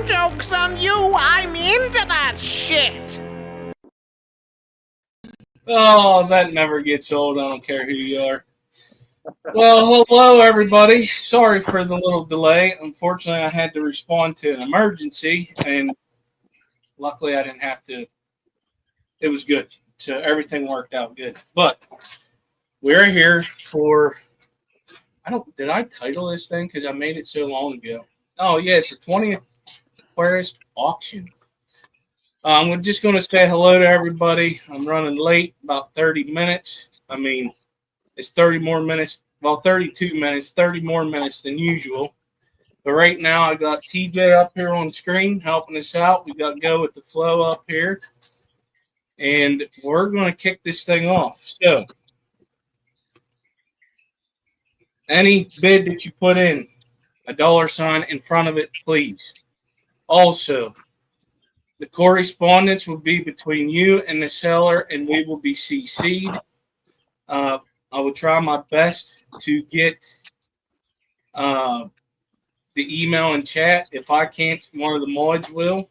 Joke's on you, I'm into that shit! Oh, that never gets old. I don't care who you are. Well, hello, everybody. Sorry for the little delay. Unfortunately, I had to respond to an emergency, and luckily I didn't have to. It was good. So everything worked out good. But we're here for, did I title this thing? Because I made it so long ago. Oh, yeah, it's the 20th Aquarist Auction. I'm just going to say hello to everybody. I'm running late, about 30 minutes. I mean, it's 30 more minutes. Well, 32 minutes, 30 more minutes than usual. But right now, I got TJ up here on screen helping us out. We got to go with the flow up here. And we're going to kick this thing off. So, any bid that you put in, a $ in front of it, please. Also, the correspondence will be between you and the seller, and we will be CC'd. I will try my best to get the email and chat. If I can't, one of the mods will.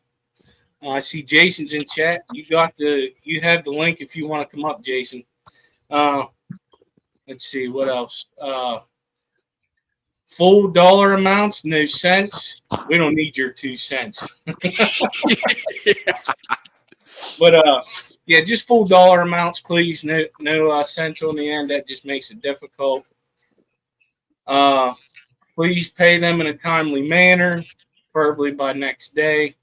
I see Jason's in chat. You have the link if you want to come up, Jason. Let's see what else. Full dollar amounts, no cents. We don't need your 2 cents. But yeah, just full dollar amounts, please. No cents on the end. That just makes it difficult. Please pay them in a timely manner, preferably by next day,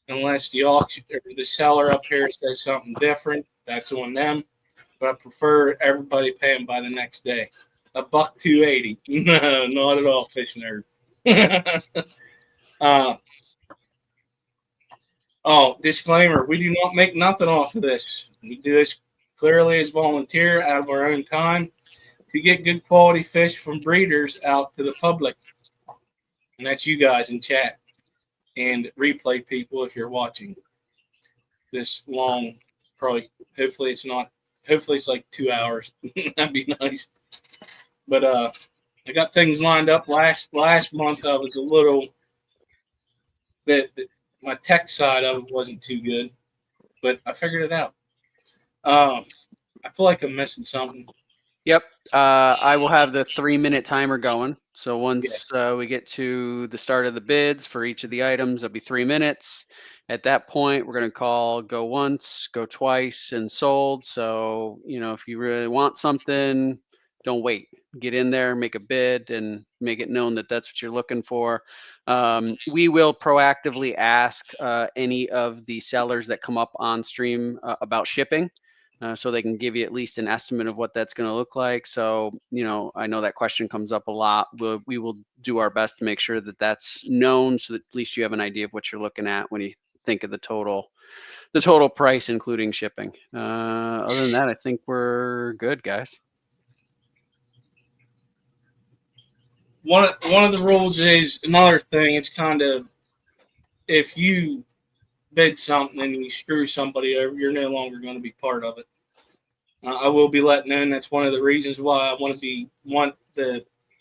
unless the auction or the seller up here says something different. That's on them. But I prefer everybody paying by the next day. $1.280. No, not at all, fish nerd. Disclaimer: we do not make nothing off of this. We do this clearly as volunteer out of our own time to get good quality fish from breeders out to the public. And that's you guys in chat and replay people if you're watching this long. Probably, hopefully it's like 2 hours. That'd be nice. But I got things lined up. Last month I was a little bit. My tech side of it wasn't too good, but I figured it out. I feel like I'm missing something. Yep. I will have the 3-minute timer going. So once we get to the start of the bids for each of the items, it'll be 3 minutes. At that point, we're going to call go once, go twice, and sold. So, if you really want something, don't wait. Get in there, make a bid, and make it known that that's what you're looking for. We will proactively ask any of the sellers that come up on stream about shipping. So they can give you at least an estimate of what that's going to look like. So, I know that question comes up a lot. We will do our best to make sure that that's known so that at least you have an idea of what you're looking at when you think of the total price, including shipping. Other than that, I think we're good, guys. One of the rules is another thing. It's kind of, if you bid something and you screw somebody over, you're no longer going to be part of it. I will be letting known that's one of the reasons why I want the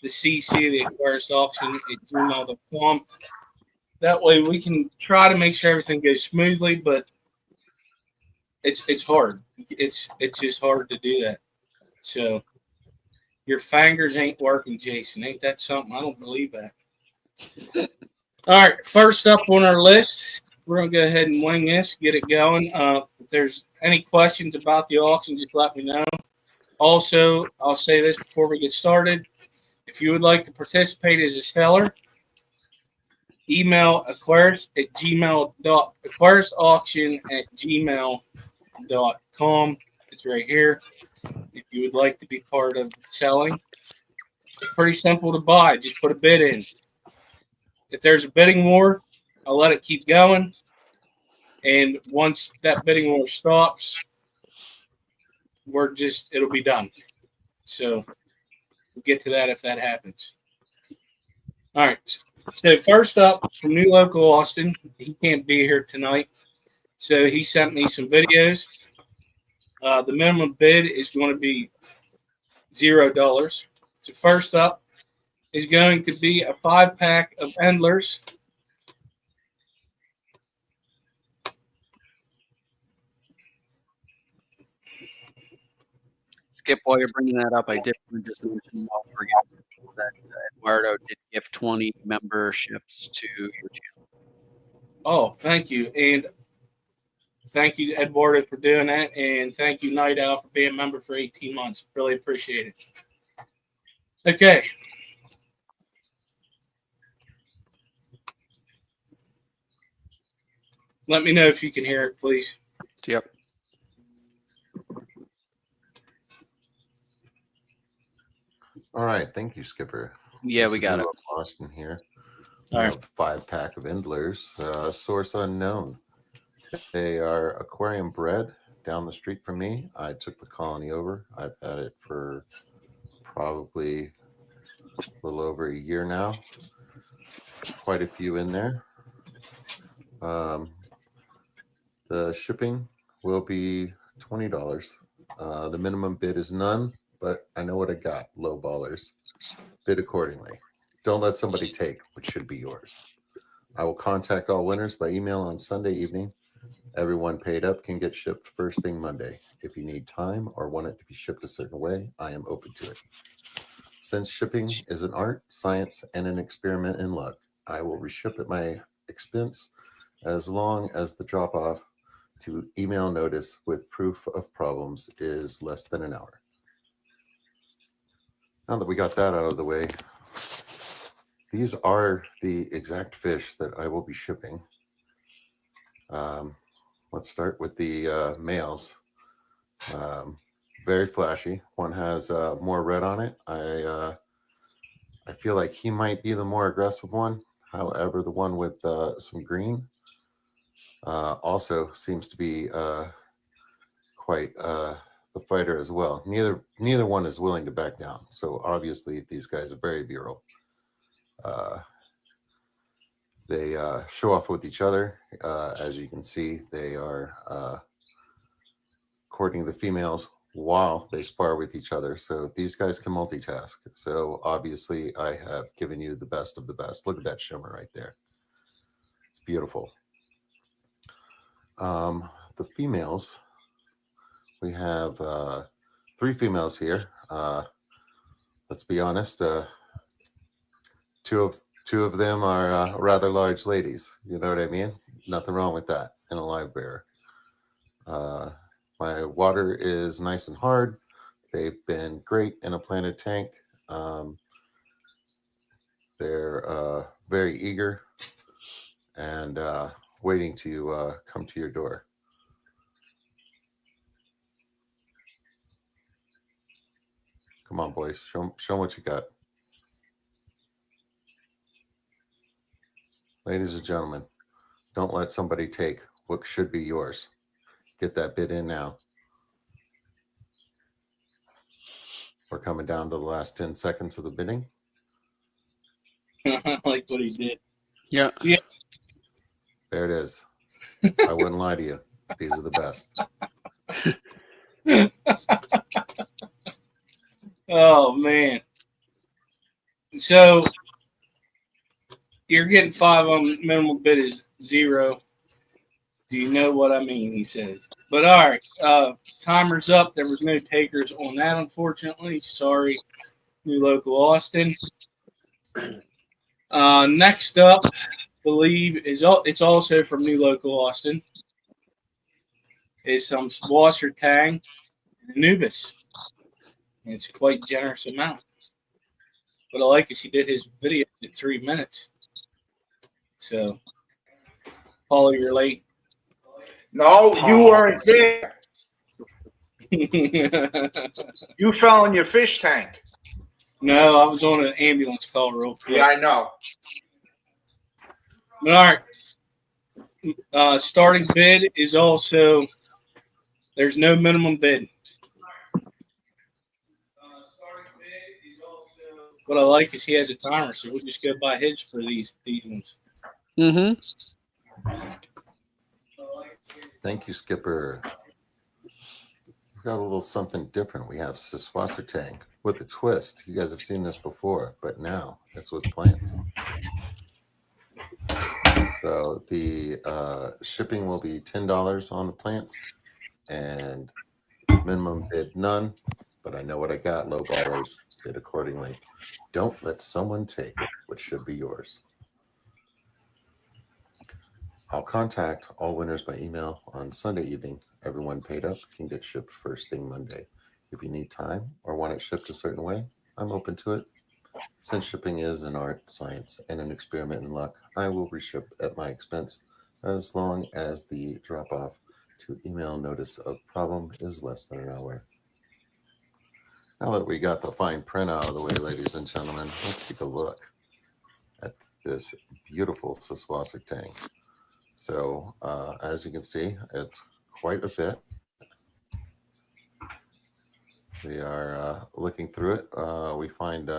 CC, the Aquarist Auction at gmail.com. That way we can try to make sure everything goes smoothly, but it's hard. It's just hard to do that. So your fingers ain't working, Jason. Ain't that something? I don't believe that. All right, first up on our list, we're going to go ahead and wing this, get it going. If there's any questions about the auction, just let me know. Also, I'll say this before we get started. If you would like to participate as a seller, email aquaristauction@gmail.com. It's right here. If you would like to be part of selling, it's pretty simple to buy. Just put a bid in. If there's a bidding war, I'll let it keep going. And once that bidding war stops, it'll be done. So we'll get to that if that happens. All right. So first up, from New Local Austin, he can't be here tonight. So he sent me some videos. The minimum bid is going to be $0. So first up is going to be a 5-pack of Endlers. Skip, while you're bringing that up, I did want to just mention that Eduardo did give 20 memberships to your channel. Oh, thank you. And thank you, Eduardo, for doing that. And thank you, Night Owl, for being a member for 18 months. Really appreciate it. Okay. Let me know if you can hear it, please. Yep. All right. Thank you, Skipper. Yeah, we got it. Austin here. All right. 5-pack of Endlers. Source unknown. They are aquarium bred down the street from me. I took the colony over. I've had it for probably a little over a year now. Quite a few in there. The shipping will be $20. The minimum bid is none, but I know what I got. Low ballers. Bid accordingly. Don't let somebody take what should be yours. I will contact all winners by email on Sunday evening. Everyone paid up can get shipped first thing Monday. If you need time or want it to be shipped a certain way, I am open to it. Since shipping is an art, science, and an experiment in luck, I will reship at my expense as long as the drop-off to email notice with proof of problems is less than an hour. Now that we got that out of the way, these are the exact fish that I will be shipping. Let's start with the males. Very flashy. One has more red on it. I feel like he might be the more aggressive one. However, the one with some green also seems to be quite the fighter as well. Neither one is willing to back down. So obviously these guys are very virile. They show off with each other. As you can see, they are courting the females while they spar with each other. So these guys can multitask. So obviously I have given you the best of the best. Look at that shimmer right there. It's beautiful. The females, we have 3 females here. Let's be honest. Two of them are rather large ladies. You know what I mean? Nothing wrong with that in a live bear. My water is nice and hard. They've been great in a planted tank. They're very eager and waiting to come to your door. Come on, boys. Show them what you got. Ladies and gentlemen, don't let somebody take what should be yours. Get that bid in now. We're coming down to the last 10 seconds of the bidding. I like what he did. Yeah. Yeah. There it is. I wouldn't lie to you. These are the best. Oh, man. So you're getting 5 on them. Minimum bid is 0. Do you know what I mean? He says. But all right, timer's up. There was no takers on that, unfortunately. Sorry, New Local Austin. Next up, believe it's also from New Local Austin. Is some Subwassertang and Anubius. And it's a quite generous amount. What I like is he did his video in 3 minutes. So, Paul, you're late. No, you weren't there. You fell in your fish tank. No, I was on an ambulance call real quick. Yeah, I know. All right. Starting bid is also, there's no minimum bid. What I like is he has a timer, so we'll just go by his for these ones. Mm-hmm. Thank you, Skipper. We've got a little something different. We have Suswassertang with a twist. You guys have seen this before, but now it's with plants. So the shipping will be $10 on the plants and minimum bid none, but I know what I got. Low ballers, bid accordingly. Don't let someone take what should be yours. I'll contact all winners by email on Sunday evening. Everyone paid up can get shipped first thing Monday. If you need time or want it shipped a certain way, I'm open to it. Since shipping is an art, science, and an experiment in luck, I will reship at my expense as long as the drop-off to email notice of problem is less than an hour. Now that we got the fine print out of the way, ladies and gentlemen, let's take a look at this beautiful Suswassertang. So as you can see, it's quite a bit. We are looking through it. We find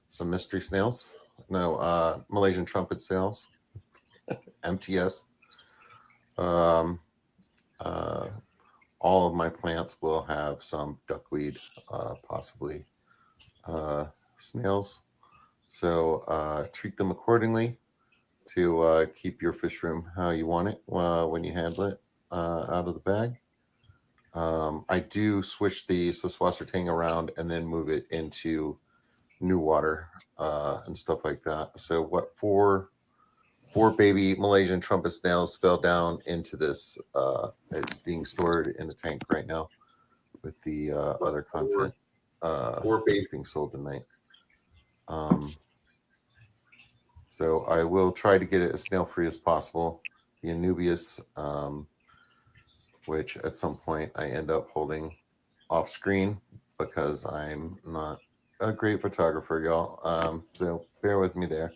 some mystery snails. No, Malaysian trumpet snails, MTS. All of my plants will have some duckweed, possibly snails. So treat them accordingly to keep your fish room how you want it when you handle it out of the bag. I do switch the Suswassertang around and then move it into new water and stuff like that. So what four baby Malaysian trumpet snails fell down into this. It's being stored in the tank right now with the other content. Four babies being sold tonight. So I will try to get it as snail free as possible. The Anubius, which at some point I end up holding off screen because I'm not a great photographer, y'all. So bear with me there.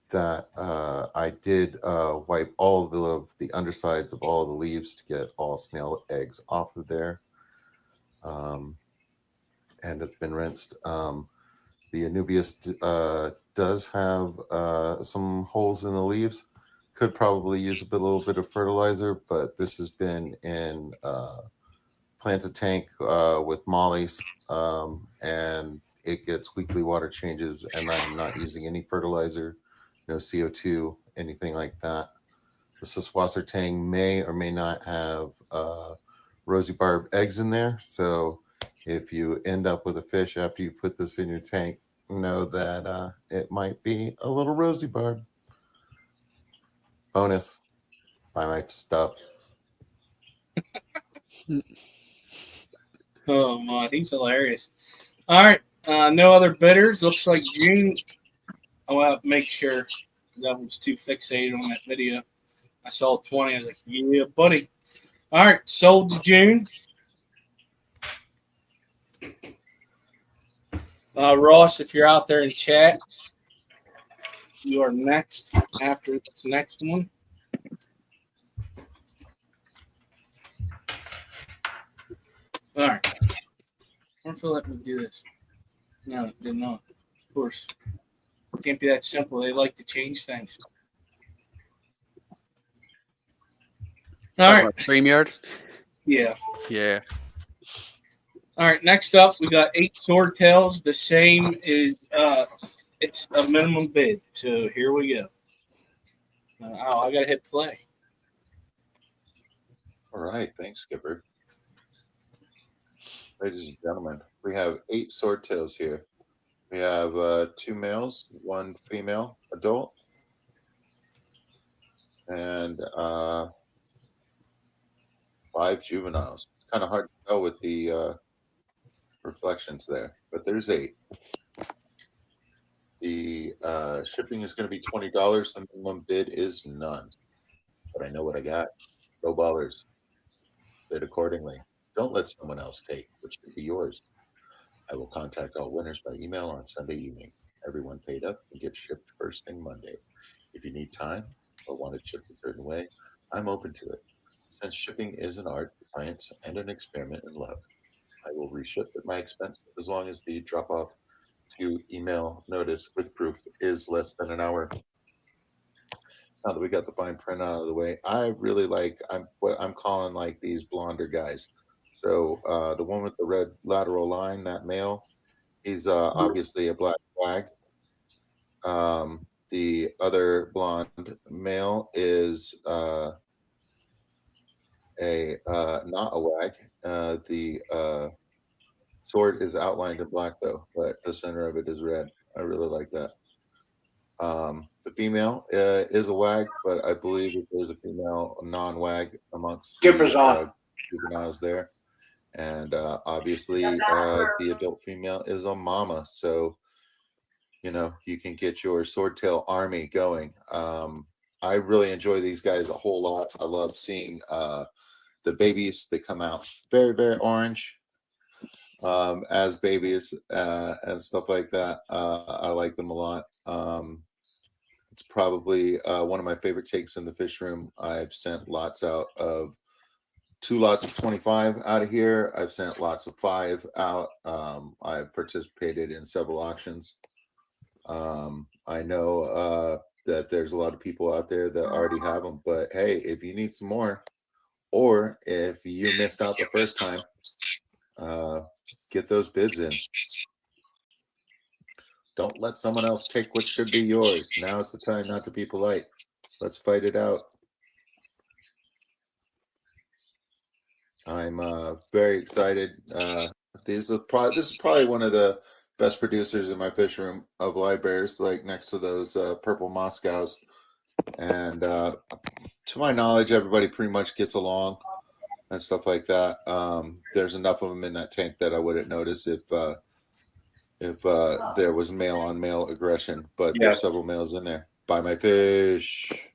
That I did wipe all of the undersides of all the leaves to get all snail eggs off of there. And it's been rinsed. The Anubius does have some holes in the leaves. Could probably use a little bit of fertilizer, but this has been in planted tank with mollies, and it gets weekly water changes, and I'm not using any fertilizer, no CO2, anything like that. The Suswassertang may or may not have rosy barb eggs in there, so if you end up with a fish after you put this in your tank, know that it might be a little rosy barb. Bonus, buy my stuff. Oh my, he's hilarious. All right, no other bidders. Looks like June. I'll have to make sure that was too fixated on that video. I saw 20. I was like, yeah, buddy. All right, sold to June. Ross, if you're out there in chat, you are next after this next one. All right. I wonder if they'll let me do this. No, it did not. Of course. It can't be that simple. They like to change things. All right. StreamYard? Yeah. Yeah. All right. Next up, we got 8 Swordtails. The same is, it's a minimum bid. So here we go. Oh, I got to hit play. All right, thanks, Skipper. Ladies and gentlemen, we have 8 Swordtails here. We have 2 males, 1 female adult, and 5 juveniles. It's kind of hard to tell with the reflections there, but there's 8. The shipping is going to be $20. The minimum bid is none, but I know what I got. Low ballers, bid accordingly. Don't let someone else take what should be yours. I will contact all winners by email on Sunday evening. Everyone paid up and get shipped first thing Monday. If you need time or want it shipped a certain way, I'm open to it. Since shipping is an art, science, and an experiment in love, I will reship at my expense as long as the drop-off to email notice with proof is less than an hour. Now that we got the fine print out of the way, I really like what I'm calling like these blonder guys. So the one with the red lateral line, that male, he's obviously a black flag. The other blonde male is not a wag. The sword is outlined in black though, but the center of it is red. I really like that. The female is a wag, but I believe that there's a female non-wag amongst Skipper's the on. juveniles there. And obviously the adult female is a mama. So, you know, you can get your swordtail army going. I really enjoy these guys a whole lot. I love seeing the babies. They come out very, very orange as babies and stuff like that. I like them a lot. It's probably one of my favorite takes in the fish room. I've sent lots out of 2 lots of 25 out of here. I've sent lots of 5 out. I've participated in several auctions. I know that there's a lot of people out there that already have them, but hey, if you need some more, or if you missed out the first time, get those bids in. Don't let someone else take what should be yours. Now is the time not to be polite. Let's fight it out. I'm very excited. This is probably one of the best producers in my fish room of live bears, like next to those purple Moscows. And to my knowledge, everybody pretty much gets along and stuff like that. There's enough of them in that tank that I wouldn't notice if there was male on male aggression, but there's several males in there. Buy my fish.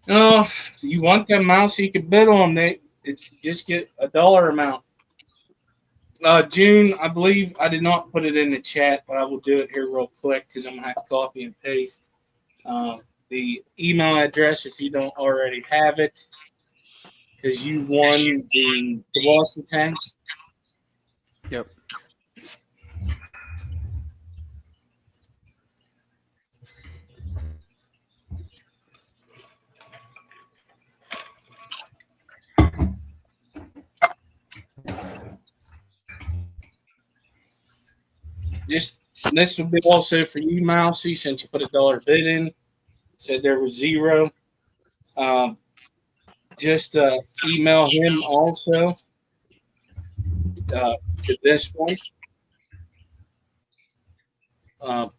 Oh, you want them mouse? You can bid on them. Just get a dollar amount. June, I believe I did not put it in the chat, but I will do it here real quick because I'm gonna have to copy and paste the email address if you don't already have it, because you won the Subwassertang. Yep. This will be also for you, Mousy, since you put a dollar bid in. Said there was 0. Just email him also to this one.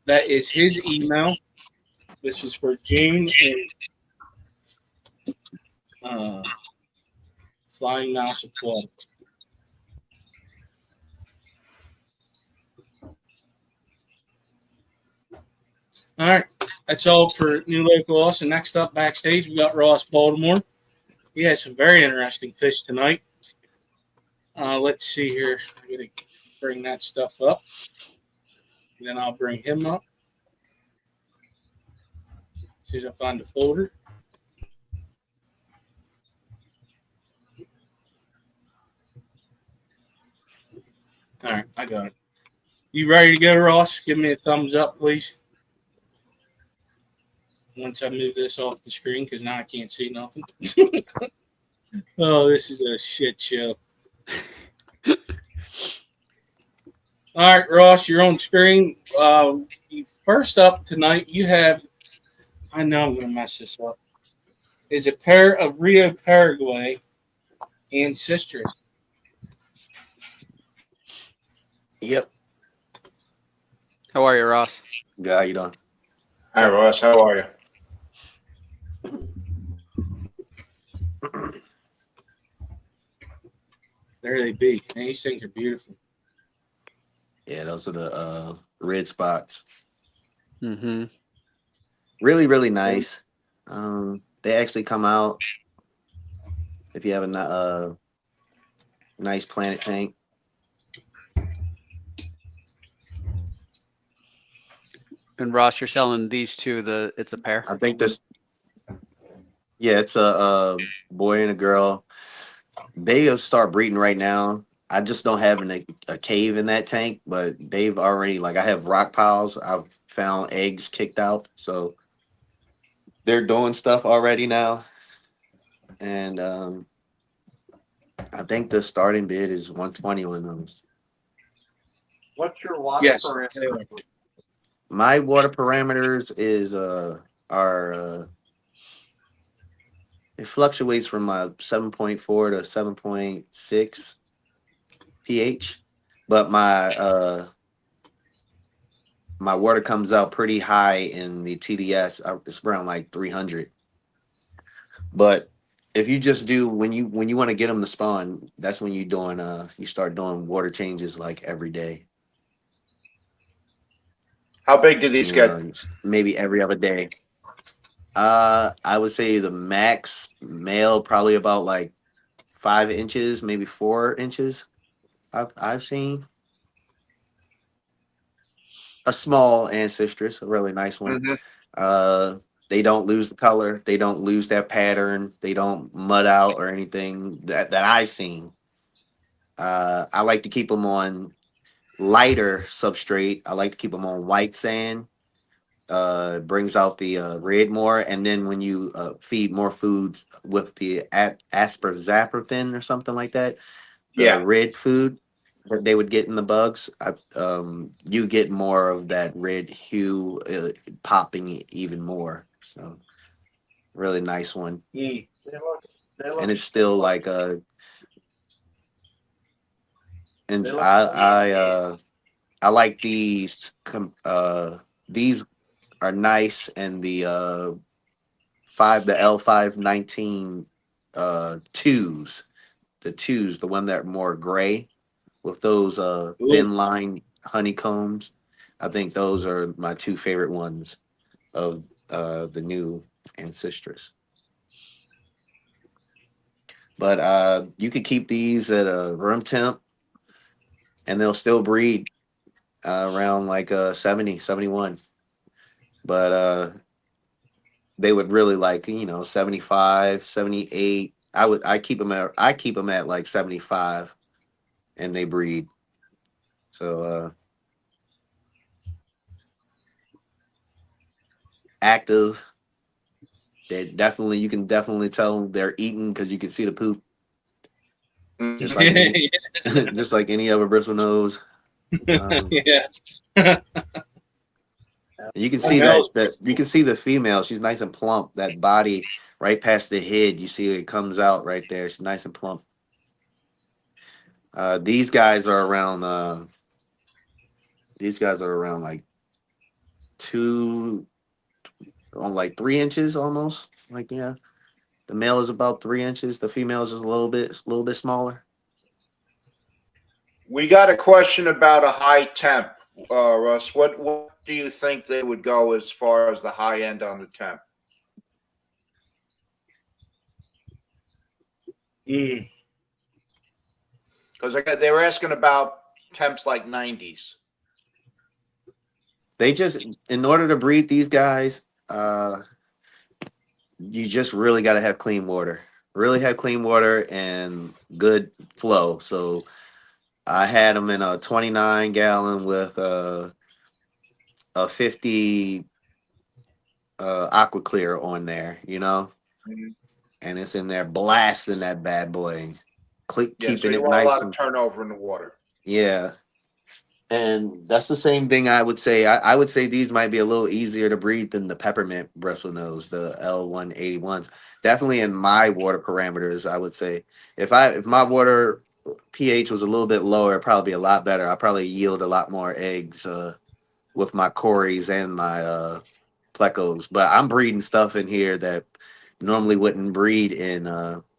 That is his email. This is for June and Flying Mouse Aquatics. All right, that's all for New Local Austin. Next up backstage, we got Ross Baltimore. He has some very interesting fish tonight. Let's see here. I'm going to bring that stuff up. Then I'll bring him up. See if I find a folder. All right, I got it. You ready to go, Ross? Give me a thumbs up, please. Once I move this off the screen, because now I can't see nothing. Oh, this is a shit show. All right, Ross, you're on screen. First up tonight, you have, I know I'm going to mess this up, is a pair of Rio Paraguay Ancistrus. Yep. How are you, Ross? Good. How you doing? Hi, Ross. How are you? There they be. And these things are beautiful. Yeah, those are the red spots. Mm-hmm. Really, really nice. They actually come out if you have a nice planet tank. And Ross, you're selling these two. It's a pair. I think this. Yeah, it's a boy and a girl. They'll start breeding right now. I just don't have a cave in that tank, but they've already, like, I have rock piles. I've found eggs kicked out, so they're doing stuff already now. And I think the starting bid is 120 on those. What's your water Yes. parameter? My water parameters is It fluctuates from 7.4 to 7.6 pH, but my my water comes out pretty high in the TDS. It's around like 300. But if you just do when you want to get them to spawn, that's when you start doing water changes like every day. How big do these get? Maybe every other day. I would say the max male probably about like 5 inches, maybe 4 inches. I've seen a small Ancistrus, a really nice one. Mm-hmm. They don't lose the color. They don't lose that pattern. They don't mud out or anything that I've seen. I like to keep them on lighter substrate. I like to keep them on white sand. Brings out the red more. And then when you feed more foods with the aspartame or something like that, the red food that they would get in the bugs, you get more of that red hue popping even more. So really nice one. They look, And it's still like and I like these these are nice, and the L519 twos, the one that are more gray with those thin line honeycombs. I think those are my 2 favorite ones of the new Ancistrus. But you could keep these at a room temp and they'll still breed around like 70, 71. But they would really like 75, 78. I keep them at like 75, and they breed. So active. You can definitely tell they're eating because you can see the poop. Just like just like any other bristle nose. Yeah. You can see that you can see the female. She's nice and plump. That body right past the head, you see it comes out right there. She's nice and plump. These guys are around like 3 inches almost. Like, yeah. The male is about 3 inches. The female is just a little bit smaller. We got a question about a high temp, Russ. What do you think they would go as far as the high end on the temp? Because they were asking about temps like 90s. They just, in order to breed these guys, you just really got to have clean water. Really have clean water and good flow. So I had them in a 29 gallon with a 50 aqua clear on there, and it's in there blasting that bad boy, keeping so you it want nice. A lot of turnover in the water. Yeah. And that's the same thing I would say. I would say these might be a little easier to breed than the peppermint bristlenose, the L181s. Definitely in my water parameters, I would say if my water pH was a little bit lower, it'd probably be a lot better. I probably yield a lot more eggs with my cories and my plecos. But I'm breeding stuff in here that normally wouldn't breed in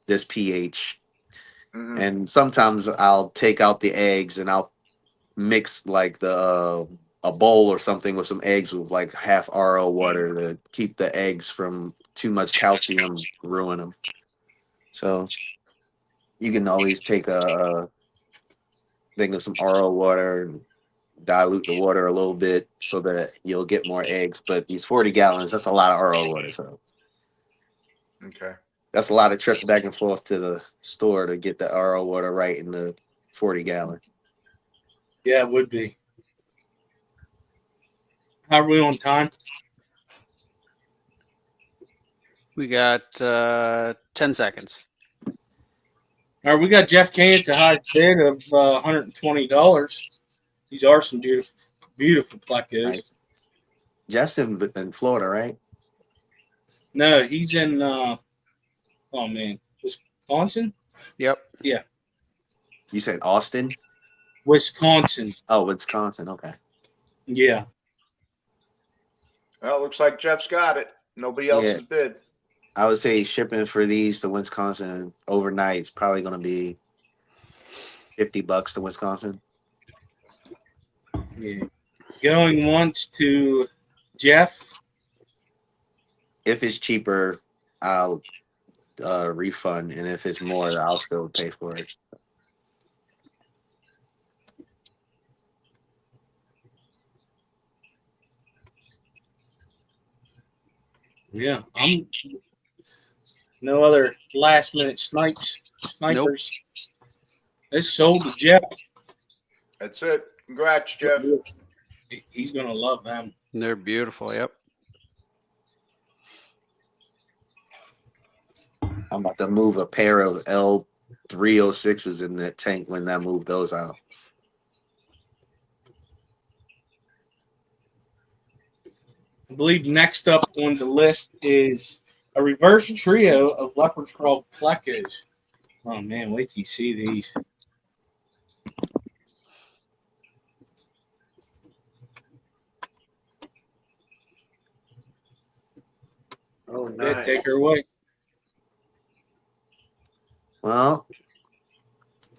this pH. Mm-hmm. And sometimes I'll take out the eggs and I'll mix like a bowl or something with some eggs with like half RO water to keep the eggs from too much calcium ruin them. So you can always take a thing of some RO water and dilute the water a little bit so that you'll get more eggs. But these 40 gallons, that's a lot of RO water. So okay, that's a lot of trips back and forth to the store to get the RO water right in the 40 gallon. Yeah, it would be. How are we on time? We got 10 seconds. All right, we got Jeff Kane at the highest bid of $120. These are some beautiful Plecos. Nice. Jeff's in Florida, right? No, he's in Oh man, Wisconsin. Yep. Yeah, You said Austin? Wisconsin. Oh, Wisconsin. Okay. Yeah. Well, looks like Jeff's got it. Nobody else Yeah. has bid. I would say shipping for these to Wisconsin overnight is probably going to be $50 to Wisconsin. Yeah. Going once to Jeff. If it's cheaper, I'll refund, and if it's more, I'll still pay for it. Yeah, I'm no other last minute snipers. It's sold to Jeff. That's it. Congrats, Jeff. He's gonna love them. They're beautiful. Yep. I'm about to move a pair of L306s in that tank when I move those out. I believe next up on the list is a reverse trio of leopards called Plecos. Oh man, wait till you see these. Oh, Yeah, nice. take her away. Well,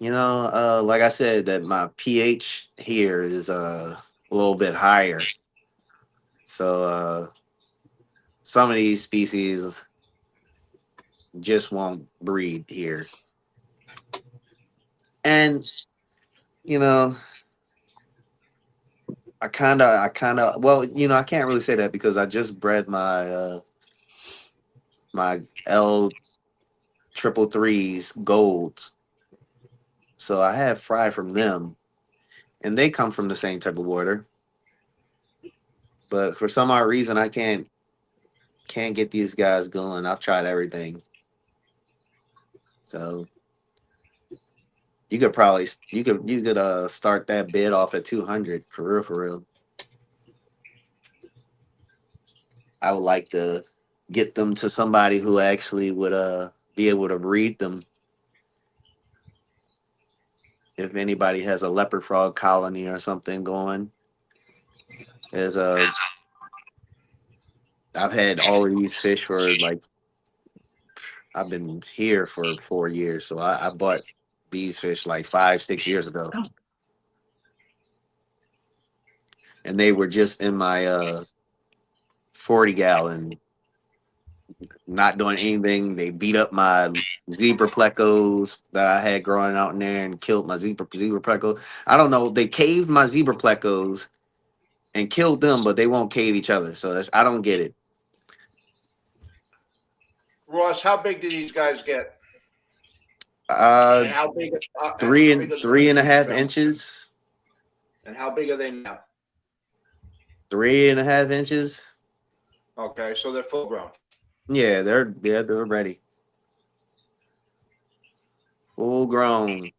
like I said, that my pH here is a little bit higher. So some of these species just won't breed here. And I kind of well, I can't really say that because I just bred my my L triple threes golds. So I have fry from them, and they come from the same type of water. But for some odd reason, I can't get these guys going. I've tried everything. So you could start that bid off at 200 for real. I would like to get them to somebody who actually would be able to breed them. If anybody has a leopard frog colony or something going, I've had all of these fish for I've been here for 4 years, so I bought these fish like 5-6 years ago, and they were just in my 40-gallon, not doing anything. They beat up my zebra plecos that I had growing out in there and killed my zebra pleco. I don't know. They caved my zebra plecos and killed them, but they won't cave each other. So I don't get it. Ross, how big do these guys get? And how big? Three how big and is the 3.5 female? inches. And how big are they now? 3.5 inches. Okay, so they're full grown. Yeah, they're ready. Full grown.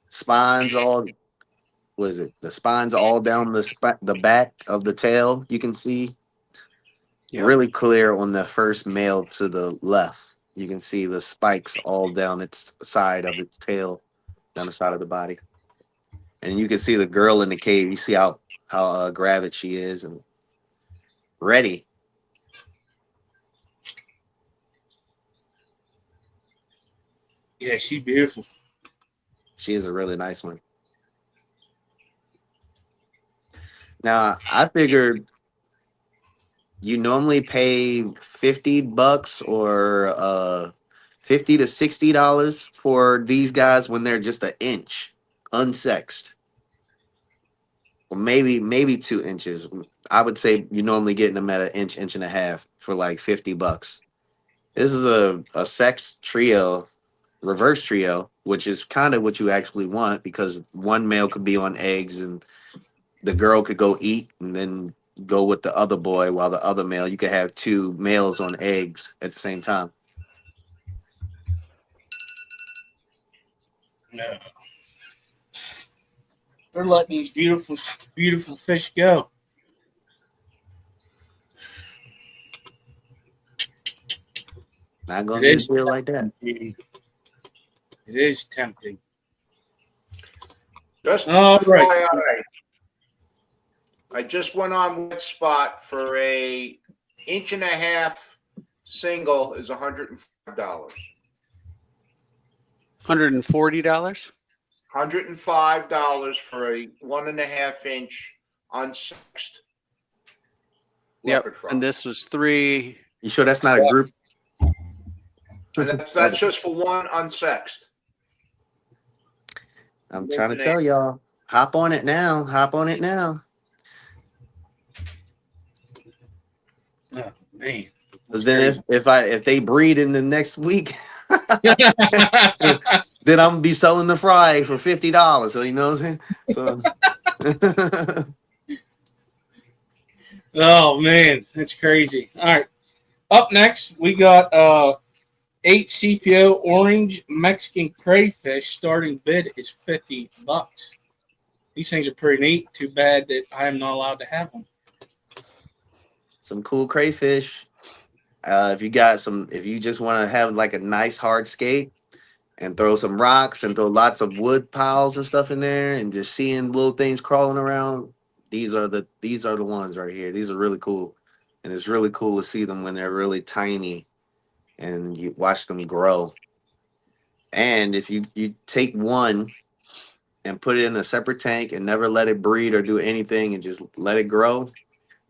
Spines all. What is it? The spines all down the back of the tail. You can see really clear on the first male to the left. You can see the spikes all down its side of its tail, down the side of the body, and you can see the girl in the cave. You see how gravid she is and ready. Yeah, she's beautiful. She is a really nice one. Now, I figured you normally pay $50 or $50 to $60 for these guys when they're just an inch, unsexed, or maybe 2 inches. I would say you're normally getting them at an inch, inch and a half for like $50. This is a sex trio, reverse trio, which is kind of what you actually want because one male could be on eggs and the girl could go eat and then go with the other boy while the other male, you could have 2 males on eggs at the same time. No. They're letting these beautiful fish go. Not gonna It get is a deal like that. It is tempting. Just All right. FYI, I just went on Wet Spot for a 1.5-inch single is $105. $140. $105 for a 1.5-inch unsexed Yep. leopard frog. And this was 3. You sure that's not a group? And that's just for one unsexed. I'm trying to tell y'all. Hop on it now. Hop on it now. Oh, man. Because then if they breed in the next week, then I'm gonna be selling the fry for $50. So you know what I'm saying? So Oh, man. That's crazy. All right. Up next, we got 8 CPO orange Mexican crayfish. Starting bid is $50. These things are pretty neat. Too bad that I am not allowed to have them. some cool crayfish. If you just want to have like a nice hard skate and throw some rocks and throw lots of wood piles and stuff in there and just seeing little things crawling around, these are the ones right here. These are really cool. And it's really cool to see them when they're really tiny and you watch them grow. And if you take one and put it in a separate tank and never let it breed or do anything and just let it grow,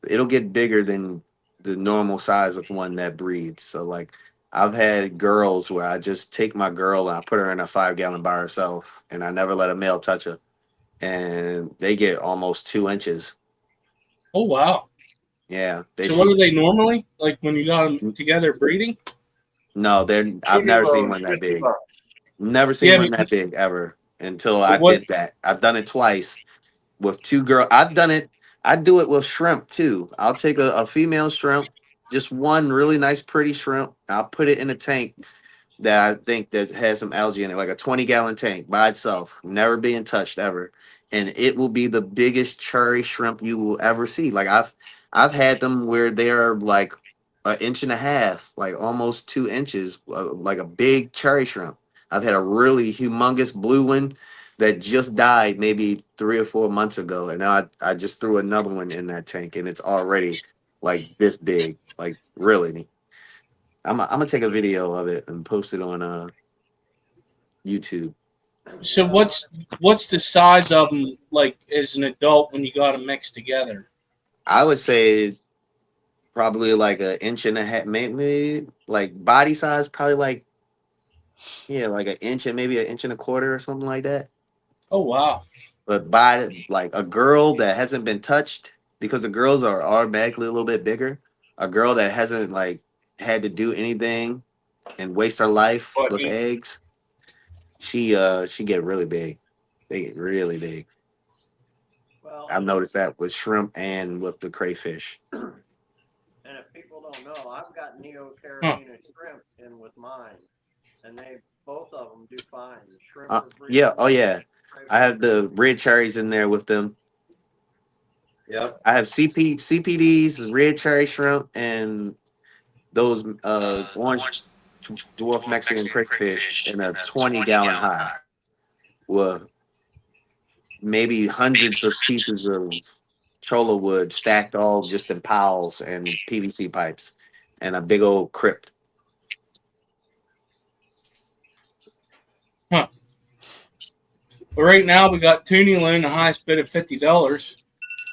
it'll get bigger than the normal size of one that breeds. So like I've had girls where I just take my girl and I put her in a 5-gallon by herself and I never let a male touch her. And they get almost 2 inches. Oh, wow. Yeah. So what are they normally? Like when you got them together breeding? No, I've never seen one that big. Never seen one that big ever until I did that. I've done it twice with 2 girls. I do it with shrimp too. I'll take a female shrimp, just one really nice, pretty shrimp. I'll put it in a tank that I think that has some algae in it, like a 20-gallon tank by itself, never being touched ever. And it will be the biggest cherry shrimp you will ever see. Like I've had them where they're like 1.5 inches, like almost 2 inches, like a big cherry shrimp. I've had a really humongous blue one that just died maybe 3 or 4 months ago, and now I just threw another one in that tank, and it's already like this big, like really. I'm gonna take a video of it and post it on YouTube. So what's the size of them like as an adult when you got them mixed together? I would say probably like 1.5 inches, maybe like body size, probably like like 1 inch and maybe 1.25 inches or something like that. Oh, wow. But by like a girl that hasn't been touched, because the girls are automatically a little bit bigger. A girl that hasn't like had to do anything and waste her life with eggs, she get really big. They get really big. Well, I've noticed that with shrimp and with the crayfish. and if people don't know, I've got Neocarabina shrimp in with mine, and both of them do fine. The shrimp is really Yeah, oh yeah. I have the red cherries in there with them. Yep. I have CPDs, red cherry shrimp, and those orange dwarf Mexican crayfish in a 20-gallon high. Well, maybe hundreds of pieces of cholla wood stacked all just in piles and PVC pipes and a big old crypt. Huh. But right now we got Toonie Loon, the highest bid of $50.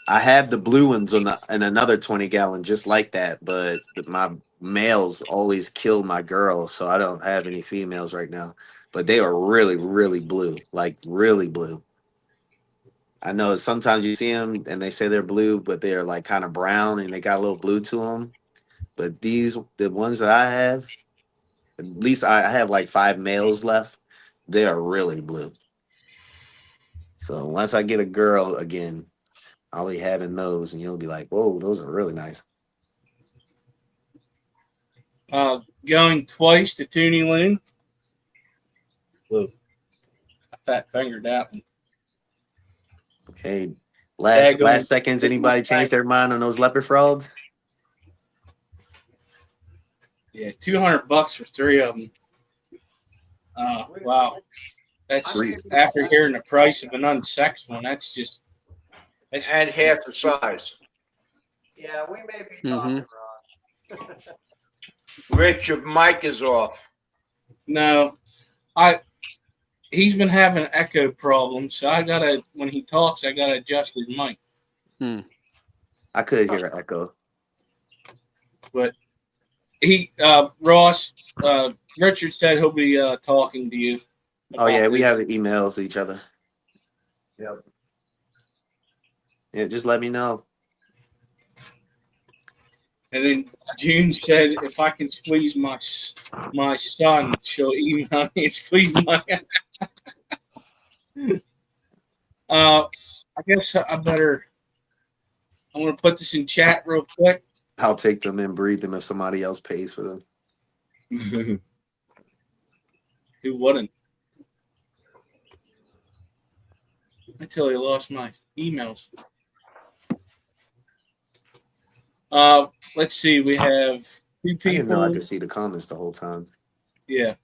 I have the blue ones in another 20-gallon just like that, but my males always kill my girls, so I don't have any females right now. But they are really, really blue, like really blue. I know sometimes you see them and they say they're blue, but they're like kind of brown and they got a little blue to them. But the ones that I have, at least I have like 5 males left. They are really blue. So once I get a girl again, I'll be having those, and you'll be like, "Whoa, those are really nice." Going twice to Toonie Loon. Whoa. I fat fingered that one. Hey, last Daggone. seconds, anybody change their mind on those leopard frogs? Yeah, $200 for 3 of them. Wow. That's after hearing the price of an unsexed one. That's And half the size. Yeah, we may be talking, Ross. Rich, if Mike is off. no. He's been having echo problems, so when he talks, I gotta adjust his mic. I could hear an echo. But Ross, Richard said he'll be talking to you. Oh yeah, we this. have emails to each other. Yep. Yeah, just let me know. And then June said if I can squeeze my son, she'll email me and squeeze my. I guess I'm gonna put this in chat real quick. I'll take them and breed them if somebody else pays for them. Who wouldn't? I totally lost my emails. Let's see. We have 2 I didn't know I people. could see the comments the whole time. Yeah.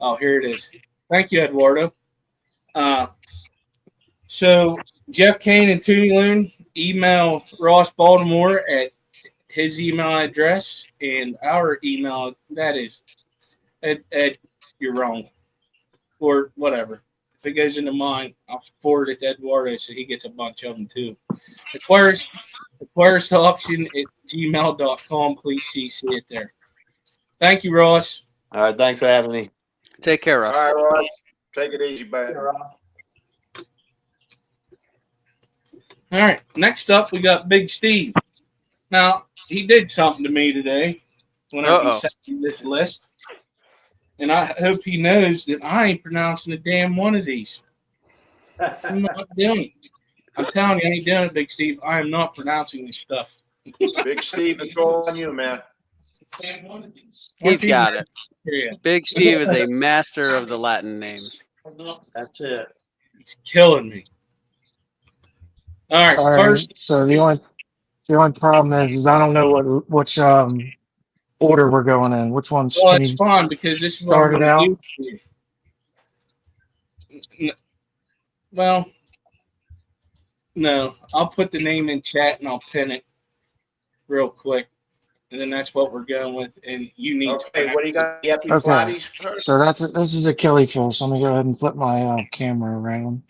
Oh, here it is. Thank you, Eduardo. So Jeff Kane and Toonie Loon email Ross Baltimore at his email address and our email. That is, Ed, you're wrong, or whatever. If it goes into mine, I'll forward it to Eduardo so he gets a bunch of them too. Aquarist Auction at gmail.com. Please CC it there. Thank you, Ross. All right, thanks for having me. Take care, Ross. All right, Ross. Take it easy, bud. All right, next up we got Big Steve. Now, he did something to me today whenever he sent me this list. And I hope he knows that I ain't pronouncing a damn one of these. I'm not doing it. I'm telling you, I ain't doing it, Big Steve. I am not pronouncing this stuff. Big Steve, it's all on you, man. He's got it. Yeah. Big Steve is a master of the Latin names. That's it. He's killing me. All right, All right. first. So the only problem is I don't know which order we're going in. Which ones Well, can it's you fine because this is what start I'm it going out? to do. Well, no, I'll put the name in chat and I'll pin it real quick. And then that's what we're going with. And you need Okay, to. what do you got? The Epiplatys first? So this is a killifish. Let me go ahead and flip my camera around.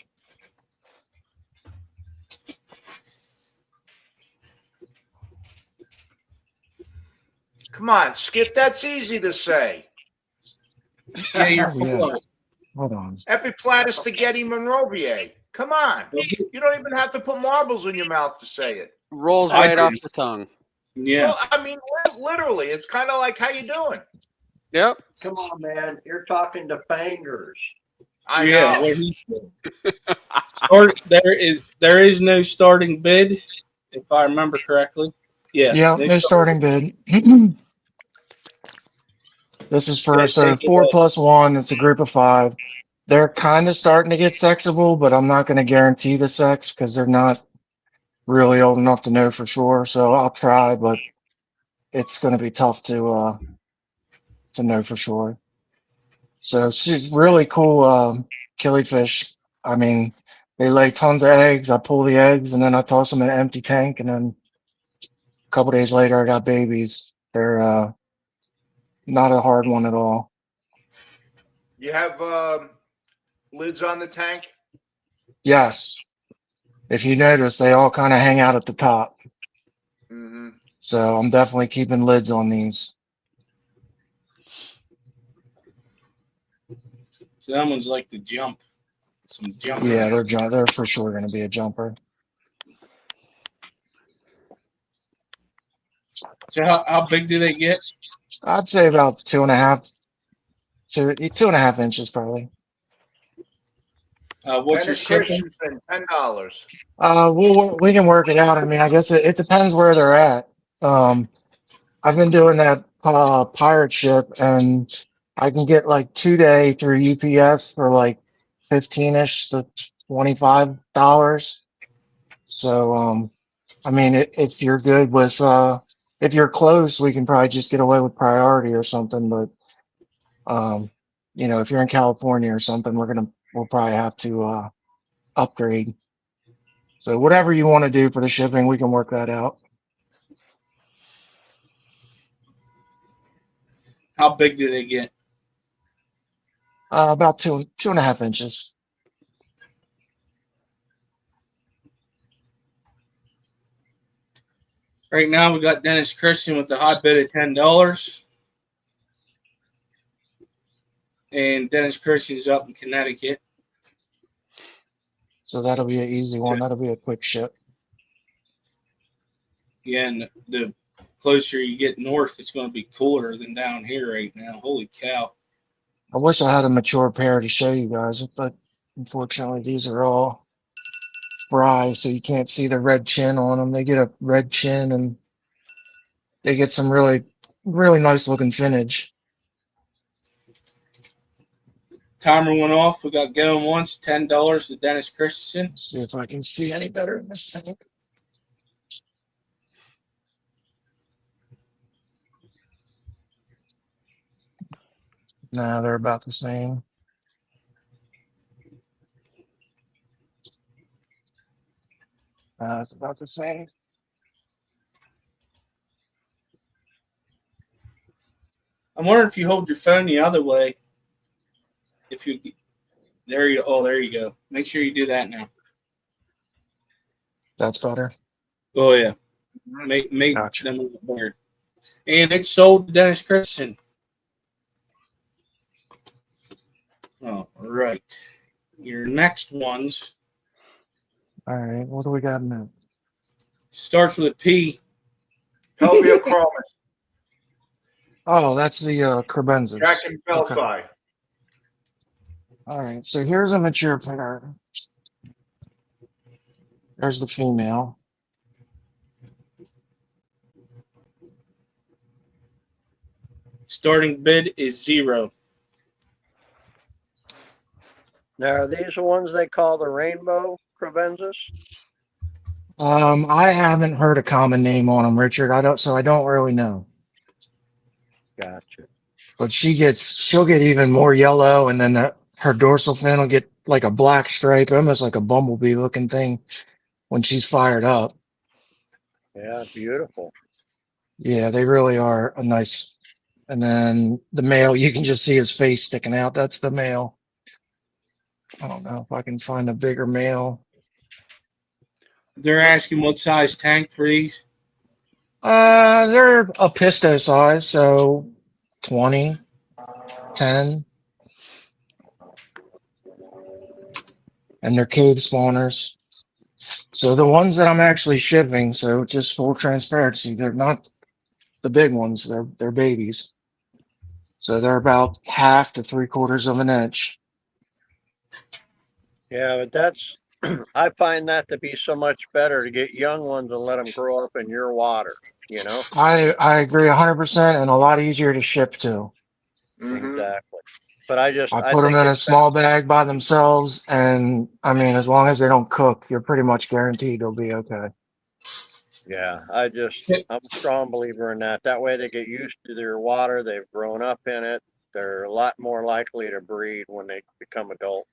Come on, Skip. That's easy to say. Yeah, you're Oh, yeah. full of it. Hold on. Epiplatys dageti monroviae. Come on. You don't even have to put marbles in your mouth to say it. Rolls I right do. off the tongue. Yeah. Well, I mean, literally, it's kind of like, how you doing? Yep. Come on, man. You're talking to fingers. I Yeah, know. what he said. There is no starting bid, if I remember correctly. Yeah. No starting bid. This is for Yeah, so take it 4 away. plus 1. It's a group of 5. They're kind of starting to get sexable, but I'm not going to guarantee the sex because they're not really old enough to know for sure. So I'll try, but it's going to be tough to know for sure. So she's really cool killifish. I mean, they lay tons of eggs. I pull the eggs and then I toss them in an empty tank, and then a couple days later I got babies. They're not a hard one at all. You have lids on the tank? Yes. If you notice, they all kind of hang out at the top. Mm-hmm. So I'm definitely keeping lids on these. So that one's like the jump. Some jump. Yeah, they're for sure going to be a jumper. So how big do they get? I'd say about 2.5 to 2.5 inches probably. What's your shipping? Christensen, $10. We can work it out. I mean, I guess it depends where they're at. I've been doing that pirate ship, and I can get like 2-day through UPS for like $15-ish to $25. So, I mean, if you're good with if you're close, we can probably just get away with priority or something. But if you're in California or something, we'll probably have to upgrade. So whatever you want to do for the shipping, we can work that out. How big do they get? About 2.5 inches. Right now, we got Dennis Christian with the high bid of $10. And Dennis Christian's up in Connecticut. So that'll be an easy one. That'll be a quick ship. Yeah, and the closer you get north, it's going to be cooler than down here right now. Holy cow. I wish I had a mature pair to show you guys, but unfortunately, these are all fry, so you can't see the red chin on them. They get a red chin and they get some really, really nice looking finnage. Timer went off. We got going once, $10 to Dennis Christensen. Let's see if I can see any better in this thing. No, they're about the same. It's about the same. I'm wondering if you hold your phone the other way. There you go. Make sure you do that now. That's better. Oh yeah. Make Gotcha. them a little better. And it's sold to Dennis Christensen. All right. Your next ones All right, what do we got now? starts with a P. Pelvicachromis. Oh, that's the crebensis. Drachenfelsi. Okay. All right, so here's a mature pair. There's the female. Starting bid is $0. Now, are these the ones they call the rainbow crebensis? I haven't heard a common name on them, Richard. I don't really know. Gotcha. But she'll get even more yellow, and then her dorsal fin will get like a black stripe, almost like a bumblebee looking thing when she's fired up. Yeah, beautiful. Yeah, they really are a nice. And then the male, you can just see his face sticking out. That's the male. I don't know if I can find a bigger male. They're asking what size tank for these. They're a pisto size, so 20, 10. And they're cave spawners. So the ones that I'm actually shipping, so just full transparency, they're not the big ones, they're babies. So they're about 1/2 to 3/4 of an inch. Yeah, but that's, I find that to be so much better to get young ones and let them grow up in your water, you know? I agree 100%, and a lot easier to ship too. Mhm. Exactly. But I put them think in a it's small bag by themselves, and I mean, as long as they don't cook, you're pretty much guaranteed they'll be okay. Yeah, I'm a strong believer in that. That way they get used to their water. They've grown up in it. They're a lot more likely to breed when they become adult.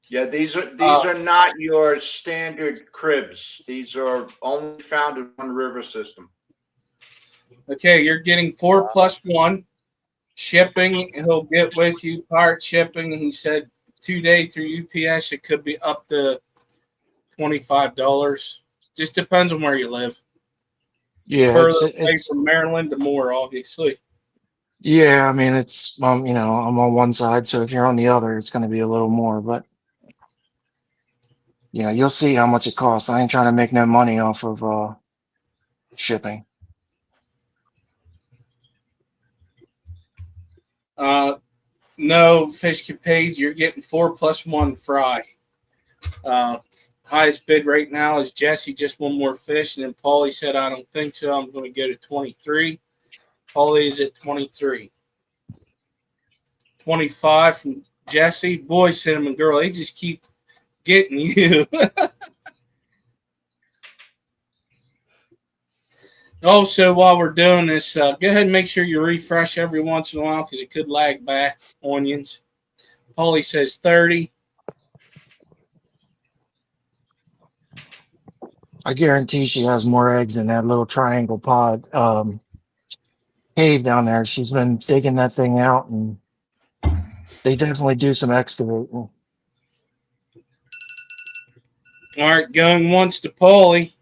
Yeah, these are not your standard cribs. These are only found in one river system. Okay, you're getting 4 + 1 shipping. He'll get with you part shipping. He said 2-day through UPS. It could be up to $25. Just depends on where you live. Yeah, Further away from Maryland, the more, obviously. yeah. I mean, it's I'm on one side, so if you're on the other, it's going to be a little more. But you'll see how much it costs. I ain't trying to make no money off of shipping. No fish capades. You're getting 4 + 1 fry. Highest bid right now is Jesse, just one more fish. And then Paulie said, I don't think so. I'm going to go to 23. Paulie is at 23. 25 from Jesse. Boy, Cinnamon Girl, they just keep getting you. Also, while we're doing this, go ahead and make sure you refresh every once in a while because it could lag back onions. Paulie says 30. I guarantee she has more eggs in that little triangle pod cave down there. She's been digging that thing out, and they definitely do some excavating. All right, going once to Paulie.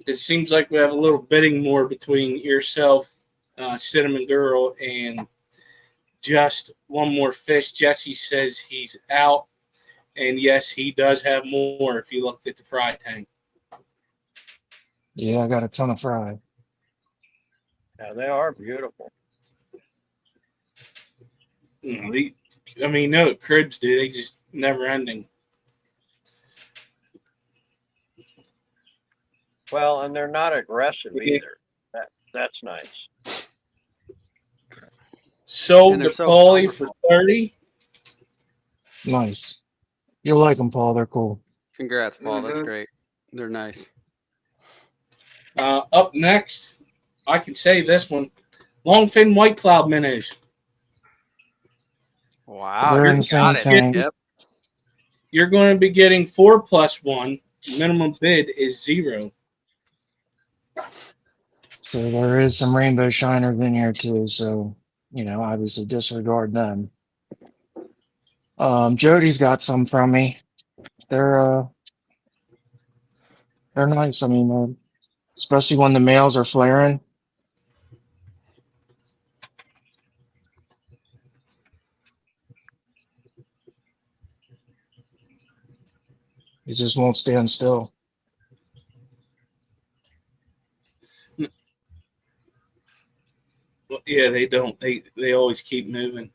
It seems like we have a little bidding war between yourself, Cinnamon Girl, and just one more fish. Jesse says he's out. And yes, he does have more if you looked at the fry tank. Yeah, I got a ton of fry. Yeah, they are beautiful. No, cribs do. They just never ending. Well, and they're not aggressive either. That's nice. Sold to so Paulie for 30. Nice. You'll like them, Paul. They're cool. Congrats, Paul. That's great. They're nice. Up next, I can say this one. Longfin White Cloud Minnows. Wow. They're in You the got same it. tank. Yep. You're going to be getting 4+1. Minimum bid is 0. So there is some rainbow shiners in here too. So, obviously disregard them. Jody's got some from me. They're nice. I mean, especially when the males are flaring. He just won't stand still. Well, yeah, they don't. They always keep moving.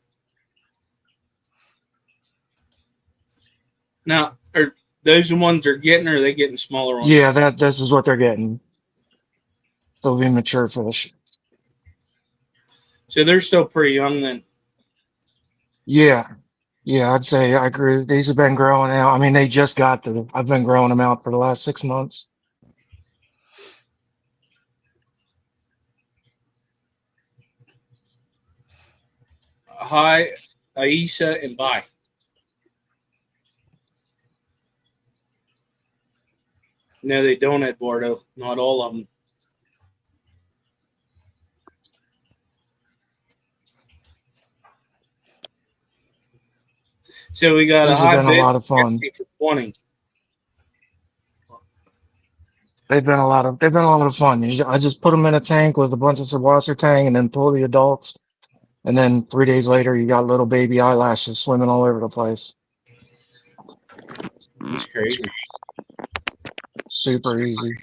Now, are those the ones they're getting, or are they getting smaller ones? Yeah, this is what they're getting. They'll be mature fish. So they're still pretty young then. Yeah, I'd say I agree. These have been growing out. I mean, they just got I've been growing them out for the last 6 months. Hi, Aisa, and bye. No, they don't, Eduardo. Not all of them. So we got These a have high been a bid lot of fun. for 20. They've been a lot of fun. I just put them in a tank with a bunch of Subwassertang and then pull the adults. And then 3 days later, you got little baby eyelashes swimming all over the place. It's crazy. Super easy.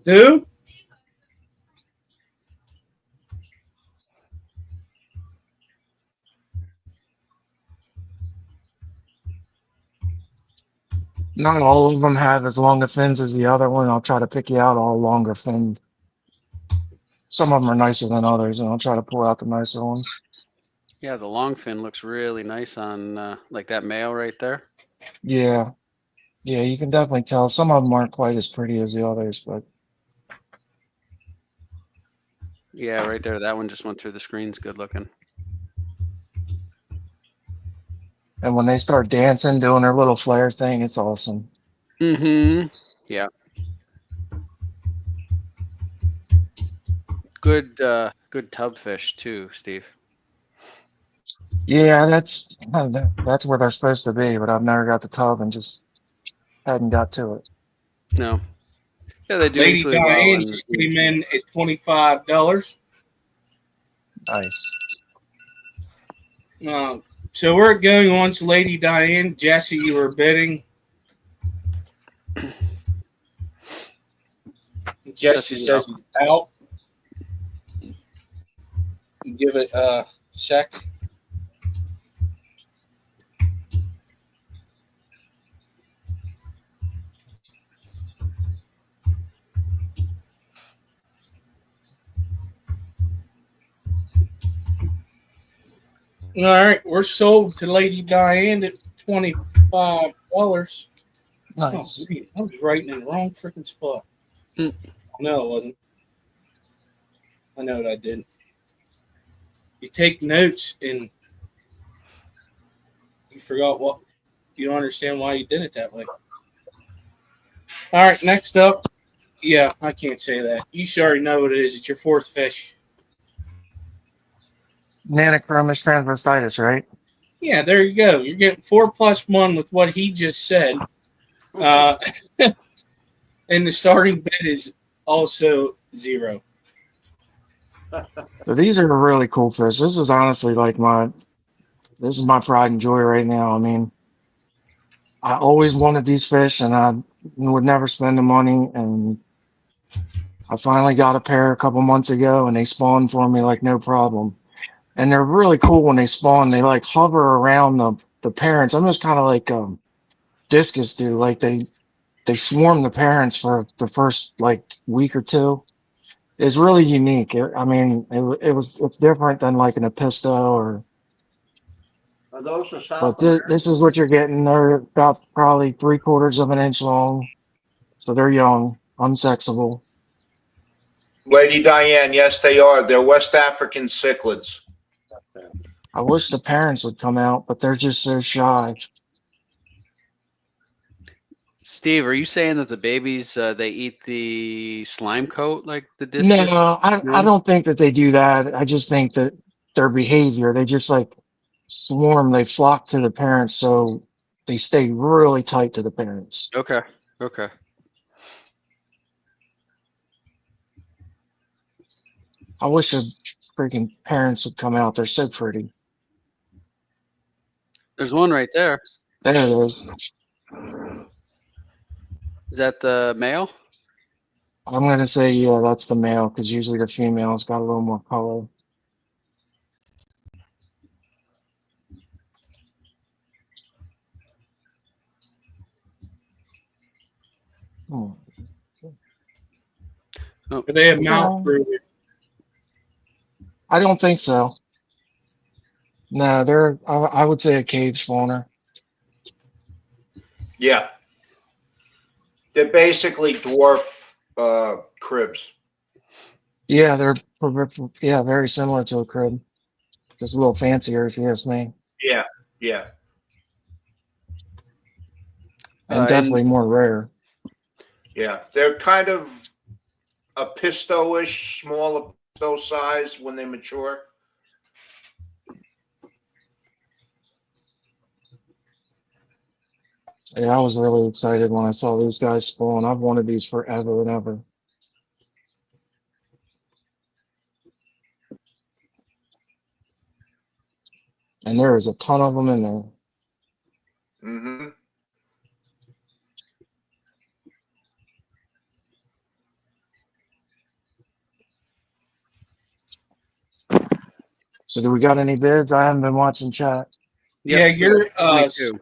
Who? Not all of them have as long a fins as the other one. I'll try to pick you out all longer finned. Some of them are nicer than others, and I'll try to pull out the nicer ones. Yeah, the long fin looks really nice on like that male right there. Yeah, you can definitely tell. Some of them aren't quite as pretty as the others, but Yeah, right there. That one just went through the screen's good looking. and when they start dancing, doing their little flare thing, it's awesome. Mm-hmm. Yeah. Good tub fish too, Steve. Yeah, that's where they're supposed to be, but I've never got the tub and just hadn't got to it. No. Yeah, they do Lady equally well. Diane And just came in at $25. Nice. So we're going on to Lady Diane. Jesse, you were bidding. Jesse says he's out. Give it a sec. All right, we're sold to Lady Diane at $25. Nice. Oh, man, I was writing in the wrong freaking spot. Hmm. No, it wasn't. I know what I did. You take notes and you forgot what. You don't understand why you did it that way. All right, next up. Yeah, I can't say that. You should already know what it is. It's your fourth fish. Nanochromis transvenstitus, right? Yeah, there you go. You're getting 4+1 with what he just said. And the starting bid is also 0. So these are really cool fish. This is honestly like this is my pride and joy right now. I mean, I always wanted these fish and I would never spend the money. And I finally got a pair a couple months ago and they spawned for me like no problem. And they're really cool when they spawn. They like hover around the parents, almost kind of like discus do. Like they swarm the parents for the first like week or two. It's really unique. It's different than like an Episto or. Are those the But South American? this is what you're getting. They're about probably 3/4 of an inch long, so they're young, unsexable. Lady Diane, yes, they are. They're West African cichlids. I wish the parents would come out, but they're just so shy. Steve, are you saying that the babies they eat the slime coat like the discus? No, I don't think that they do that. I just think that their behavior, they just like swarm. They flock to the parents, so they stay really tight to the parents. Okay. Okay. I wish the freaking parents would come out. They're so pretty. There's one right there. There it is. Is that the male? I'm gonna say yeah, that's the male because usually the female's got a little more color. Hmm. But they have mouth breeder. I don't think so. No, they're I would say a cave spawner. Yeah. They're basically dwarf cribs. Yeah, they're very similar to a crib. Just a little fancier if you ask me. Yeah, yeah. And definitely more rare. Yeah. They're kind of a pisto-ish, smaller pisto size when they mature. Yeah, I was really excited when I saw these guys spawn. I've wanted these forever and ever. And there is a ton of them in there. Mm-hmm. So do we got any bids? I haven't been watching chat. Yep. Yeah, you're $22.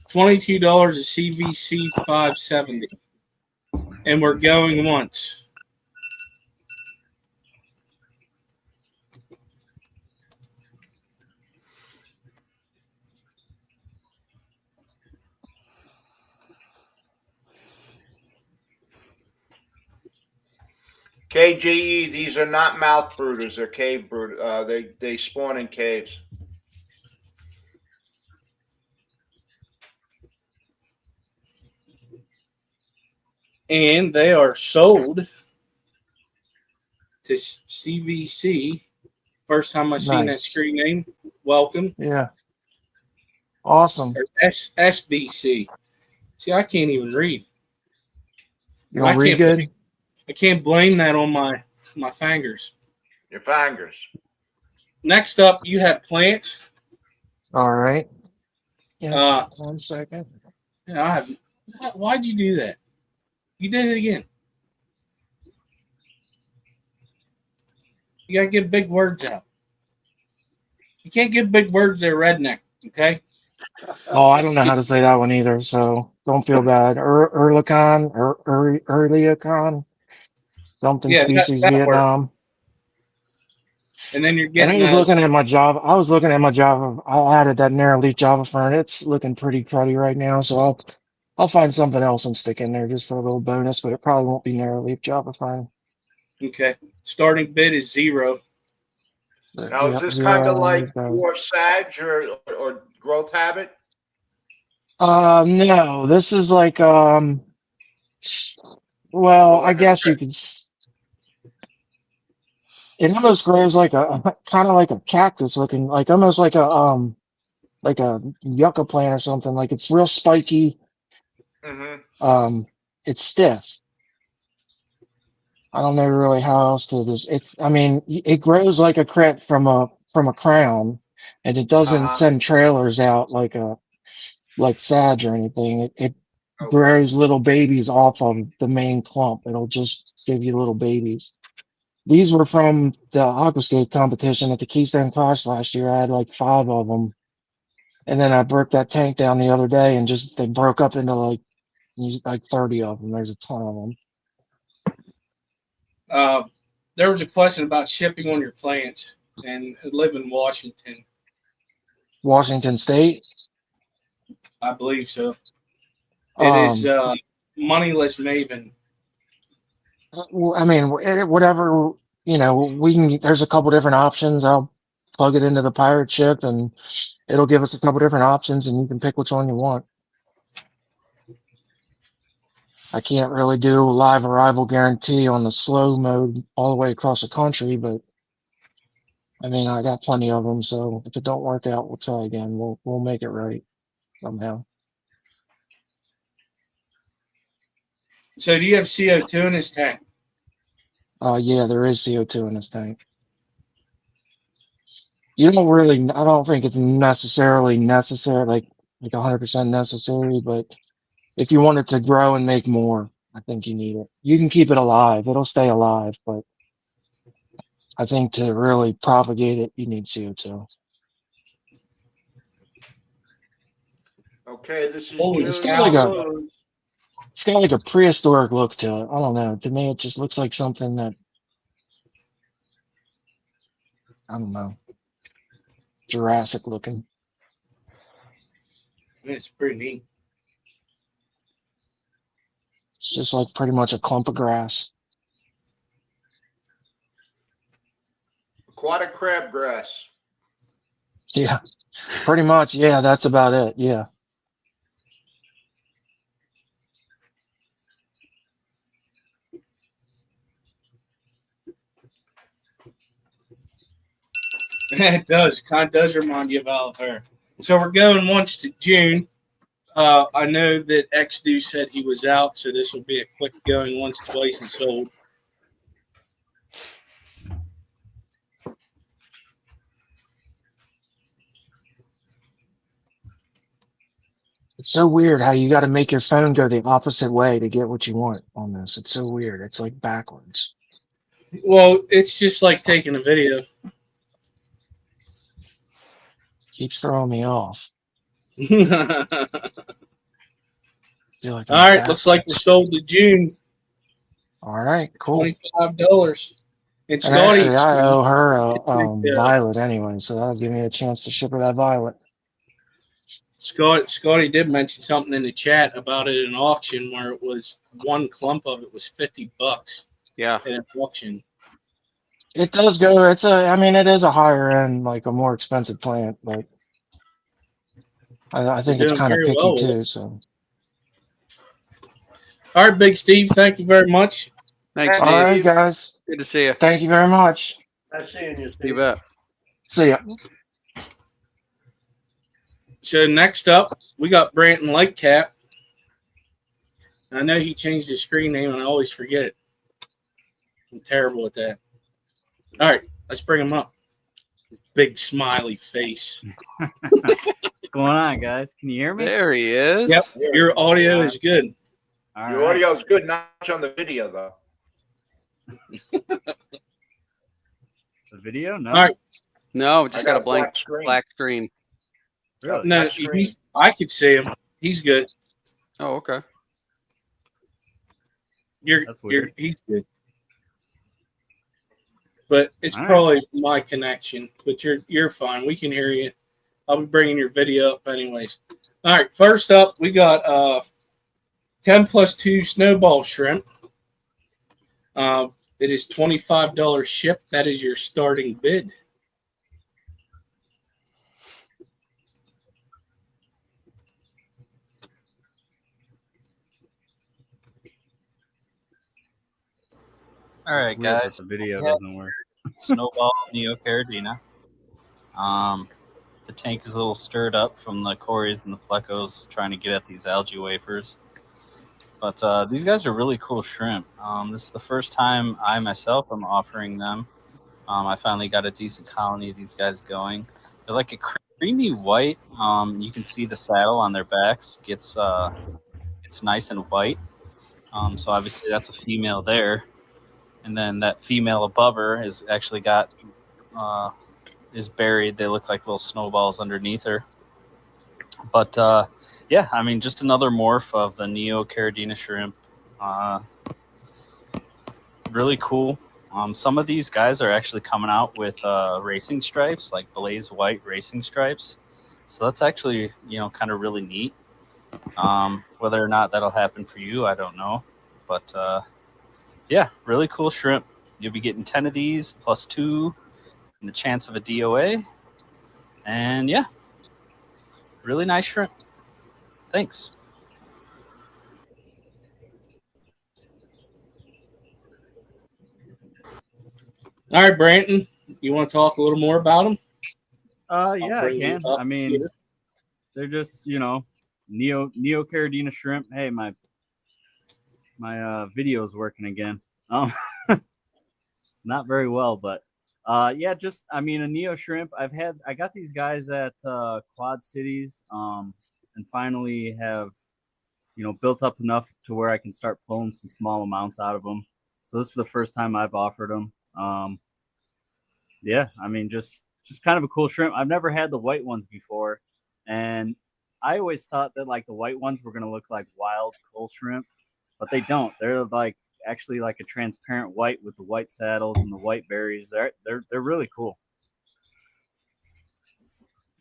$22 a CVC 570, and we're going once. KGE, these are not mouth brooders. They're cave brood. They spawn in caves. And they are sold to CVC. First time I seen that Nice. screen name. Welcome. Yeah. Awesome. Or SBC. See, I can't even read. You don't read good? I can't blame that on my fingers. Your fingers. Next up, you have plants. All right. Yeah. 1 second. Yeah, why'd you do that? You did it again. You gotta get big words out. You can't get big words. They're redneck. Okay. Oh, I don't know how to say that one either, so don't feel bad. Erlicon or Eriocaulon, something Yeah, species that Vietnam. And then you're And I getting was looking at my Java. I was looking at my Java. I added that narrow leaf Java fern. It's looking pretty cruddy right now. So I'll find something else and stick in there just for a little bonus, but it probably won't be narrow leaf Java fern. okay. Starting bid is 0. So, Now, is yep, this 0 kind of on like these guys. Dwarf Sag or Growth Habit? No, this is like, well, More I like a guess you crypt? could, it almost grows like a kind of like a cactus looking, like almost like a yucca plant or something. Like it's real spiky. Mm-hmm. It's stiff. I don't know really how else to just, I mean, it grows like a crypt from a crown, and it doesn't Uh-huh. send trailers out like sage or anything. It Okay. grows little babies off of the main clump. It'll just give you little babies. These were from the aquascape competition at the Keystone Clash last year. I had like 5 of them. And then I broke that tank down the other day and just, they broke up into like 30 of them. There's a ton of them. There was a question about shipping on your plants, and I live in Washington. Washington State. I believe so. It is Moneyless Maven. I mean, whatever, we can, there's a couple different options. I'll plug it into the pirate ship and it'll give us a couple different options and you can pick which one you want. I can't really do a live arrival guarantee on the slow mode all the way across the country, but I mean, I got plenty of them. So if it don't work out, we'll try again. We'll make it right somehow. So do you have CO2 in this tank? Yeah, there is CO2 in this tank. You don't really, I don't think it's necessary, like 100% necessary, but if you want it to grow and make more, I think you need it. You can keep it alive. It'll stay alive, but I think to really propagate it, you need CO2. Okay, this is Holy June. It's got cow. it's got like a prehistoric look to it. I don't know. To me, it just looks like something that, I don't know, Jurassic looking. It's pretty neat. It's just like pretty much a clump of grass. Aquatic crabgrass. Yeah, pretty much. Yeah, that's about it. Yeah. It does. Kind of does remind you of Oliver. So we're going once to June. I know that XDo said he was out, so this will be a quick going once, twice, and sold. It's so weird how you got to make your phone go the opposite way to get what you want on this. It's so weird. It's like backwards. Well, it's just like taking a video. Keeps throwing me off. All Feel like right, looks like we're sold to June. All right, cool. $25. And And Scotty, actually, I owe her a violet anyway, so that'll give me a chance to ship her that violet. Scotty did mention something in the chat about it in an auction where it was one clump of it was $50. Yeah. In an auction. It does go. I mean, it is a higher end, like a more expensive plant, but I think You're it's doing kind of very picky well with too. it. So, All right, Big Steve, thank you very much. Thanks, All Steve. all right, guys. Good to see you. Thank you very much. Nice seeing you, You Steve. bet. See ya. So next up, we got Branton Lightcap. I know he changed his screen name, and I always forget it. I'm terrible at that. All right, let's bring him up. Big smiley face. What's going on, guys? Can you hear me? There he is. Yep, your audio is good. All Your right. audio is good, not much on the video though. The video? No. All right. No, just got a blank screen. black screen. Really? No, Black screen. I could see him. He's good. Oh, okay. That's weird. He's good. but it's All right. probably my connection. But you're fine. We can hear you. I'll be bringing your video up anyways. All right, first up, we got 10+2 Snowball shrimp. It is $25 shipped. That is your starting bid. All right, Weird that guys. the video We have doesn't work. Snowball Neocaridina. The tank is a little stirred up from the Cories and the Plecos trying to get at these algae wafers. But these guys are really cool shrimp. This is the first time I myself am offering them. I finally got a decent colony of these guys going. They're like a creamy white. You can see the saddle on their backs. It's nice and white. So obviously that's a female there. And then that female above her is actually got is buried. They look like little snowballs underneath her. But yeah, I mean, just another morph of the Neocaridina shrimp. Really cool. Some of these guys are actually coming out with racing stripes, like blaze white racing stripes. So that's actually, kind of really neat. Whether or not that'll happen for you, I don't know. But yeah, really cool shrimp. You'll be getting 10 of these plus 2 and the chance of a DOA. And yeah, really nice shrimp. Thanks. All right, Branton, you want to talk a little more about them? Yeah, I can. I mean, they're just, Neocaridina shrimp. Hey, my video's working again. Not very well, but yeah, just a Neo shrimp. I got these guys at Quad Cities, and finally have built up enough to where I can start pulling some small amounts out of them. So this is the first time I've offered them. Yeah, I mean, just kind of a cool shrimp. I've never had the white ones before, and I always thought that like the white ones were gonna look like wild coal shrimp, but they don't. They're like actually like a transparent white with the white saddles and the white berries. They're really cool.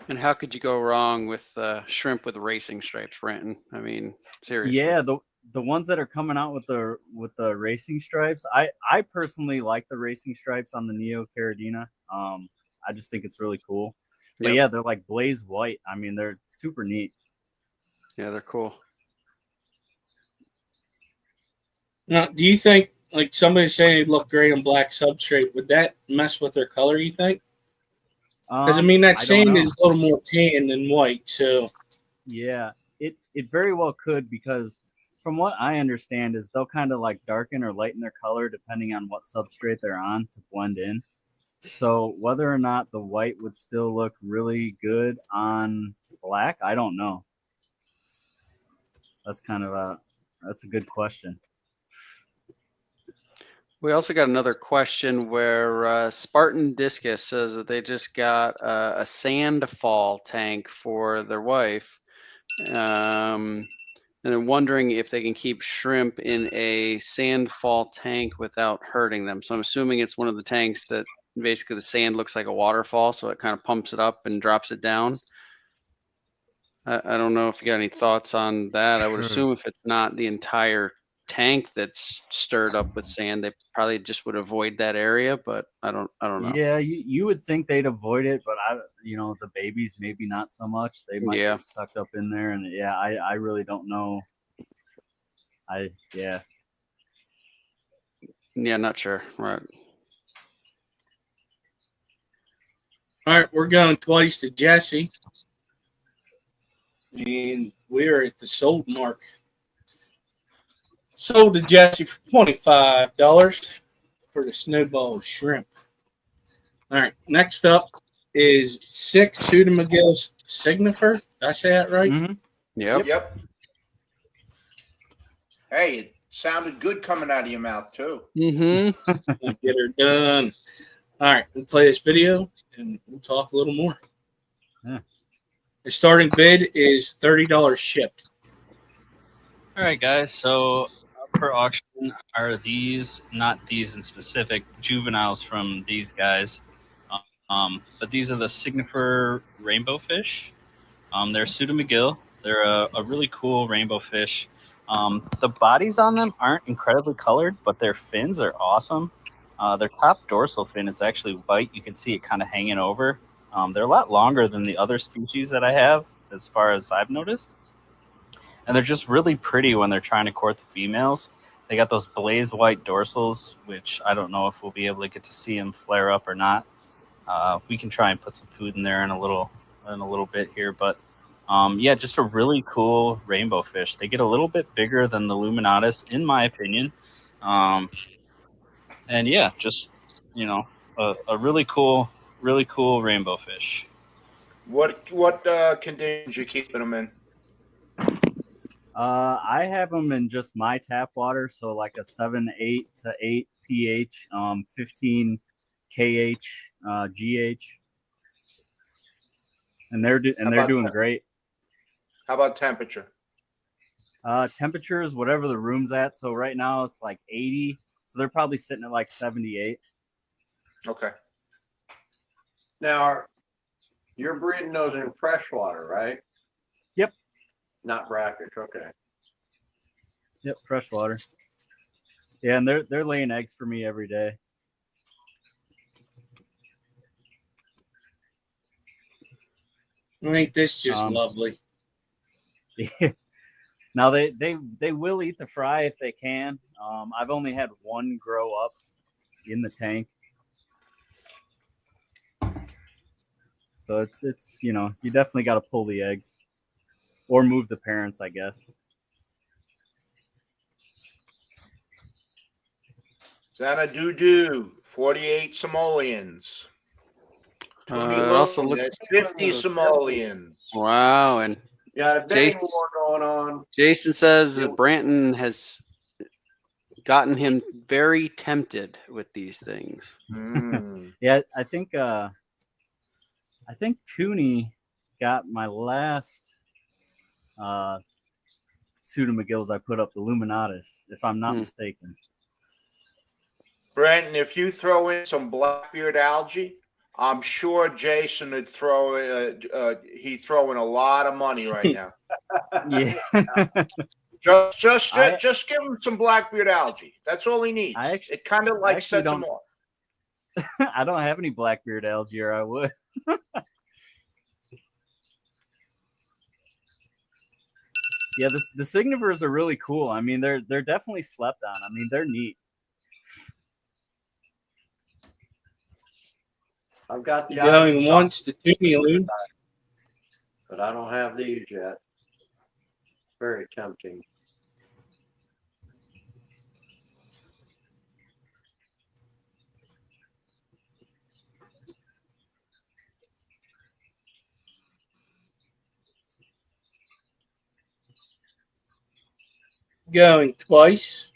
And how could you go wrong with shrimp with racing stripes, Brenton? I mean, seriously. Yeah, the ones that are coming out with the racing stripes, I personally like the racing stripes on the Neocaridina. I just think it's really cool. But yeah, they're like blaze white. I mean, they're super neat. Yeah, they're cool. Now, do you think, like somebody's saying they look great on black substrate, would that mess with their color, you think? Because, I mean, that sand is a little more tan than white, so... Yeah, it very well could, because from what I understand is they'll kind of like darken or lighten their color depending on what substrate they're on to blend in. So whether or not the white would still look really good on black, I don't know. That's kind of that's a good question. We also got another question where Spartan Discus says that they just got a sandfall tank for their wife. And they're wondering if they can keep shrimp in a sandfall tank without hurting them. So I'm assuming it's one of the tanks that basically the sand looks like a waterfall, so it kind of pumps it up and drops it down. I don't know if you got any thoughts on that. I would assume if it's not the entire tank that's stirred up with sand, they probably just would avoid that area, but I don't know. Yeah, you would think they'd avoid it, but the babies maybe not so much. They might get sucked up in there, and yeah, I really don't know. Yeah, not sure. Right. All right, we're going twice to Jesse. And we're at the sold mark. Sold to Jesse for $25 for the Snowball shrimp. All right, next up is 6 Psedomugil Signifer. Did I say that right? Mm-hmm. Yep. Hey, it sounded good coming out of your mouth, too. Mm-hmm. Get her done. All right, we'll play this video, and we'll talk a little more. Yeah. The starting bid is $30 shipped. All right, guys. So for auction are these, not these in specific, juveniles from these guys. But these are the Signifer rainbow fish. They're Psedomugil. They're a really cool rainbow fish. The bodies on them aren't incredibly colored, but their fins are awesome. Their top dorsal fin is actually white. You can see it kind of hanging over. They're a lot longer than the other species that I have, as far as I've noticed. And they're just really pretty when they're trying to court the females. They got those blaze white dorsals, which I don't know if we'll be able to get to see them flare up or not. We can try and put some food in there in a little bit here, but yeah, just a really cool rainbow fish. They get a little bit bigger than the Luminatus, in my opinion. And yeah, just, you know, a really cool rainbow fish. What conditions you keeping them in? I have them in just my tap water, so like a 7-8 to 8 pH, 15 kh, GH, and they're doing great. How about temperature? Temperature is whatever the room's at. So right now it's like 80, so they're probably sitting at like 78. Okay. Now, you're breeding those in freshwater, right? Yep. Not brackish. Okay. Yep, freshwater. Yeah, and they're laying eggs for me every day. Ain't this just lovely? Now they will eat the fry if they can. I've only had one grow up in the tank, so it's you know, you definitely got to pull the eggs or move the parents, I guess. Xanadu, 48 simoleons. It also looks 50 simoleons. wow, and Got a big war going on. Jason says that Branton has gotten him very tempted with these things. Yeah, I think Toonie got my last Pseudomugils I put up, the Luminatus, if I'm not mistaken. Brandon, if you throw in some blackbeard algae, I'm sure Jason would throw he's throwing a lot of money right now. Yeah. just give him some blackbeard algae. That's all he needs. It kind of like sets him off. I don't have any blackbeard algae, or I would. Yeah, the Signifers are really cool. I mean, they're definitely slept on. I mean, they're neat. I've got the going once to Toonie, but I don't have these yet. Very tempting. going twice.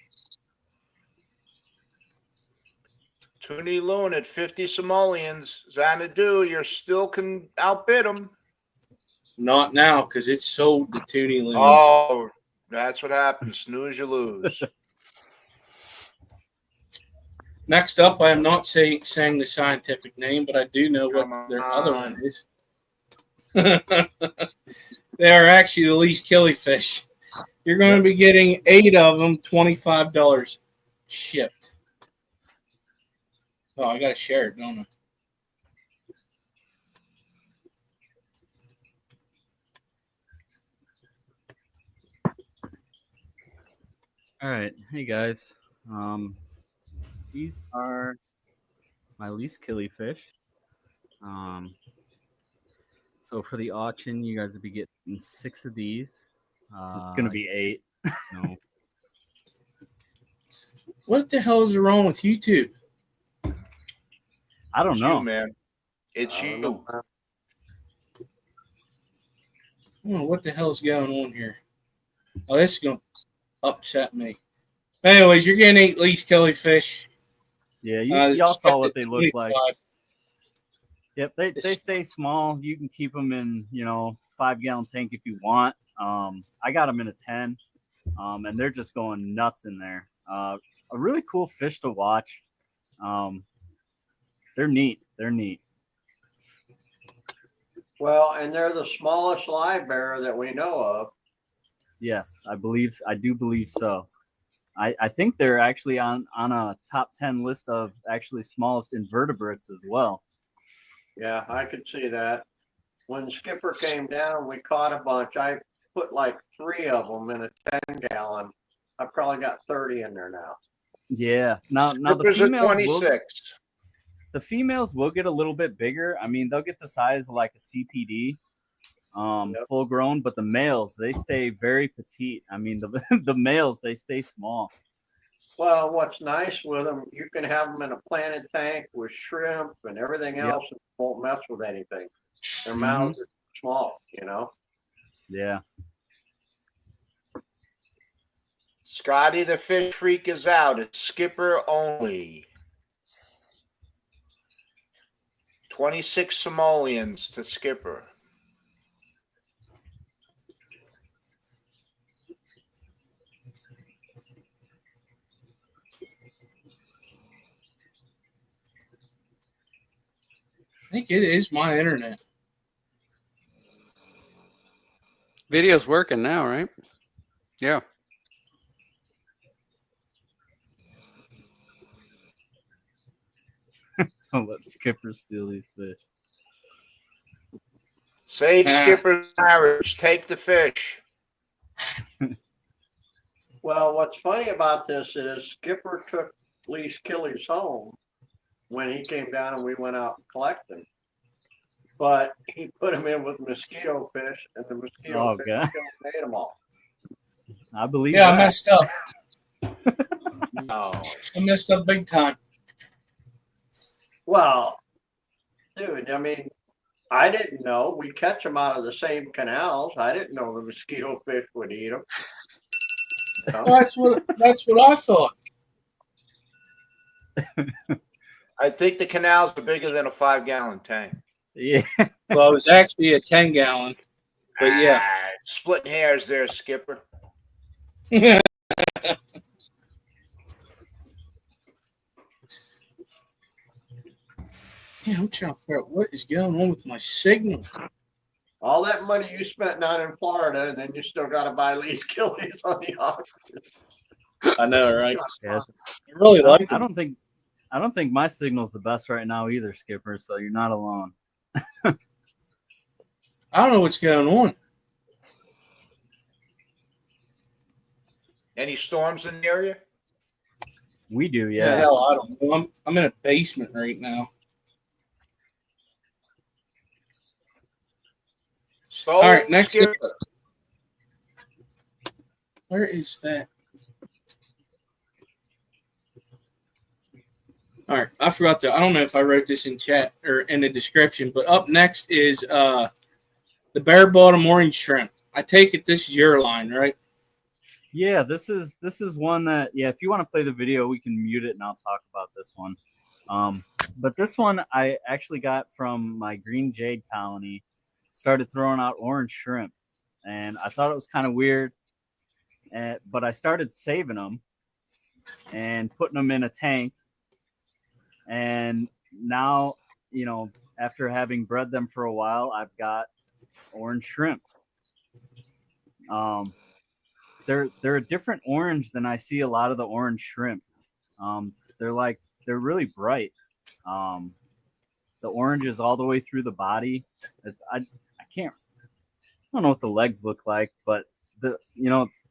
Toonie Loon at 50 simoleons. Xanadu, you still can outbid him. Not now, because it's sold to Toonie Loon. Oh, that's what happens. Snooze, you lose. Next up, I am not saying the scientific name, but I do know what their other one is. They are actually the least killifish. You're going to be getting 8 of them, $25 shipped. Oh, I got to share it, don't I? All right, hey guys. These are my least killifish. So for the auction, you guys will be getting 6 of these. It's gonna be 8. No. What the hell is wrong with YouTube? I don't know, man. It's you. I don't know what the hell is going on here. Oh, this is going to upset me. Anyways, you're getting 8 least killifish. Yeah, y'all saw what they look like. Yep, they stay small. You can keep them in, 5-gallon tank if you want. I got them in a 10. and they're just going nuts in there. A really cool fish to watch. They're neat. They're neat. Well, and they're the smallest live bearer that we know of. Yes, I do believe so. I think they're actually on a top 10 list of actually smallest invertebrates as well. Yeah, I could see that. When Skipper came down, we caught a bunch. I put like 3 of them in a 10-gallon. I probably got 30 in there now. Yeah. Now the Skippers are females 26. the females will get a little bit bigger. I mean, they'll get the size of like a CPD, full grown, but the males, they stay very petite. I mean, the males, they stay small. Well, what's nice with them, you can have them in a planted tank with shrimp and everything else, and won't mess with anything. Their mouths are small, you know? Yeah. Scotty the fish freak is out. It's Skipper only. 26 simoleons to Skipper. I think it is my internet. Video's working now, right? Yeah. Don't let Skipper steal these fish. Save Skipper's marriage. Take the fish. Well, what's funny about this is Skipper took Lee's Killies home when he came down and we went out collecting. But he put them in with mosquito fish, and the mosquito fish ate them all. I believe Yeah, that. I messed up. No. I messed up big time. Well, dude, I mean, I didn't know. We catch them out of the same canals. I didn't know the mosquito fish would eat them. Well, that's what I thought. I think the canals are bigger than a 5-gallon tank. Yeah. Well, it was actually a 10-gallon. But yeah. Splitting hairs there, Skipper. Yeah. Yeah, I'm trying to figure out what is going on with my signal. All that money you spent down in Florida, and then you still got to buy Lee's Killies on the auction. I know, right? Yeah. I really like I them. don't think my signal's the best right now either, Skipper, so you're not alone. I don't know what's going on. Any storms in the area? We do, Yeah, yeah. hell, I don't know. I'm in a basement right now. So, All right, next. Skipper. Where is that? All right, I forgot to. I don't know if I wrote this in chat or in the description, but up next is the bare bottom orange shrimp. I take it this is your line, right? Yeah, this is one that, yeah, if you want to play the video, we can mute it and I'll talk about this one. But this one I actually got from my green jade colony. Started throwing out orange shrimp, and I thought it was kind of weird, but I started saving them and putting them in a tank, and now, you know, after having bred them for a while, I've got orange shrimp. They're a different orange than I see a lot of the orange shrimp. They're really bright. The orange is all the way through the body. I don't know what the legs look like, but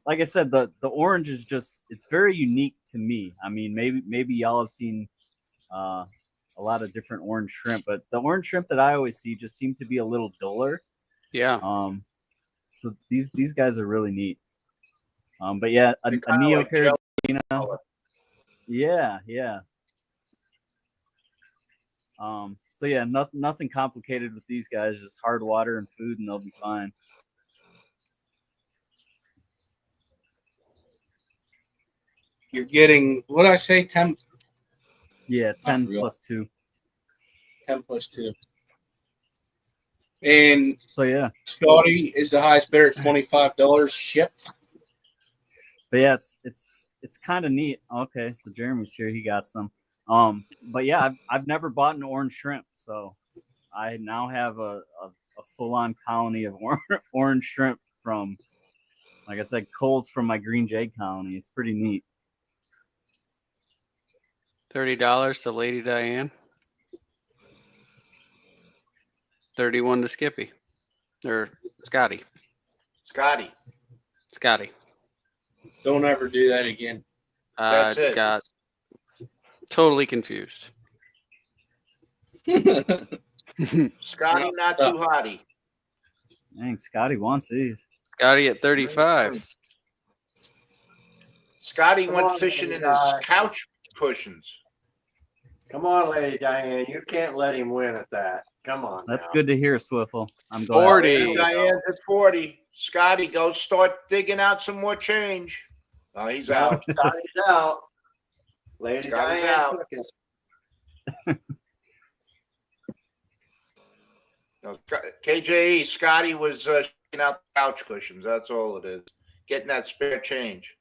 like I said, the orange is just, it's very unique to me. I mean, maybe y'all have seen a lot of different orange shrimp, but the orange shrimp that I always see just seem to be a little duller. Yeah. So these guys are really neat. But yeah, a Neocaridina. Yeah. So yeah, nothing complicated with these guys. Just hard water and food, and they'll be fine. You're getting what I say, 10. Yeah, 10 plus 2. 10 plus 2. And so yeah, Scotty is the highest bidder at $25 shipped. But yeah, it's kind of neat. Okay, so Jeremy's here. He got some. But yeah, I've never bought an orange shrimp, so I now have a full-on colony of orange shrimp from, like I said, culls from my green jay colony. It's pretty neat. $30 to Lady Diane. 31 to Skippy. Or Scotty. Scotty. Don't ever do that again. That's it. Got totally confused. Scotty, not too hotty. Dang, Scotty wants these. Scotty at 35. Scotty Come went on, fishing in guy. his couch cushions. Come on, Lady Diane. You can't let him win at that. Come on. That's now. good to hear, Swiffle. I'm glad. 40. Diane's at 40. Scotty, go start digging out some more change. Oh, he's No, out. Scotty's out. Lady Scotty's Diane out. took it. No, KJE, Scotty was shaking out the couch cushions. That's all it is. Getting that spare change.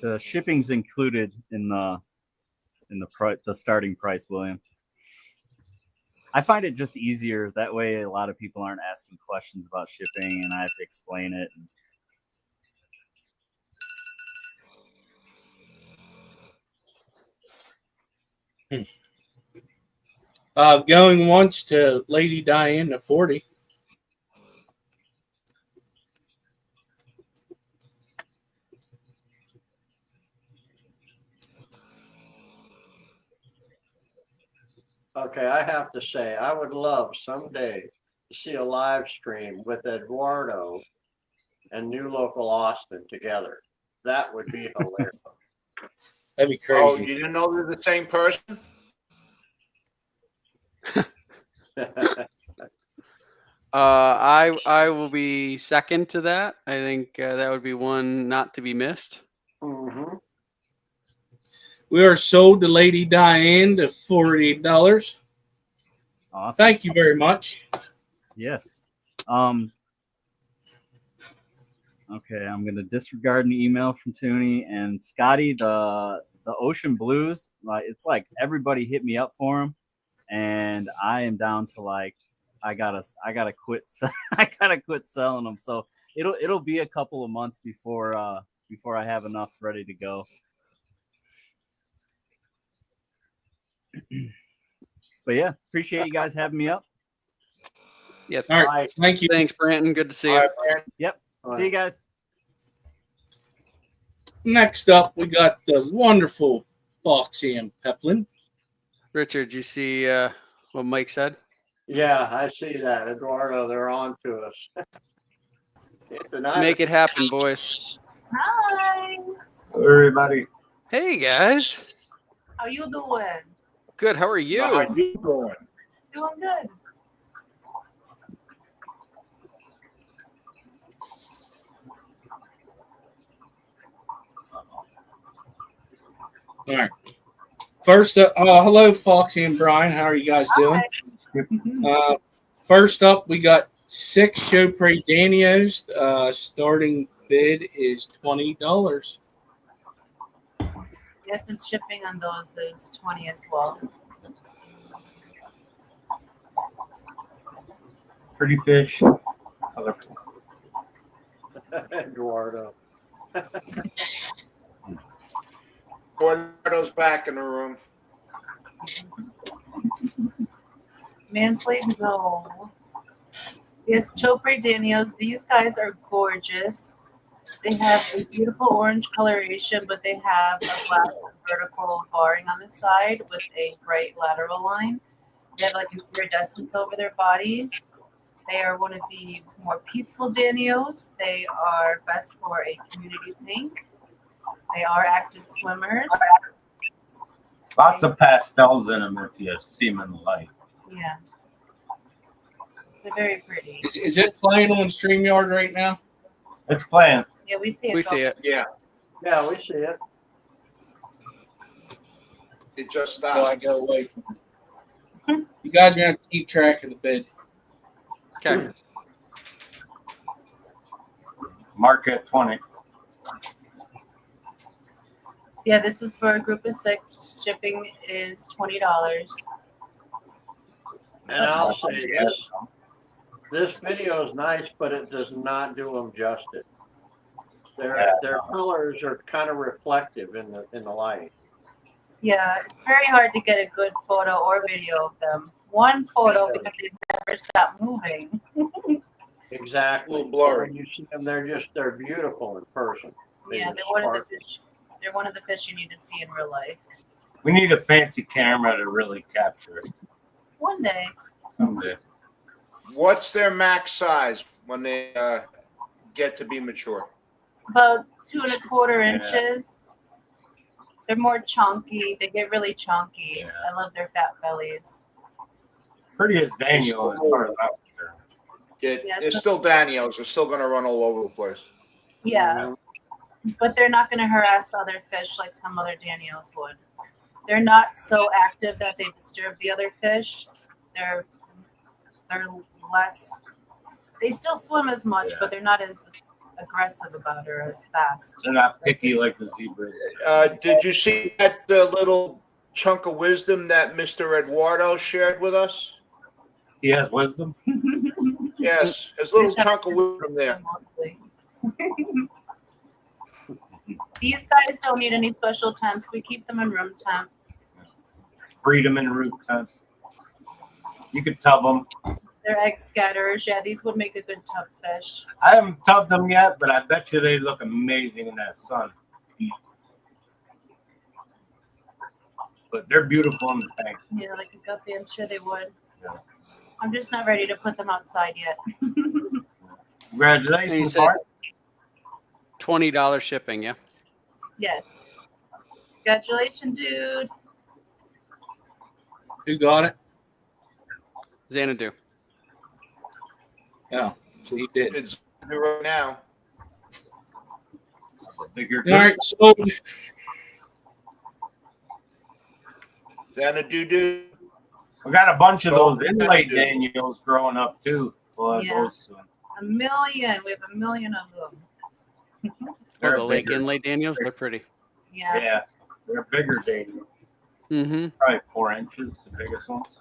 The shipping's included in the starting price, William. I find it just easier. That way, a lot of people aren't asking questions about shipping, and I have to explain it. Going once to Lady Diane to 40. Okay, I have to say, I would love someday to see a live stream with Eduardo and New Local Austin together. That would be hilarious. That'd be Oh, crazy. you didn't know they're the same person? I will be second to that. I think that would be one not to be missed. Mm-hmm. We are sold to Lady Diane to $40. Awesome. Thank you very much. Yes. Okay, I'm gonna disregard an email from Tooney and Scotty. The ocean blues, it's like everybody hit me up for them, and I am down to like I gotta quit. I gotta quit selling them. So it'll be a couple of months before I have enough ready to go. But yeah, appreciate you guys having me up. Yeah. All right. Thank you. Thanks, Brandon. Good to see you. All right, Brandon. Yep. All See you guys. Next up, we got the wonderful Foxy and Peplin. Richard, you see what Mike said? Yeah, I see that. Eduardo, they're on to us. Tonight. Make it happen, boys. Hi. Everybody. Hey, guys. How you doing? Good. How are you? How you doing? Doing good. All right. First up, hello, Foxy and Brian. How are you guys doing? First up, we got 6 Chopre danios. Starting bid is $20. Yes, and shipping on those is 20 as well. Pretty fish. Colorful. Eduardo. Eduardo's back in the room. Manslave, no. Yes, Chopre danios. These guys are gorgeous. They have a beautiful orange coloration, but they have a black vertical barring on the side with a bright lateral line. They have like an iridescence over their bodies. They are one of the more peaceful danios. They are best for a community pink. They are active swimmers. Lots of pastels in them if you see them in the light. Yeah. They're very pretty. Is it playing on StreamYard right now? It's playing. Yeah, we see it. We see it. Yeah, Yeah, we see it. it just So I stopped. go away from it. You guys are gonna have to keep track of the bid. Okay. Mark at 20. Yeah, this is for a group of 6. Shipping is $20. And I'll say this video is nice, but it does not do them justice. Their colors are kind of reflective in the light. Yeah, it's very hard to get a good photo or video of them. One photo because they never stop moving. Exactly. A little blurry. When you see them, they're beautiful in person. Yeah, they're one of the fish. They're one of the fish you need to see in real life. We need a fancy camera to really capture it One day. someday. What's their max size when they get to be mature? About 2 1/4 inches. They're more chunky. They get really chunky. Yeah. I love their fat bellies. Pretty as Daniel as far as I'm concerned. They're still danios. They're still going to run all over the place. Yeah. But they're not going to harass other fish like some other danios would. They're not so active that they disturb the other fish. They're less. They still swim as much, but they're not as aggressive about it or as fast. They're not picky like the zebras. Did you see that little chunk of wisdom that Mr. Eduardo shared with us? He has wisdom? Yes, his little chunk of wisdom there. These guys don't need any special temps. We keep them in room temp. Breed them in root temp. You could tub them. They're egg scatterers. Yeah, these would make a good tub fish. I haven't tubbed them yet, but I bet you they look amazing in that sun. But they're beautiful in the tank. Yeah, like a guppy. I'm sure they would. Yeah. I'm just not ready to put them outside yet. Congratulations, said Mark. $20 shipping, yeah? Yes. Congratulations, dude. Who got it? Xanadu. Oh, so he did. It's right now. Bigger. All right, so Xanadu. We got a bunch of So- those inlay Daniels growing up too. Well, Yeah. those soon. A million. We have a million of them. Oh, They're the Lake bigger. Inlay Daniels, they're pretty. Yeah. Yeah, they're bigger Daniels. Mm-hmm. Probably 4 inches, the biggest ones.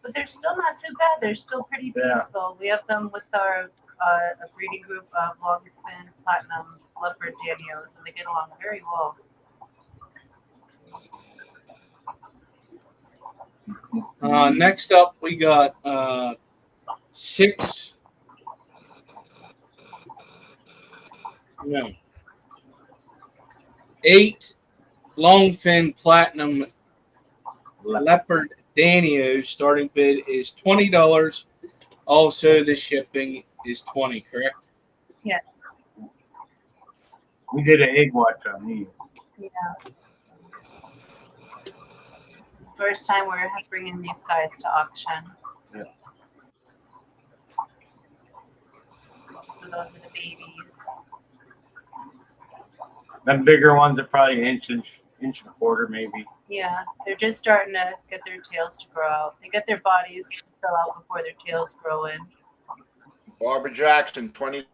But they're still not too bad. They're still pretty Yeah. peaceful. We have them with our a breeding group of longfin platinum leopard danios, and they get along very well. Next up, we got 8 longfin platinum leopard danios. Starting bid is $20. Also, the shipping is $20. Correct? Yes. We did an egg watch on these. Yeah. This is the first time we're bringing these guys to auction. Yeah. So those are the babies. Them bigger ones are probably an inch and a quarter, maybe. Yeah, they're just starting to get their tails to grow out. They get their bodies to fill out before their tails grow in. Barbara Jackson, $20.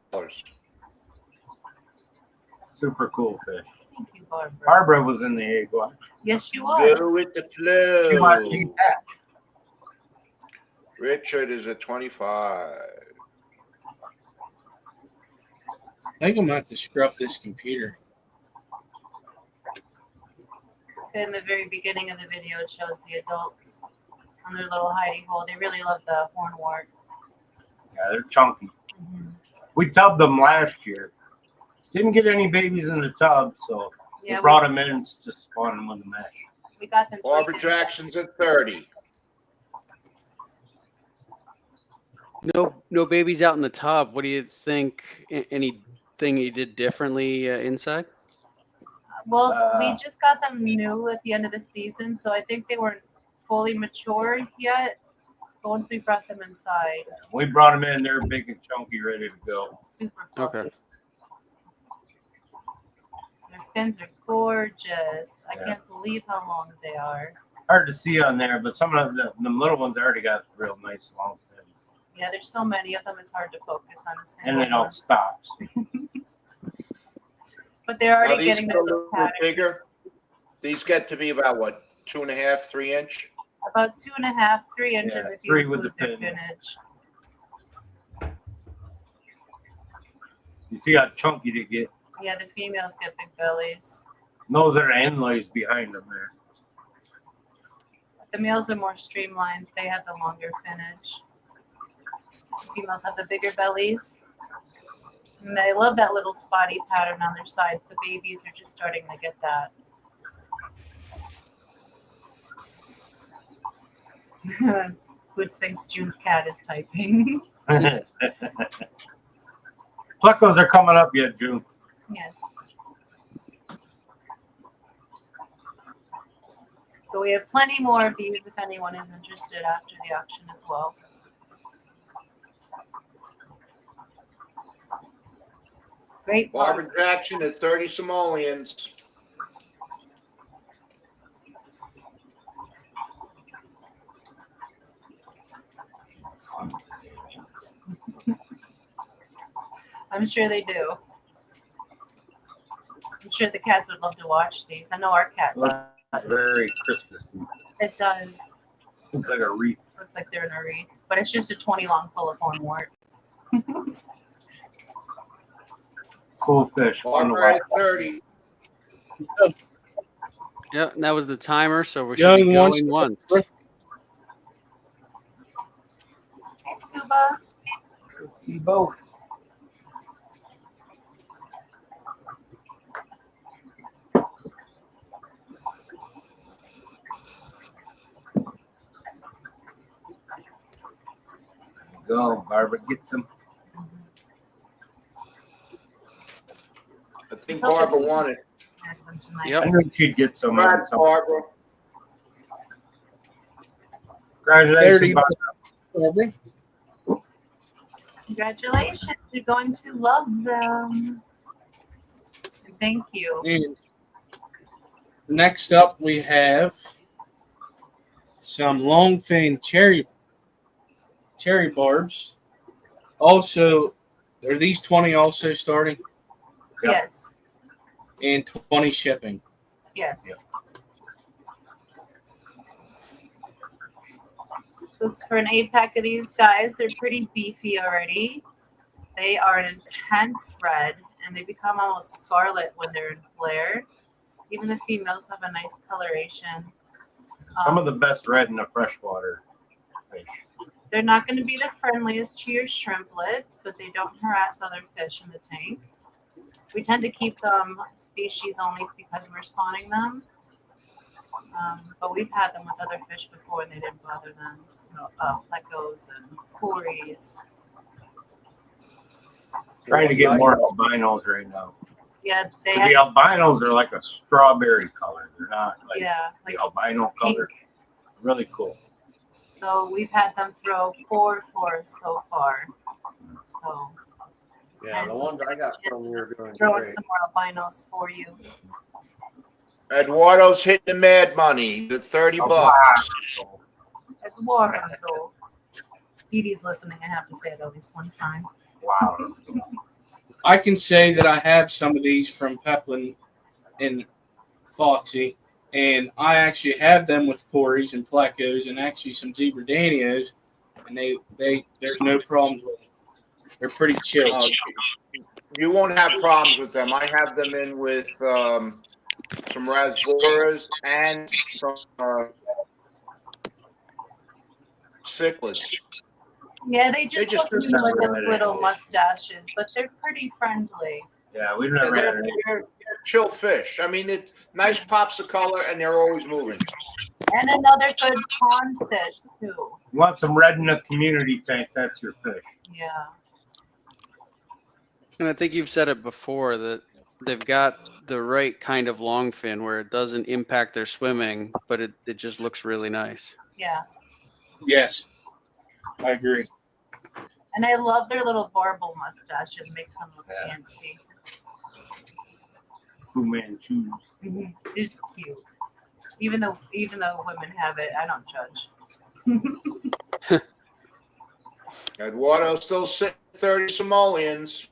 Super cool fish. Thank you, Barbara. Barbara was in the egg watch. Yes, she was. Go with the flow. She watched these hatch. Richard is at 25. I think I'm going to have to scrub this computer. In the very beginning of the video, it shows the adults on their little hidey hole. They really love the hornwort. Yeah, they're chunky. We tubbed them last year. Didn't get any babies in the tub, so Yeah, we brought them in and just spawned them with the mesh. We got them. Barbara twice. Jackson's at 30. No babies out in the tub. What do you think? Anything you did differently inside? Well, we just got them new at the end of the season, so I think they weren't fully mature yet. But once we brought them inside, We brought them in. They're big and chunky, ready to go. super fluffy. Okay. Their fins are gorgeous. I Yeah. can't believe how long they are. hard to see on there, but some of the little ones already got real nice long fins. Yeah, there's so many of them, it's hard to focus on a single And they don't one. stop. But they're Now already these getting get the a little bit bigger. These get to be about what, 2.5, 3 inch? about 2.5, 3 inches Yeah, if you 3 with include the their fin. finnage. You see how chunky they get. Yeah, the females get big bellies. And those are Endlers behind them there. The males are more streamlined. They have the longer finnage. The females have the bigger bellies. And they love that little spotty pattern on their sides. The babies are just starting to get that. Woods thinks June's cat is typing. Plecos are coming up yet, June. Yes. But we have plenty more of these if anyone is interested after the auction as well. Great Barber barb. Jackson at 30 simoleons. I'm sure they do. I'm sure the cats would love to watch these. I know our cat does. Very Christmassy. It does. Looks like a wreath. Looks like they're in a wreath. But it's just a 20 long full of hornwort. Cool fish. Fun to Barber at watch. 30. Yeah, and that was the timer, so we should Going be once. going once. Hey, Scuba. Boat. Go, Barbara, get some. I think Barbara won it. Yep. I knew she'd get some. Congrats, Barbara. Congratulations, 30. Barbara. Congratulations. You're going to love them. Thank you. And next up, we have some long fin cherry barbs. Also, are these 20 also starting? Yep. Yes. And 20 shipping. Yes. Yep. So it's for an 8-pack of these guys. They're pretty beefy already. They are an intense red, and they become almost scarlet when they're in flare. Even the females have a nice coloration. Some of the best red in the freshwater fish. They're not going to be the friendliest to your shrimplets, but they don't harass other fish in the tank. We tend to keep them species only because we're spawning them. But we've had them with other fish before and they didn't bother them. Plecos and cories. Trying to get more albinos right now. Yeah, they The have, albinos are like a strawberry color. They're not like yeah, like the albino color. Really cool. so we've had them throw 4 for us so far. So Yeah, the ones I got from you are doing throwing great. some more albinos for you. Eduardo's hitting the mad money at 30 bucks. Eduardo. Edie's listening. I have to say it at least one time. Wow. I can say that I have some of these from Peplin and Foxy, and I actually have them with cories and plecos and actually some zebra danios, and there's no problems with them. They're pretty chill. You won't have problems with them. I have them in with some rasboras and some cichlids. Yeah, they just just look do like that. those little mustaches, but they're pretty friendly. Yeah, we've never had any. They're chill fish. I mean, it's nice pops of color, and they're always moving. And another good pond fish, too. You want some red in the community tank, that's your fish. Yeah. And I think you've said it before that they've got the right kind of long fin where it doesn't impact their swimming, but it just looks really nice. Yeah. Yes, I agree. And I love their little barbel mustaches. Makes them look Yeah. fancy. Fu Manchus. It's cute. Even though women have it, I don't judge. Eduardo still sitting 30 simoleons.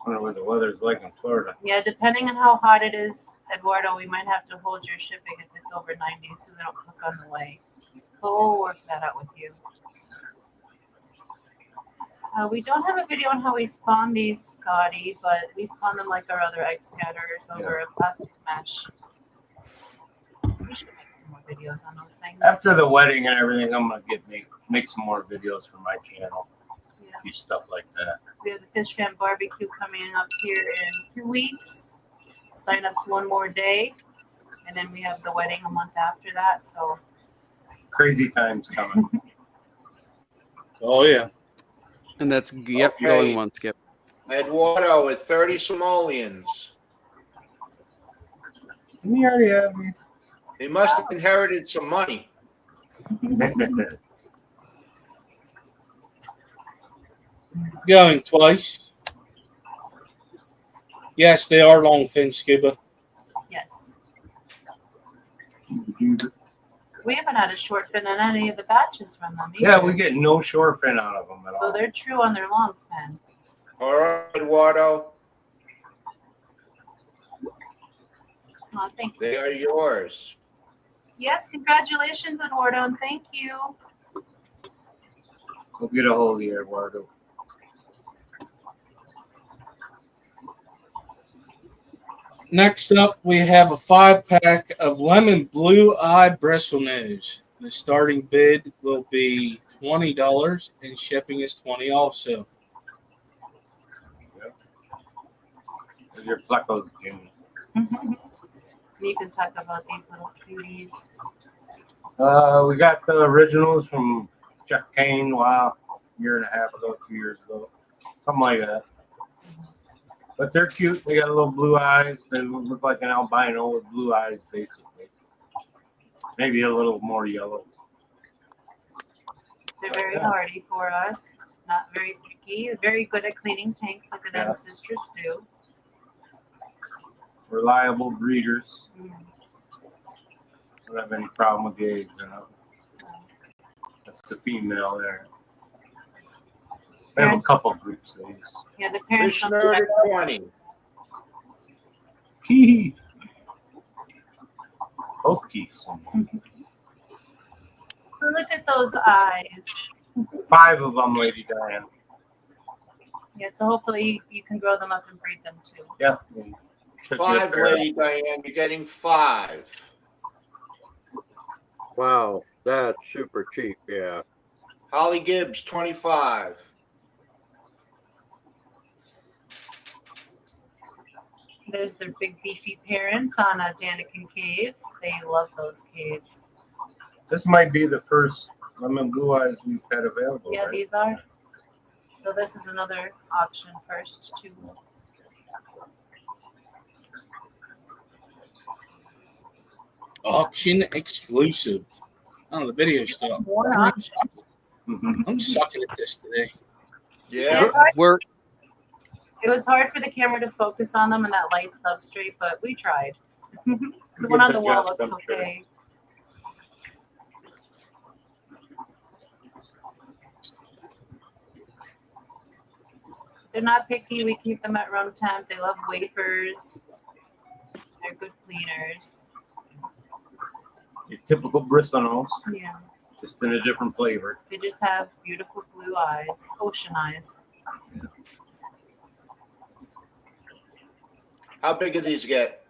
I wonder what the weather's like in Florida. Yeah, depending on how hot it is, Eduardo, we might have to hold your shipping if it's over 90 so they don't cook on the way. We'll work that out with you. We don't have a video on how we spawn these, Scotty, but we spawn them like our other egg scatterers over a plastic mesh. We should make some more videos on those things. After the wedding and everything, I'm gonna make some more videos for my channel. Yeah. Do stuff like that. We have the Fish Fan Barbecue coming up here in 2 weeks. Sign up to one more day. And then we have the wedding a month after that. So Crazy times coming. Oh yeah. And that's Okay. going one skip. Eduardo with 30 simoleons. We already have these. He must have inherited some money. Going twice. Yes, they are long fin scuba. yes. We haven't had a short fin on any of the batches from them either. Yeah, we get no short fin out of them at So all. they're true on their long fin. All right, Eduardo. Oh, thank you. They are yours. Yes, congratulations, Eduardo, and thank you. We'll get a hold of you, Eduardo. Next up, we have a 5-pack of lemon blue-eye bristlenose. The starting bid will be $20, and shipping is $20 also. There's your Plecos, Jimmy. You can talk about these little cuties. We got the originals from Jeff Kane, a year and a half ago, 2 years ago. Something like that. But they're cute. They got little blue eyes. They look like an albino with blue eyes, basically. Maybe a little more yellow. They're very hardy for us. Not very picky. Very good at cleaning tanks like an Ancistrus do. Reliable breeders. Don't have any problem with the eggs in them. That's the female there. They have a couple groups of these. Yeah, the parents. Fish nerd at 20. Key. Both keys. Look at those eyes. 5 of them, Lady Diane. Yeah, so hopefully you can grow them up and breed them too. Yeah. 5, Lady Diane. You're getting 5. Wow, that's super cheap. Yeah. Holly Gibbs, 25. There's their big beefy parents on a Danican cave. They love those caves. This might be the first lemon blue eyes we've had available. Yeah, right? these are. So this is another auction first too. Auction exclusive. Oh, the video stuff. I'm sucking at this today. Yeah. It was hard for the camera to focus on them in that light substrate, but we tried. The one on the wall looks okay. They're not picky. We keep them at room temp. They love wafers. They're good cleaners. Your typical bristlenose, Yeah. just in a different flavor. They just have beautiful blue eyes, ocean eyes. How big do these get?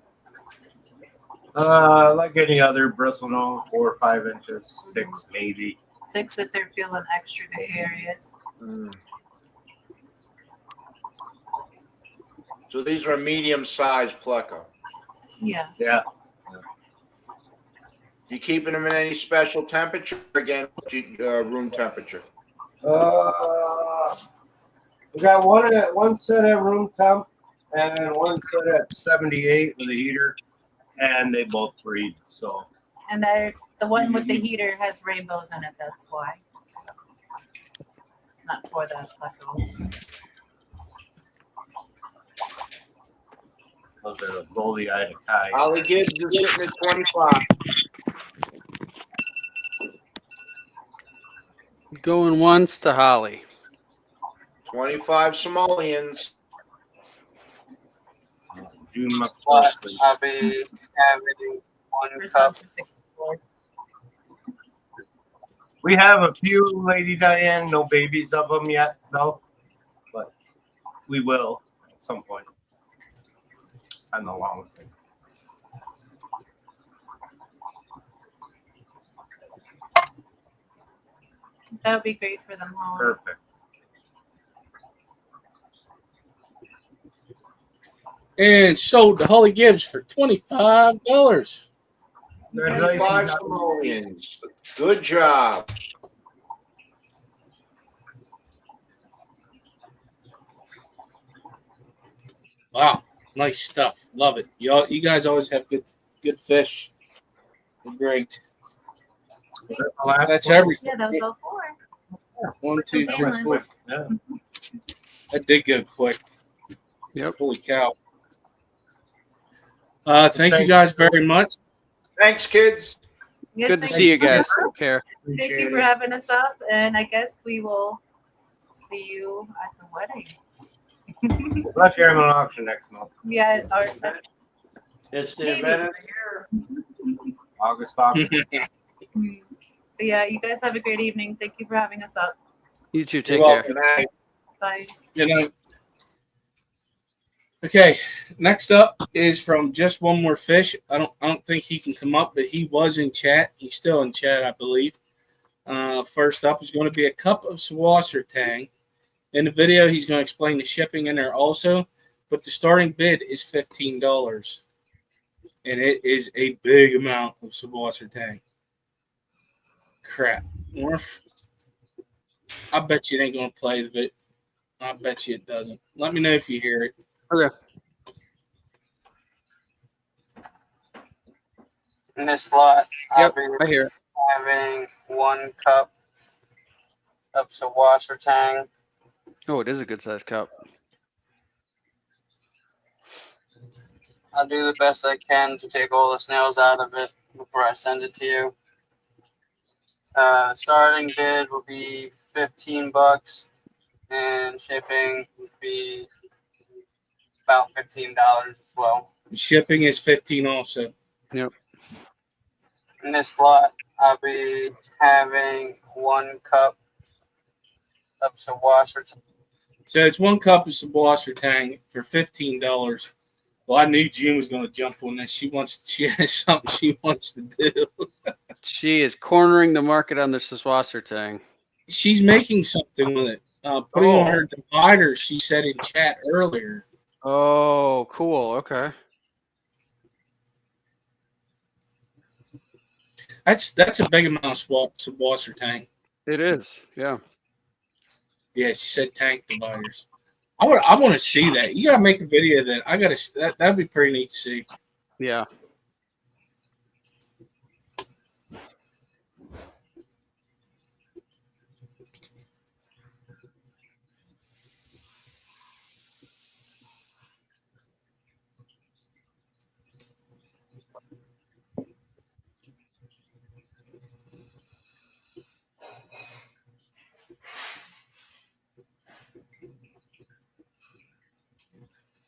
Like any other bristlenose, 4 or 5 inches, 6 maybe. 6 if they're feeling extra gregarious. So these are medium-sized pleco. Yeah. Yeah. You keeping them in any special temperature? Again, room temperature. We got one set at room temp and one set at 78 with a heater, and they both breed. So. And there's the one with the heater has rainbows in it. That's why. It's not for the plecos. Those are the goldie eyed Akai. Holly Gibbs is sitting at 25. Going once to Holly. 25 Somalians. June must But I'll be having 1 cup. We have a few, Lady Diane. No babies of them yet, though. But we will at some point. On the long thing. That would be great for them all. Perfect. And sold to Holly Gibbs for $25. 25 Somalians. Good job. Wow, nice stuff. Love it. You guys always have good fish. They're great. That's everything. Yeah, that was all 4. 1, 2, 3, 4. Yeah. That did go quick. Yep. Holy cow. Thank you guys very much. Thanks, kids. Yes, Good to thank see you guys. Take care. Thank you for having us up, and I guess we will see you at the wedding. Let's hear him on auction next month. Yeah, or It's the maybe. event of the year. August auction. But yeah, you guys have a great evening. Thank you for having us up. You too. Take You're care. welcome. Bye. You know. Okay, next up is from Just One More Fish. I don't think he can come up, but he was in chat. He's still in chat, I believe. First up is going to be a cup of Swordtails. In the video, he's going to explain the shipping in there also, but the starting bid is $15, and it is a big amount of Subwassertang. Crap, Dwarf. I bet you it ain't going to play the bit. I bet you it doesn't. Let me know if you hear it. Okay. In this lot, I'll be having 1 cup of Subwassertang. Oh, it is a good sized cup. I'll do the best I can to take all the snails out of it before I send it to you. Starting bid will be $15, and shipping would be about $15 as well. Shipping is $15 also. Yep. In this lot, I'll be having 1 cup of Subwassertang. So it's 1 cup of Subwassertang for $15. Well, I knew June was going to jump on this. She has something she wants to do. She is cornering the market on the Suswassertang. She's making something with it. Putting on her divider, she said in chat earlier. Oh, cool. Okay. That's a big amount of Subwassertang. It is. Yeah. Yeah, she said tank dividers. I want to see that. You gotta make a video of that. That'd be pretty neat to see. Yeah.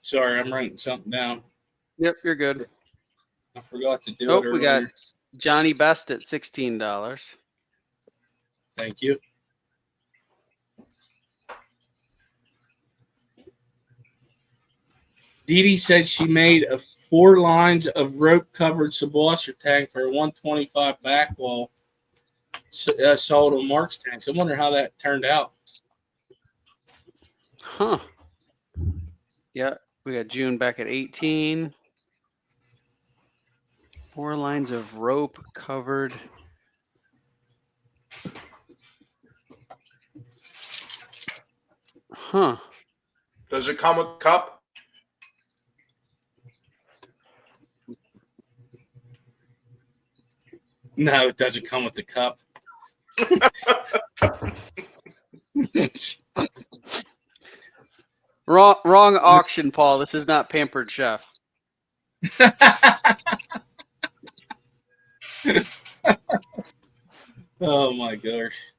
Sorry, I'm writing something down. Yep, you're good. I forgot to do it. Oh, we got earlier. Johnny Best at $16. Thank you. Dee Dee said she made 4 lines of rope-covered Subwassertang for a 125 back wall sold on Mark's tanks. I wonder how that turned out. Huh. Yeah, we got June back at 18. 4 lines of rope covered. Huh. Does it come with a cup? No, it doesn't come with the cup. Wrong auction, Paul. This is not Pampered Chef. Oh my gosh.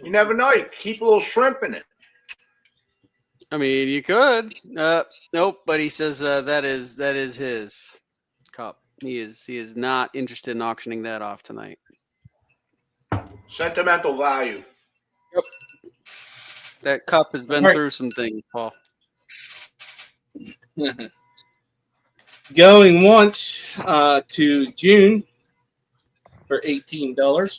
You never know. You keep a little shrimp in it. I mean, you could. Nope. But he says that is his cup. He is not interested in auctioning that off tonight. Sentimental value. Yep. That cup has been through some things, Paul. Going once to June for $18.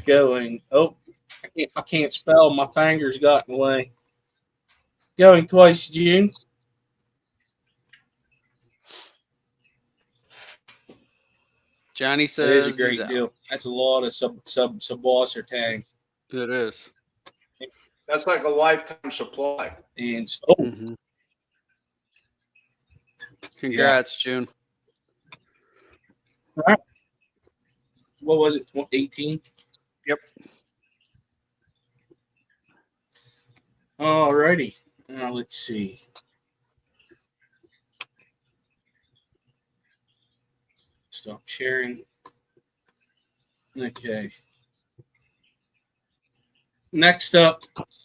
Going, oh, I can't spell. My fingers got in the way. Going twice, June. Johnny It says is a great deal. That's a lot of Subwassertang. It is. That's like a lifetime supply. And so, Congrats, June. All right. What was it? 18? Yep. All righty. Let's see. Stop sharing. Okay. Next up,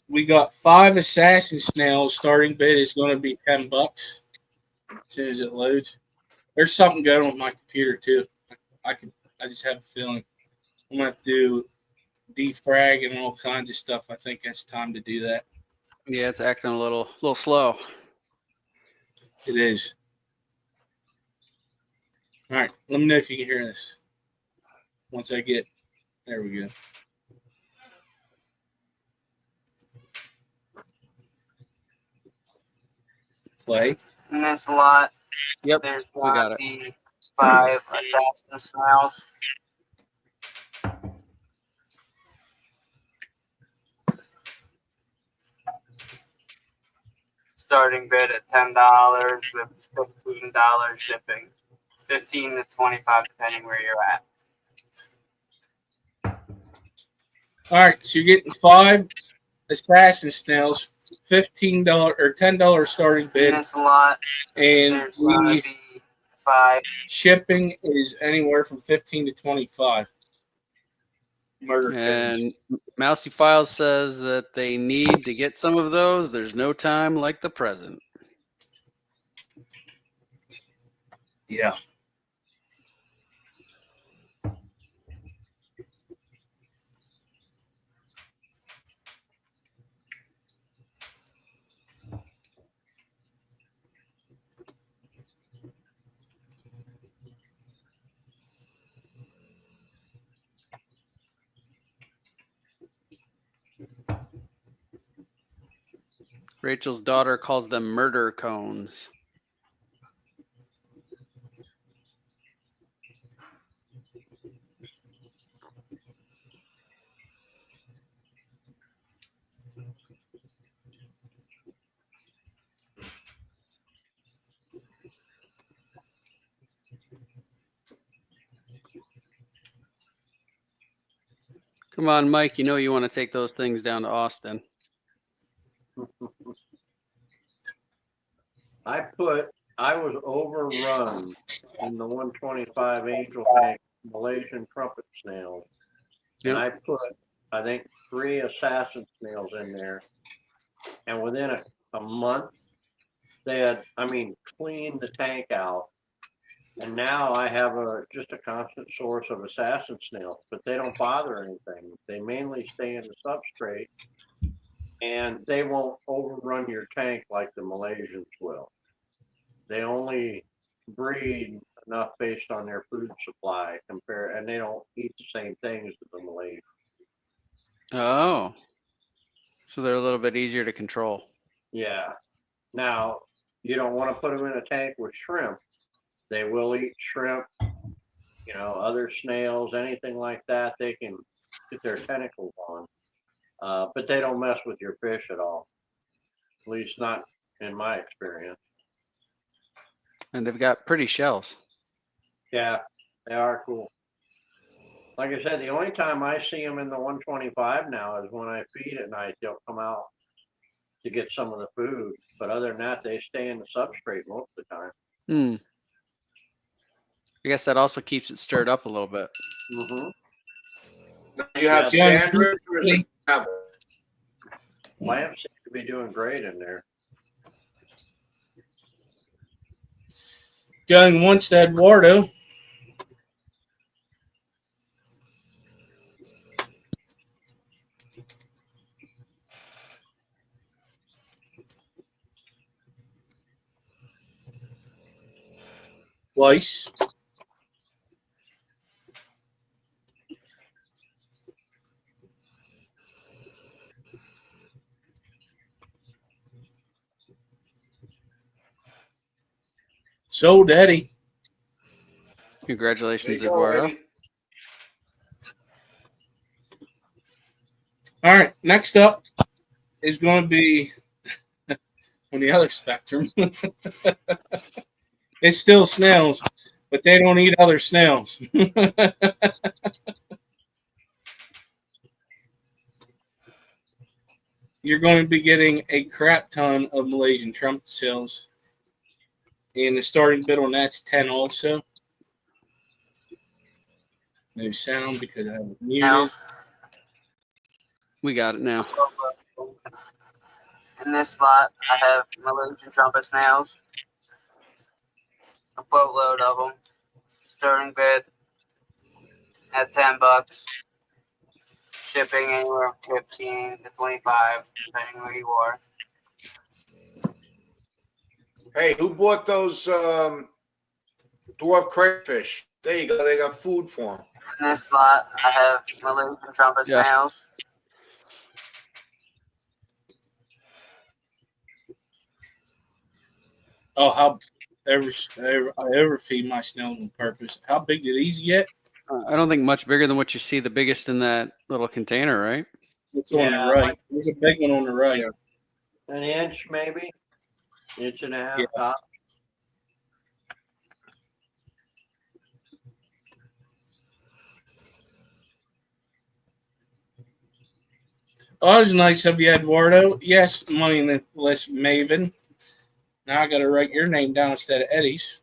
we got 5 assassin snails. Starting bid is going to be $10 as soon as it loads. There's something going on with my computer too. I just have a feeling I'm gonna have to do defrag and all kinds of stuff. I think it's time to do that. Yeah, it's acting a little slow. It is. All right, let me know if you can hear this. Once I get, there we go. Play. In this lot, yep, there's we got it. The 5 assassin snails. Starting bid at $10 with $15 shipping, 15 to 25 depending where you're at. All right, so you're getting 5 assassin snails, $15 or $10 starting bid. In this lot, and there's 5. Shipping is anywhere from 15 to 25. Murder and Mousy Files says that they need to get some of those. There's no time like the present. Yeah. Rachel's daughter calls them murder cones. Come on, Mike. You know you want to take those things down to Austin. I was overrun in the 125 angel tank Malaysian trumpet snails. Yep. And I put, I think, 3 assassin snails in there. And within a month, they had, cleaned the tank out. And now I have just a constant source of assassin snails, but they don't bother anything. They mainly stay in the substrate, and they won't overrun your tank like the Malaysians will. They only breed enough based on their food supply and they don't eat the same things as the Malaysians. Oh, so they're a little bit easier to control. Yeah. Now, you don't want to put them in a tank with shrimp. They will eat shrimp, other snails, anything like that. They can get their tentacles on, but they don't mess with your fish at all. At least not in my experience. And they've got pretty shells. Yeah, they are cool. Like I said, the only time I see them in the 125 now is when I feed at night. They'll come out to get some of the food. But other than that, they stay in the substrate most of the time. Hmm. I guess that also keeps it stirred up a little bit. Mm-hmm. You have Yeah. sandridge or is it gravel? Lambs seem to be doing great in there. Going once to Eduardo. Twice. Sold Eddie. Congratulations, There you go, Eduardo. Eddie. All right, next up is going to be on the other spectrum. It's still snails, but they don't eat other snails. You're going to be getting a crap ton of Malaysian trumpet sales. And the starting bid on that's 10 also. No sound because I was muted. We got it now. In this slot, I have Malaysian trumpet snails. A boatload of them. Starting bid at $10. Shipping anywhere from 15 to 25, depending where you are. Hey, who bought those dwarf crayfish? There you go. They got food for them. In this slot, I have Malaysian trumpet snails. Oh, how I ever feed my snails on purpose. How big do these get? I don't think much bigger than what you see the biggest in that little container, right? It's on the right. There's a big one on the right. An inch, maybe? Inch and a half top. Oh, it was nice of you, Eduardo. Yes, money in the list, Maven. Now I got to write your name down instead of Eddie's.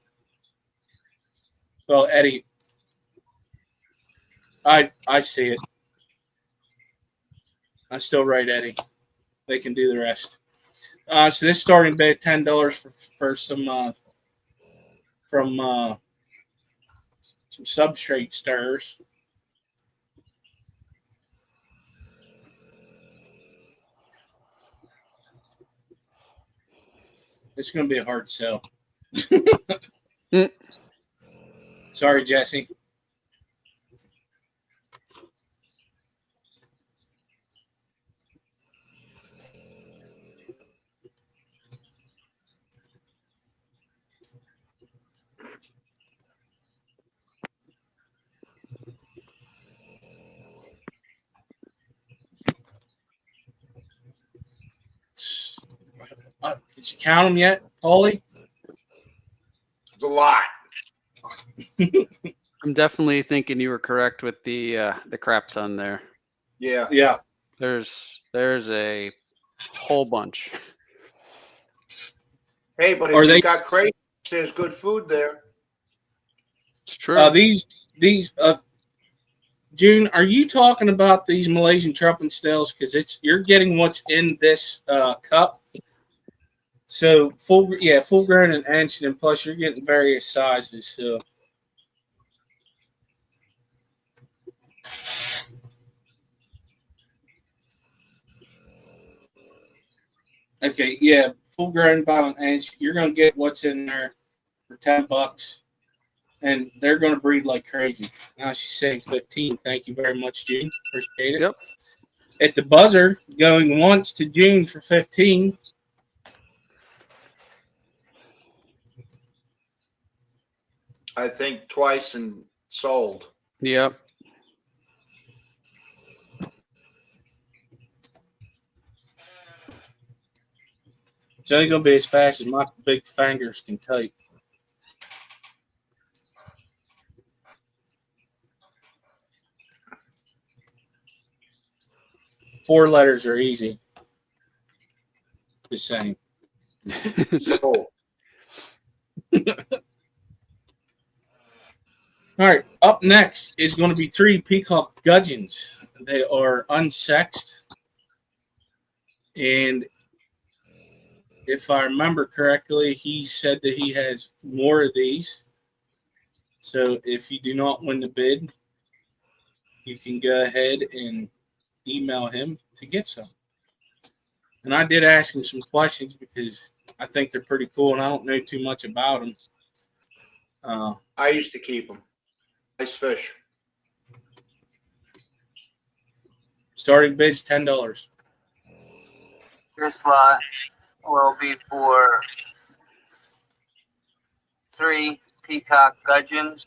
Well, Eddie, I see it. I still write Eddie. They can do the rest. So this starting bid $10 for some some substrate stirrers. It's going to be a hard sell. Sorry, Jesse. Did you count them yet, Paulie? It's a lot. I'm definitely thinking you were correct with the crap ton there. Yeah. Yeah. There's a whole bunch. Hey, but Are if they- you got crayfish, there's good food there. It's true. These June, are you talking about these Malaysian trumpet snails? Because you're getting what's in this cup. So full grown and ancient, and plus you're getting various sizes. So okay, yeah, full grown by and you're gonna get what's in there for $10, and they're gonna breed like crazy. Now she's saying 15. Thank you very much, June. Appreciate it. Yep. At the buzzer, going once to June for 15. I think twice and sold. Yep. It's only gonna be as fast as my big fingers can type. 4 letters are easy. Just saying. So, All right, up next is going to be 3 peacock gudgeons. They are unsexed. And if I remember correctly, he said that he has more of these. So if you do not win the bid, you can go ahead and email him to get some. And I did ask him some questions because I think they're pretty cool, and I don't know too much about them. I used to keep them. Nice fish. Starting bid's $10. This lot will be for 3 peacock gudgeons.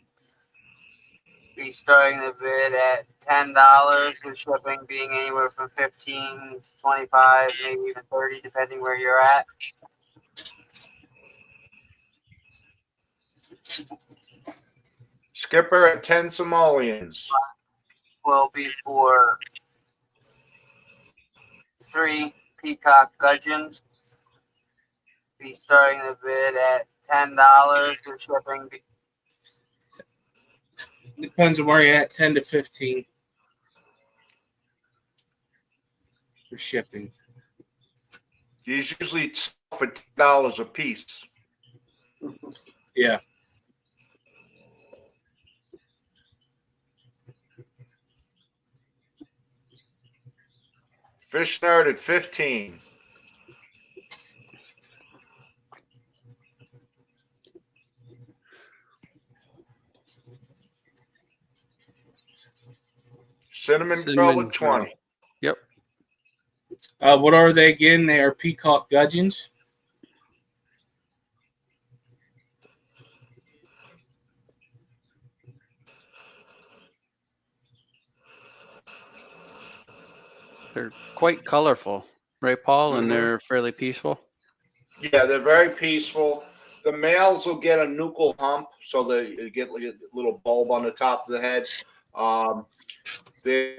Be starting the bid at $10, with shipping being anywhere from 15 to 25, maybe even 30, depending where you're at. Skipper at 10 simoleons. Will be for 3 peacock gudgeons. Be starting the bid at $10, with shipping. Depends on where you're at, 10 to 15 for shipping. These usually sell for $10 a piece. Yeah. Fish nerd at 15. Cinnamon girl with 20. Yep. What are they again? They are peacock gudgeons. They're quite colorful, right, Paul? And they're fairly peaceful. Yeah, they're very peaceful. The males will get a nuchal hump, so they get like a little bulb on the top of the head. They're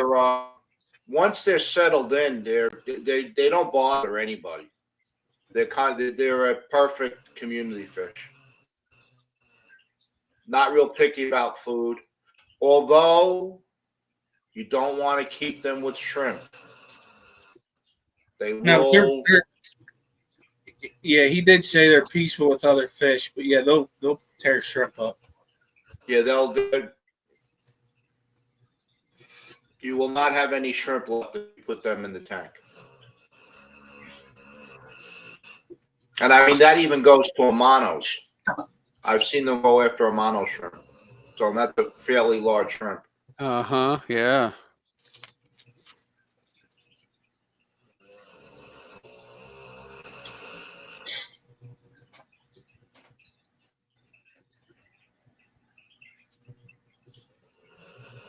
once they're settled in, they don't bother anybody. They're a perfect community fish. Not real picky about food, although you don't want to keep them with shrimp. They will. Yeah, he did say they're peaceful with other fish, but yeah, they'll tear shrimp up. Yeah, they'll do. You will not have any shrimp left if you put them in the tank. And I mean, that even goes to a monos. I've seen them go after a mono shrimp. So that's a fairly large shrimp. Uh-huh, yeah.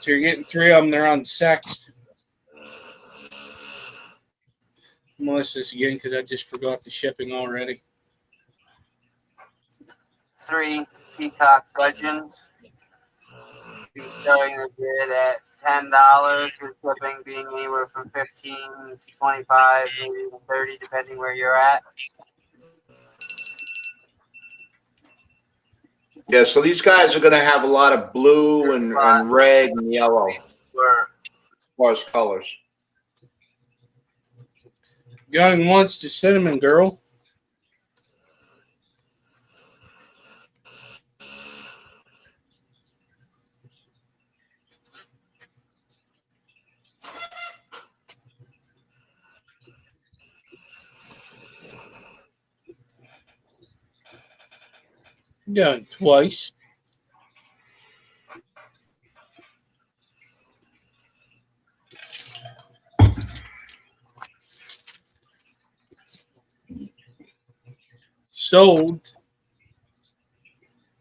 So you're getting 3 of them. They're unsexed. I'm going to list this again because I just forgot the shipping already. 3 peacock gudgeons. Be starting the bid at $10, with shipping being anywhere from 15 to 25, maybe even 30, depending where you're at. Yeah, so these guys are going to have a lot of blue and red and yellow as far as colors. Going once to Cinnamon Girl. Going twice. Sold.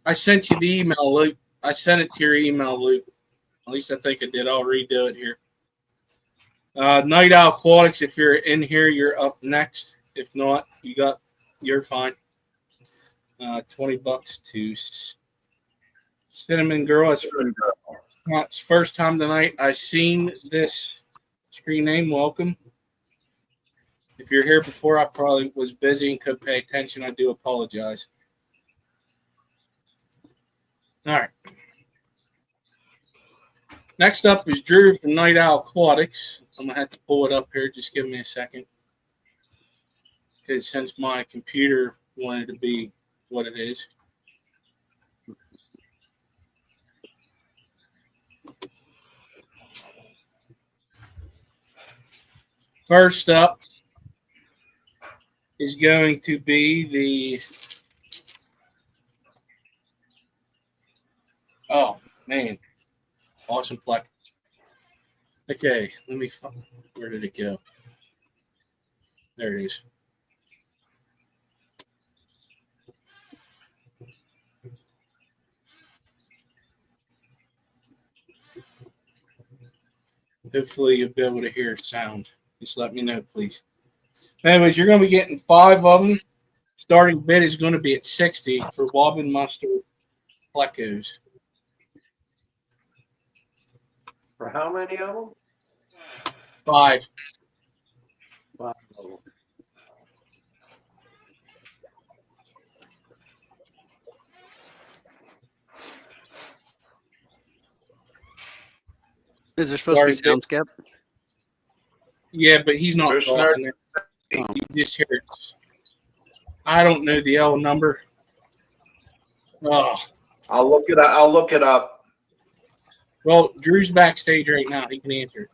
I sent you the email, Luke. I sent it to your email, Luke. At least I think I did. I'll redo it here. Night Owl Aquatics, if you're in here, you're up next. If not, you're fine. $20 to Cinnamon Girl. It's first time tonight I seen this screen name. Welcome. If you're here before, I probably was busy and couldn't pay attention. I do apologize. All right. Next up is Drew from Night Owl Aquatics. I'm going to have to pull it up here. Just give me a second. Because since my computer wanted to be what it is. First up is going to be the... Oh, man. Awesome Pleco. Okay, let me find... Where did it go? There it is. Hopefully you'll be able to hear sound. Just let me know, please. Anyways, you're going to be getting 5 of them. Starting bid is going to be at 60 for Wobbin Muster Plecos. For how many of them? 5. 5 of them. Is there supposed to be sound, Skip? Yeah, but he's not Fish talking. You just hear it. I don't know the L number. Oh. I'll look it up. I'll look it up. Well, Drew's backstage right now. He can answer.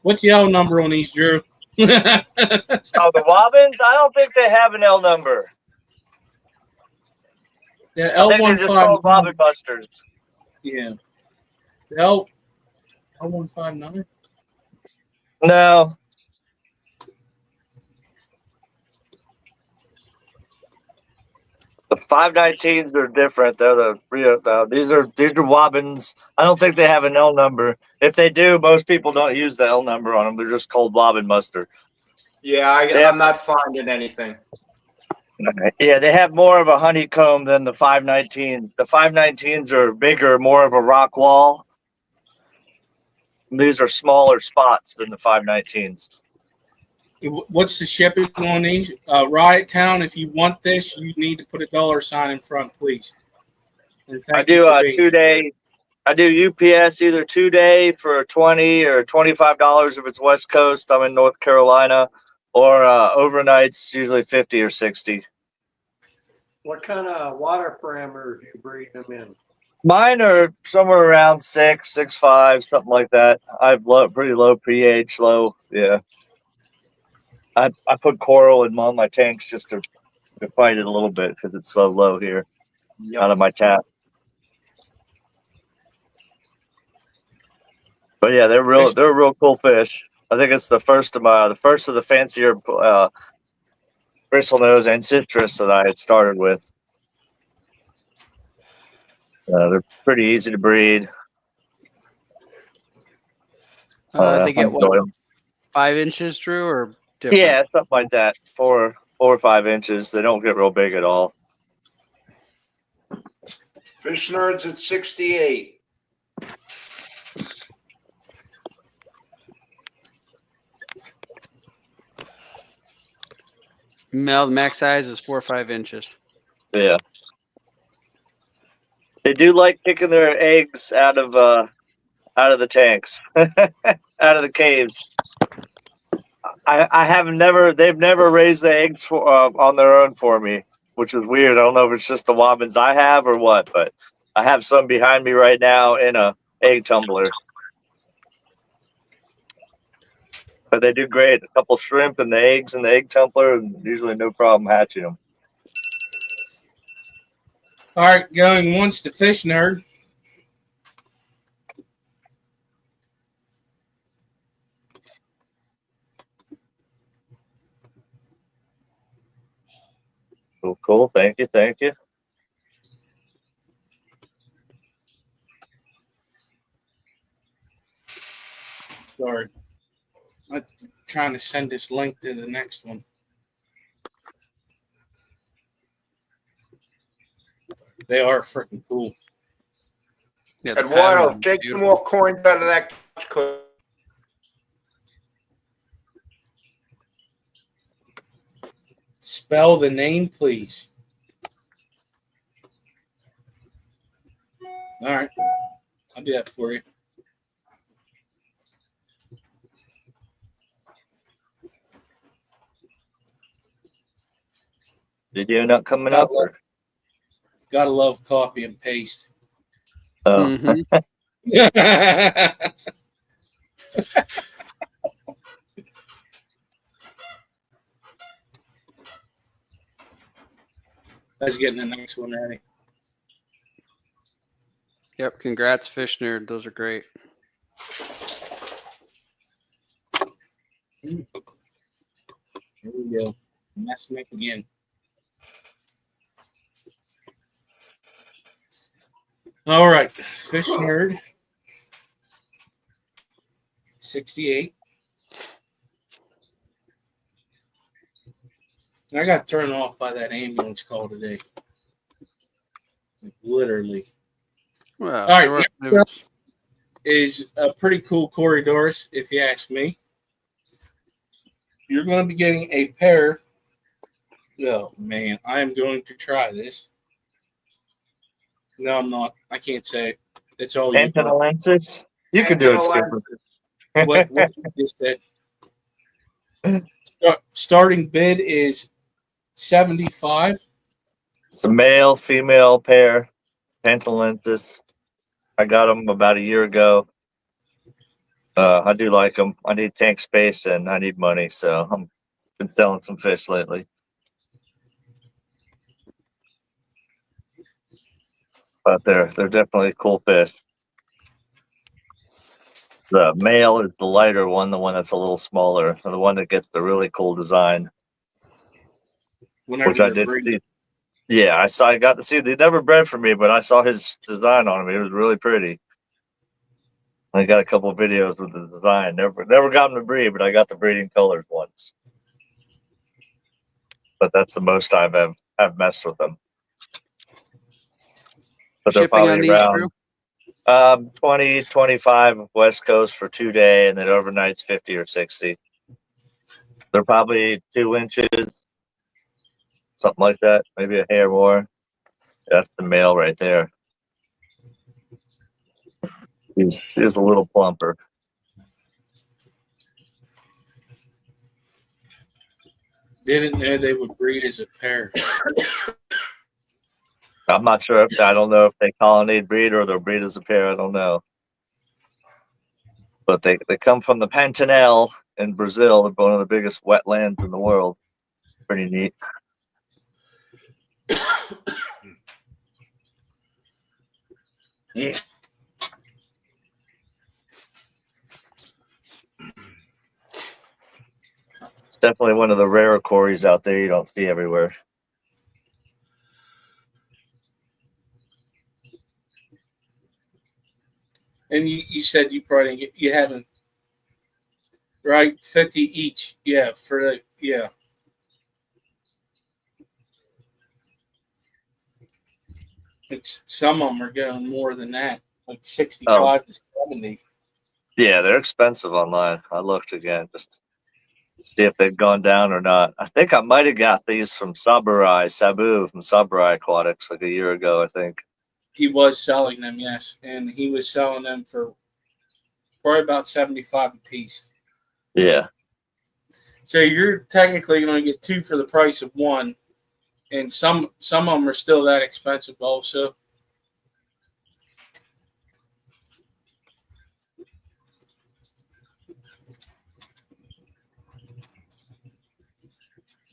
What's the L number on these, Drew? Oh, the Wobbins? I don't think they have an L number. Yeah, I think they're just called Wobbin Busters. Yeah. The L159? No. The 519s are different. They're the Rio. These are Wobbins. I don't think they have an L number. If they do, most people don't use the L number on them. They're just called Wobbin Muster. Yeah, I'm not finding anything. Yeah, they have more of a honeycomb than the 519s. The 519s are bigger, more of a rock wall. These are smaller spots than the 519s. What's the shipping on these? Riot Town, if you want this, you need to put a $sign in front, please. I do 2-day. I do UPS either 2-day for $20 or $25 if it's West Coast. I'm in North Carolina, or overnights usually $50 or $60. What kind of water parameters do you breed them in? Mine are somewhere around 6, 6.5, something like that. I've pretty low pH, low. Yeah. I put coral in all my tanks just to fight it a little bit because it's so low here out of my tap. But yeah, they're a real cool fish. I think it's the first of the fancier bristlenose ancistrus that I had started with. They're pretty easy to breed. They get what, 5 inches, Drew, or different? Yeah, something like that. 4 or 5 inches. They don't get real big at all. Fish Nerds at 68. Male, the max size is 4 or 5 inches. Yeah. They do like kicking their eggs out of the tanks, out of the caves. They've never raised the eggs on their own for me, which is weird. I don't know if it's just the Wobbins I have or what, but I have some behind me right now in a egg tumbler. But they do great. A couple shrimp and the eggs in the egg tumbler, and usually no problem hatching them. All right, going once to Fish Nerd. Cool. Thank you. Sorry. I'm trying to send this link to the next one. They are freaking cool. Yeah, Eduardo, take some more coins out of that couch. Spell the name, please. All right. I'll do that for you. Did you end up coming up? Or? Gotta love copy and paste. Oh. I was getting the next one ready. Yep. Congrats, Fish Nerd. Those are great. Here we go. Messing up again. All right. Fish Nerd. 68. I got turned off by that ambulance call today. Literally. Well, all right. Next is a pretty cool corridors, if you ask me. You're going to be getting a pair. Oh, man. I am going to try this. No, I'm not. I can't say it. It's all you. Panchax? You can do it, Skipper. What you just said. Starting bid is 75. It's a male, female pair. Panchax. I got them about a year ago. I do like them. I need tank space and I need money, so I've been selling some fish lately. But they're definitely cool fish. The male is the lighter one, the one that's a little smaller, and the one that gets the really cool design. Whenever which I did see. Yeah, I got to see. They never bred for me, but I saw his design on him. It was really pretty. I got a couple of videos with the design. Never got him to breed, but I got the breeding colors once. But that's the most I've messed with them. But they're Shipping on probably these, around Drew? 20, 25 West Coast for 2 day, and then overnight's 50 or 60. They're probably 2 inches, something like that, maybe a hair more. That's the male right there. He's a little plumper. Didn't know they would breed as a pair. I'm not sure I don't know if they colonnade breed or they'll breed as a pair. I don't know. But they come from the Pantanal in Brazil, one of the biggest wetlands in the world. Pretty neat. Yeah. It's definitely one of the rarer cories out there you don't see everywhere. And you said you probably you haven't, right? 50 each, yeah. It's some of them are going more than that, like 65 to 70. Yeah, they're expensive online. I looked again just to see if they've gone down or not. I think I might have got these from Sabu from Subwassertang Aquatics like a year ago, I think. He was selling them, yes, and he was selling them for probably about 75 a piece. Yeah. So you're technically going to get 2 for the price of 1, and some of them are still that expensive also.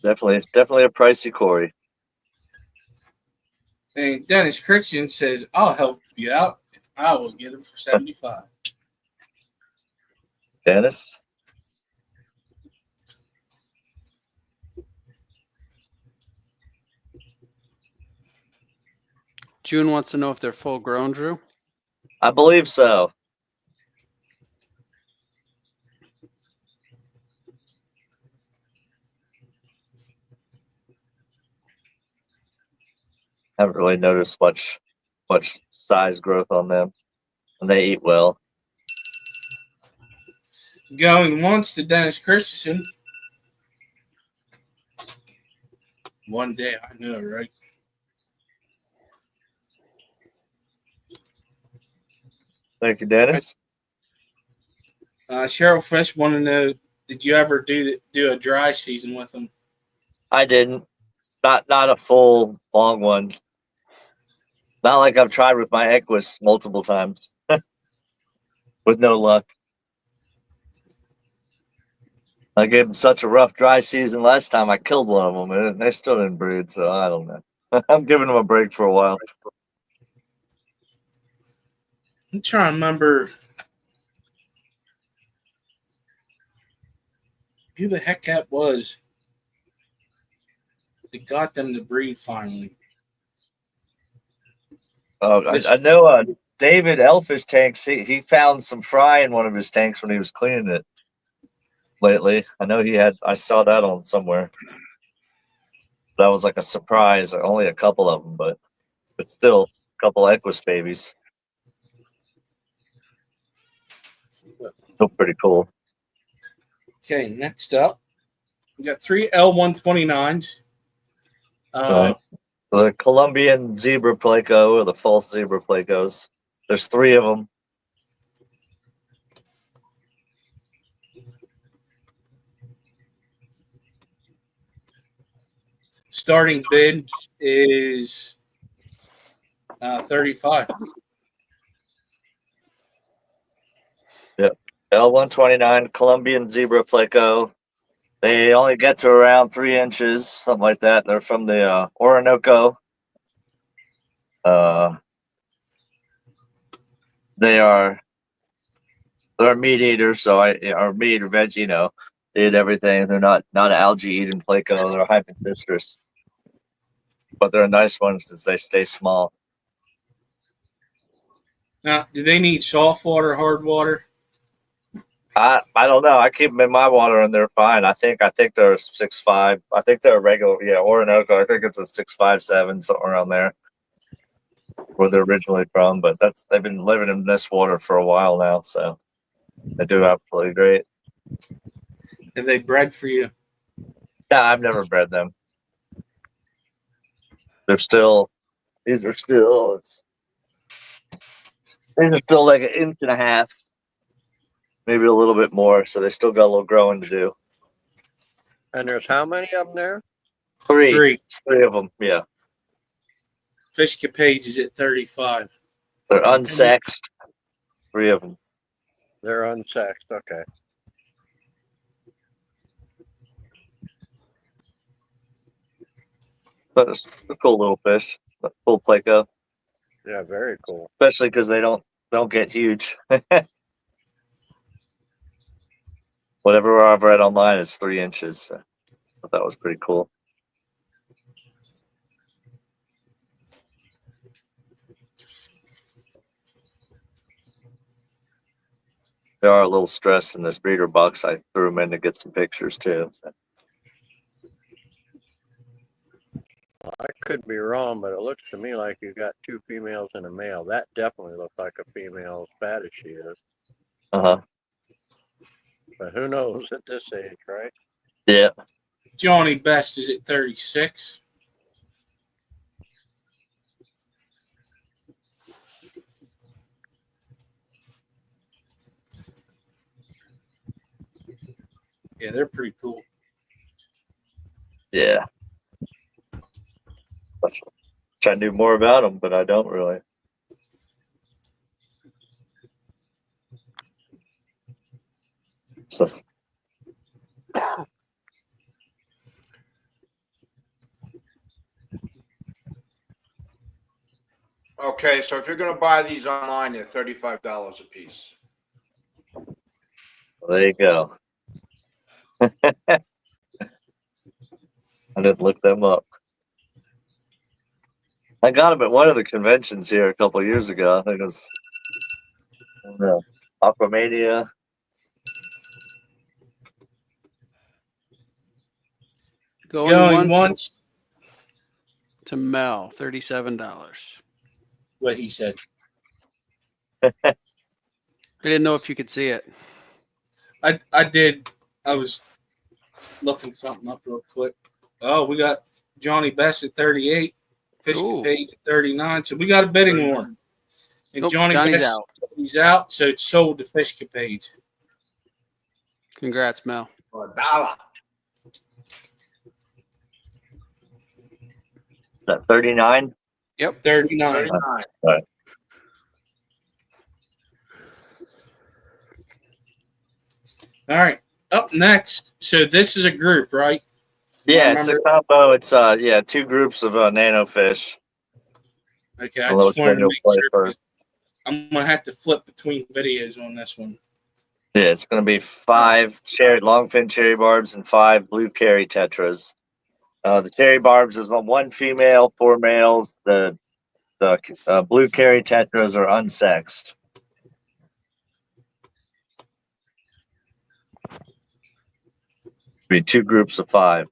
Definitely a pricey cory. And Dennis Christian says, "I'll help you out. I will get them for 75." Dennis? June wants to know if they're full grown, Drew. I believe so. Haven't really noticed much size growth on them, and they eat well. Going once to Dennis Christensen. One day, I know, right? Thank you, Dennis. Cheryl Fish want to know: did you ever do a dry season with them? I didn't. Not a full long one. Not like I've tried with my Equus multiple times, with no luck. I gave them such a rough dry season last time. I killed one of them, and they still didn't breed. So I don't know. I'm giving them a break for a while. I'm trying to remember who the heck that was that got them to breed finally. Oh, I know David Elfish tanks. He found some fry in one of his tanks when he was cleaning it lately. I know he had. I saw that on somewhere. That was like a surprise. Only a couple of them, but still a couple Equus babies. Still pretty cool. Okay, next up, we got 3 L129s. The Colombian zebra Pleco, or the false zebra Plecos. There's 3 of them. Starting bid is 35. Yep. L129 Colombian zebra Pleco. They only get to around 3 inches, something like that. They're from the Orinoco. They're meat eaters, so or meat or veg, they eat everything. They're not algae eating Pleco. They're hypocistrus, but they're a nice one since they stay small. Now, do they need soft water, hard water? I don't know. I keep them in my water and they're fine. I think they're 6'5". I think they're regular. Yeah, Orinoco. I think it's a 6'5", 6'7", somewhere around there, where they're originally from. But they've been living in this water for a while now, so they do absolutely great. Have they bred for you? Yeah, I've never bred them. These are still like 1.5 inches, maybe a little bit more. So they still got a little growing to do. And there's how many of them there? 3 of them. Yeah. Fish Capage is at 35. They're unsexed. 3 of them. They're unsexed. Okay. But it's a cool little fish. Full Pleco. Yeah, very cool. Especially because they don't get huge. Whatever I've read online is 3 inches. So I thought that was pretty cool. They are a little stressed in this breeder box. I threw them in to get some pictures too. So. I could be wrong, but it looks to me like you got 2 females and a male. That definitely looks like a female, as bad as she is. Uh-huh. But who knows at this age, right? Yeah. Johnny Best is at 36. Yeah, they're pretty cool. Yeah. Wish I knew more about them, but I don't really. So, Okay, so if you're going to buy these online, they're $35 a piece. there you go. I didn't look them up. I got them at one of the conventions here a couple of years ago. I think it was Aquamania. Going once to Mel, $37. What he said. I didn't know if you could see it. I did. I was looking something up real quick. Oh, we got Johnny Best at 38. Fishcapades at 39. So we got a bidding war. And Nope, Johnny Johnny's Best, out. he's out, so it's sold to Fishcapades. Congrats, Mel. For $1. Is that 39? Yep. 39. 39. All right. All right. Up next. So this is a group, right? Yeah, it's a combo. It's yeah, 2 groups of nano fish. Okay, I Although just wanted to Daniel make play sure. first. I'm going to have to flip between videos on this one. Yeah, it's going to be 5 longfin cherry barbs and 5 blue carry tetras. The cherry barbs is 1 female, 4 males. The blue carry tetras are unsexed. Be 2 groups of 5.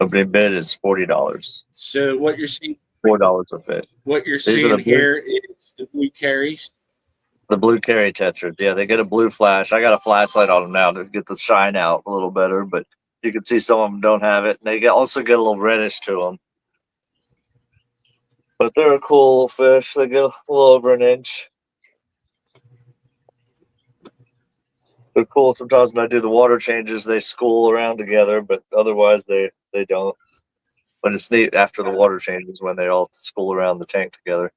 Opening bid is $40. So what you're seeing, $4 a fish. what you're These are seeing the blue- here is the blue carries. The blue carry tetras. Yeah, they get a blue flash. I got a flashlight on them now to get the shine out a little better, but you can see some of them don't have it. And they also get a little reddish to them. But they're a cool fish. They get a little over an inch. They're cool. Sometimes when I do the water changes, they school around together, but otherwise they don't. But it's neat after the water changes when they all school around the tank together.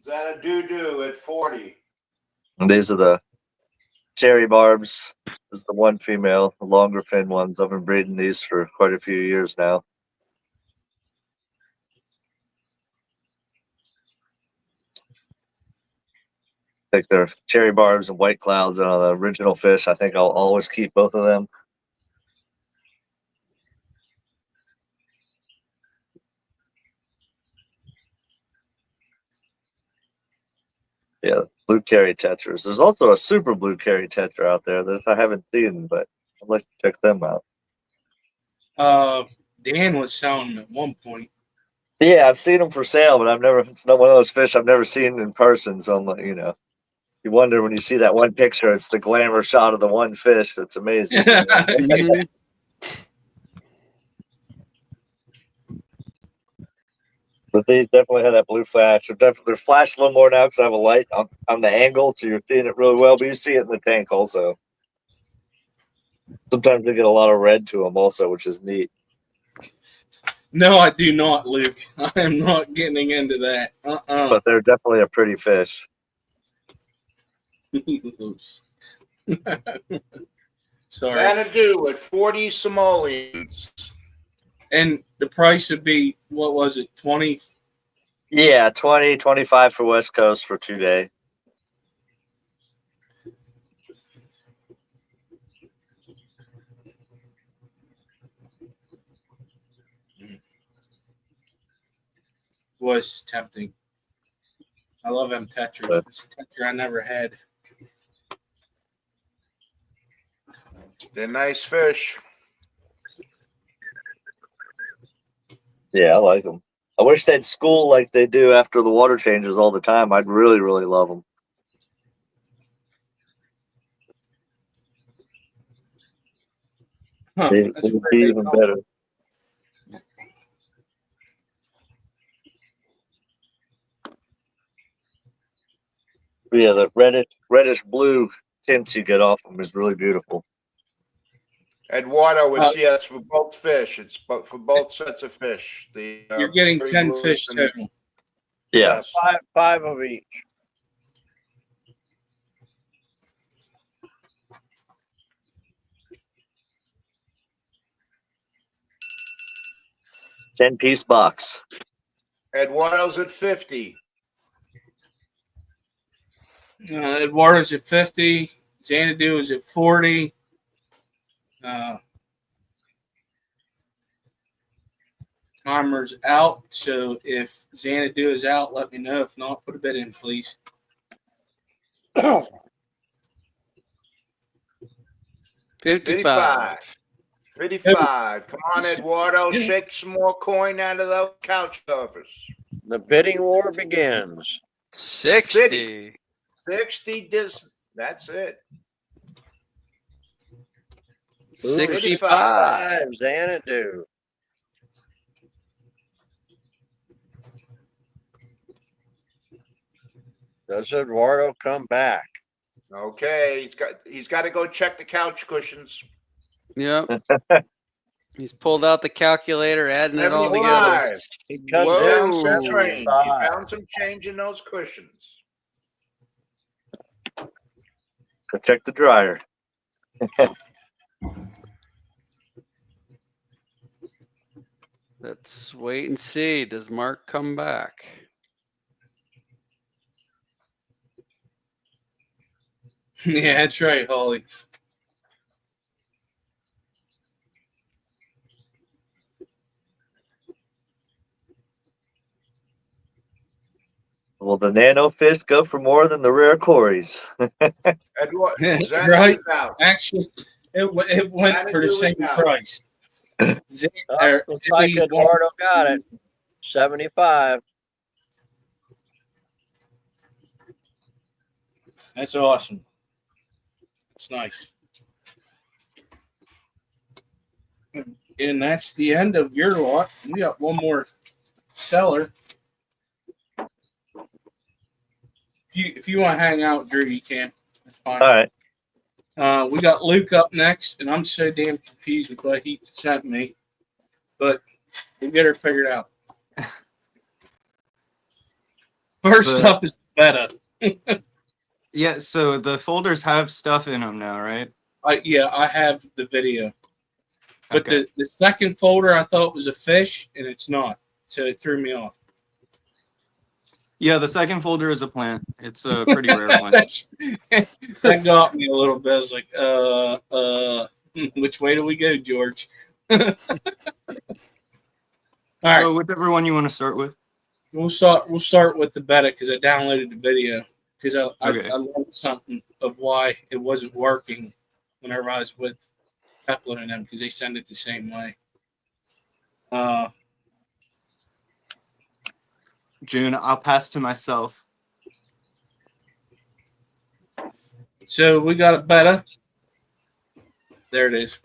Xanadu at 40. And these are the cherry barbs. This is the 1 female, the longer fin ones. I've been breeding these for quite a few years now. Take their cherry barbs and white clouds on the original fish. I think I'll always keep both of them. Yeah, blue carry tetras. There's also a super blue carry tetra out there that I haven't seen, but I'd like to check them out. Dan was selling them at one point. Yeah, I've seen them for sale, but it's not one of those fish I've never seen in person. So I'm like, you wonder when you see that one picture, it's the glamour shot of the one fish. That's amazing. Mhm. But they definitely had that blue flash. They're flashed a little more now because I have a light on the angle, so you're seeing it really well. But you see it in the tank also. Sometimes they get a lot of red to them also, which is neat. No, I do not, Luke. I am not getting into that. But they're definitely a pretty fish. Sorry. Xanadu at 40 simoleons. And the price would be, what was it, 20? Yeah, 20, 25 for West Coast for 2 day. Was tempting. I love them tetras. It's a tetra I never had. They're nice fish. Yeah, I like them. I wish they'd school like they do after the water changes all the time. I'd really, really love them. Huh, They would be even better. Yeah, the reddish blue tints you get off them is really beautiful. Eduardo, it's for both fish. It's for both sets of fish. You're getting 10 fish total. Yeah. Five of each. $10-piece box. Eduardo's at 50. Eduardo's at 50. Xanadu is at 40. Timer's out, so if Xanadu is out, let me know. If not, put a bid in, please. 55. 55. Come on, Eduardo. Shake some more coin out of those couch covers. The bidding war begins. 60. 60. That's it. 65. Xanadu. Does Eduardo come back? Okay, he's got to go check the couch cushions. Yep. He's pulled out the calculator, adding it all together. 75. He He cut found down some change. He 75. found some change in those cushions. Go check the dryer. Let's wait and see. Does Mark come back? Yeah, that's right, Holly. Will the nano fish go for more than the rare cories? Edward, Right? Actually, it went for the Xanadu same is out. price. Looks like Eduardo got it. 75. That's awesome. It's nice. And that's the end of your lot. We got one more seller. If you want to hang out, Drew, you can. That's fine. All right. We got Luke up next, and I'm so damn confused with what he sent me. But we'll get her figured out. First up is beta. Yeah, so the folders have stuff in them now, right? Yeah, I have the video. But the second folder I thought was a fish, and it's not. So it threw me off. Yeah, the second folder is a plant. It's a pretty rare one. That got me a little bit. I was like, which way do we go, George? All right. So whichever one you want to start with. We'll start with the beta because I downloaded the video because I learned something of why it wasn't working whenever I was with Peplin and them because they send it the same way. June, I'll pass to myself. So we got a beta. There it is.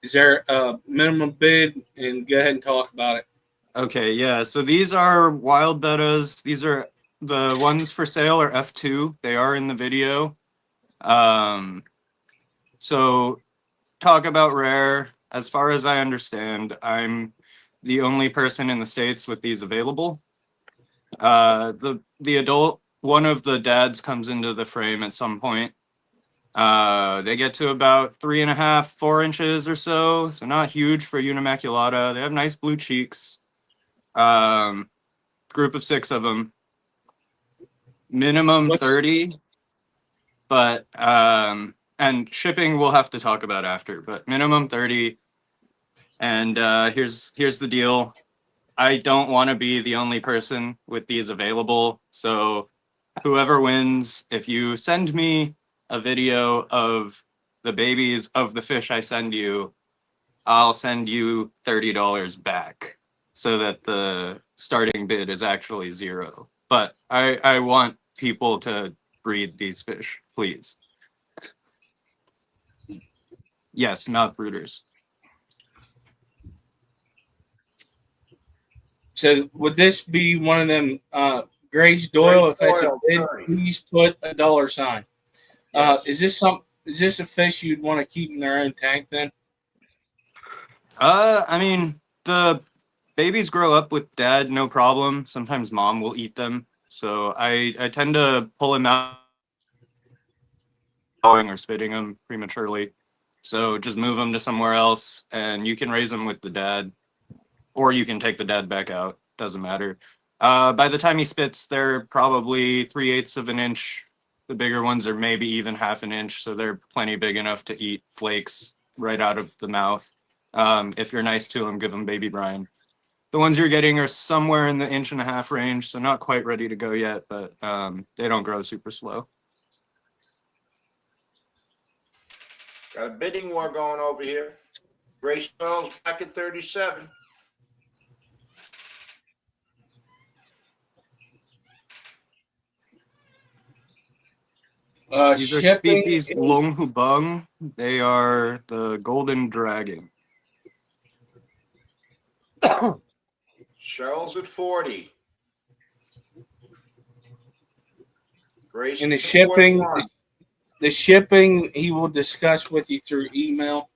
Is there a minimum bid? And go ahead and talk about it. Okay, yeah. So these are wild betas. These are the ones for sale are F2. They are in the video. So talk about rare. As far as I understand, I'm the only person in the States with these available. The adult, one of the dads comes into the frame at some point. They get to about 3.5, 4 inches or so. So not huge for Unimaculata. They have nice blue cheeks. Group of 6 of them. Minimum 30. But, and shipping we'll have to talk about after, but minimum 30. And here's the deal. I don't want to be the only person with these available. So whoever wins, if you send me a video of the babies of the fish I send you, I'll send you $30 back so that the starting bid is actually 0. But I want people to breed these fish, please. Yes, mouth brooders. So would this be one of them Grace Doyle? If that's a bid, please put a $sign. Yes. Is this a fish you'd want to keep in their own tank then? I mean, the babies grow up with dad, no problem. Sometimes mom will eat them. So I tend to pull them out or spitting them prematurely. So just move them to somewhere else and you can raise them with the dad. Or you can take the dad back out. Doesn't matter. By the time he spits, they're probably 3/8 of an inch. The bigger ones are maybe even 1/2 an inch. So they're plenty big enough to eat flakes right out of the mouth. If you're nice to them, give them baby brine. The ones you're getting are somewhere in the 1.5 inch range. So not quite ready to go yet, but they don't grow super slow. Got a bidding war going over here. Grace Doyle's back at 37. These are Shipping species is Longhubung. They are the golden dragon. Cheryl's at 40. Grace and the at shipping. 41. The shipping he will discuss with you through email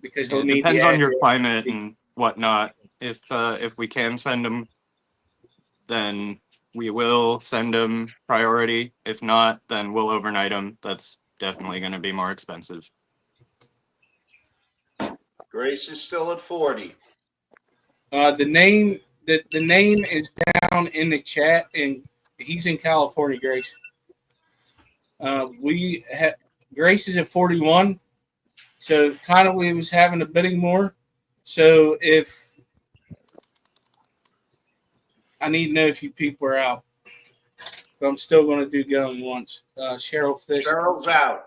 because he'll It need the depends on your address. climate and whatnot. If we can send them, then we will send them priority. If not, then we'll overnight them. That's definitely going to be more expensive. Grace is still at 40. The name is down in the chat, and he's in California, Grace. Grace is at 41, so kind of we was having a bidding more. So if I need to know if you people are out, but I'm still going to do going once. Cheryl Fish. Cheryl's out.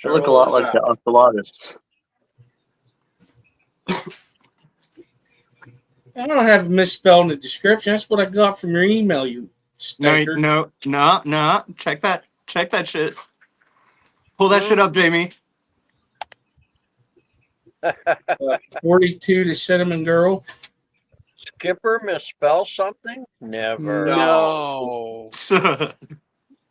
They look a lot like the ocelotus. I don't have misspelled in the description. That's what I got from your email, you stinker. No. Check that shit. Pull that shit up, Jamie. 42 to Cinnamon Girl. Skipper misspell something? Never. No.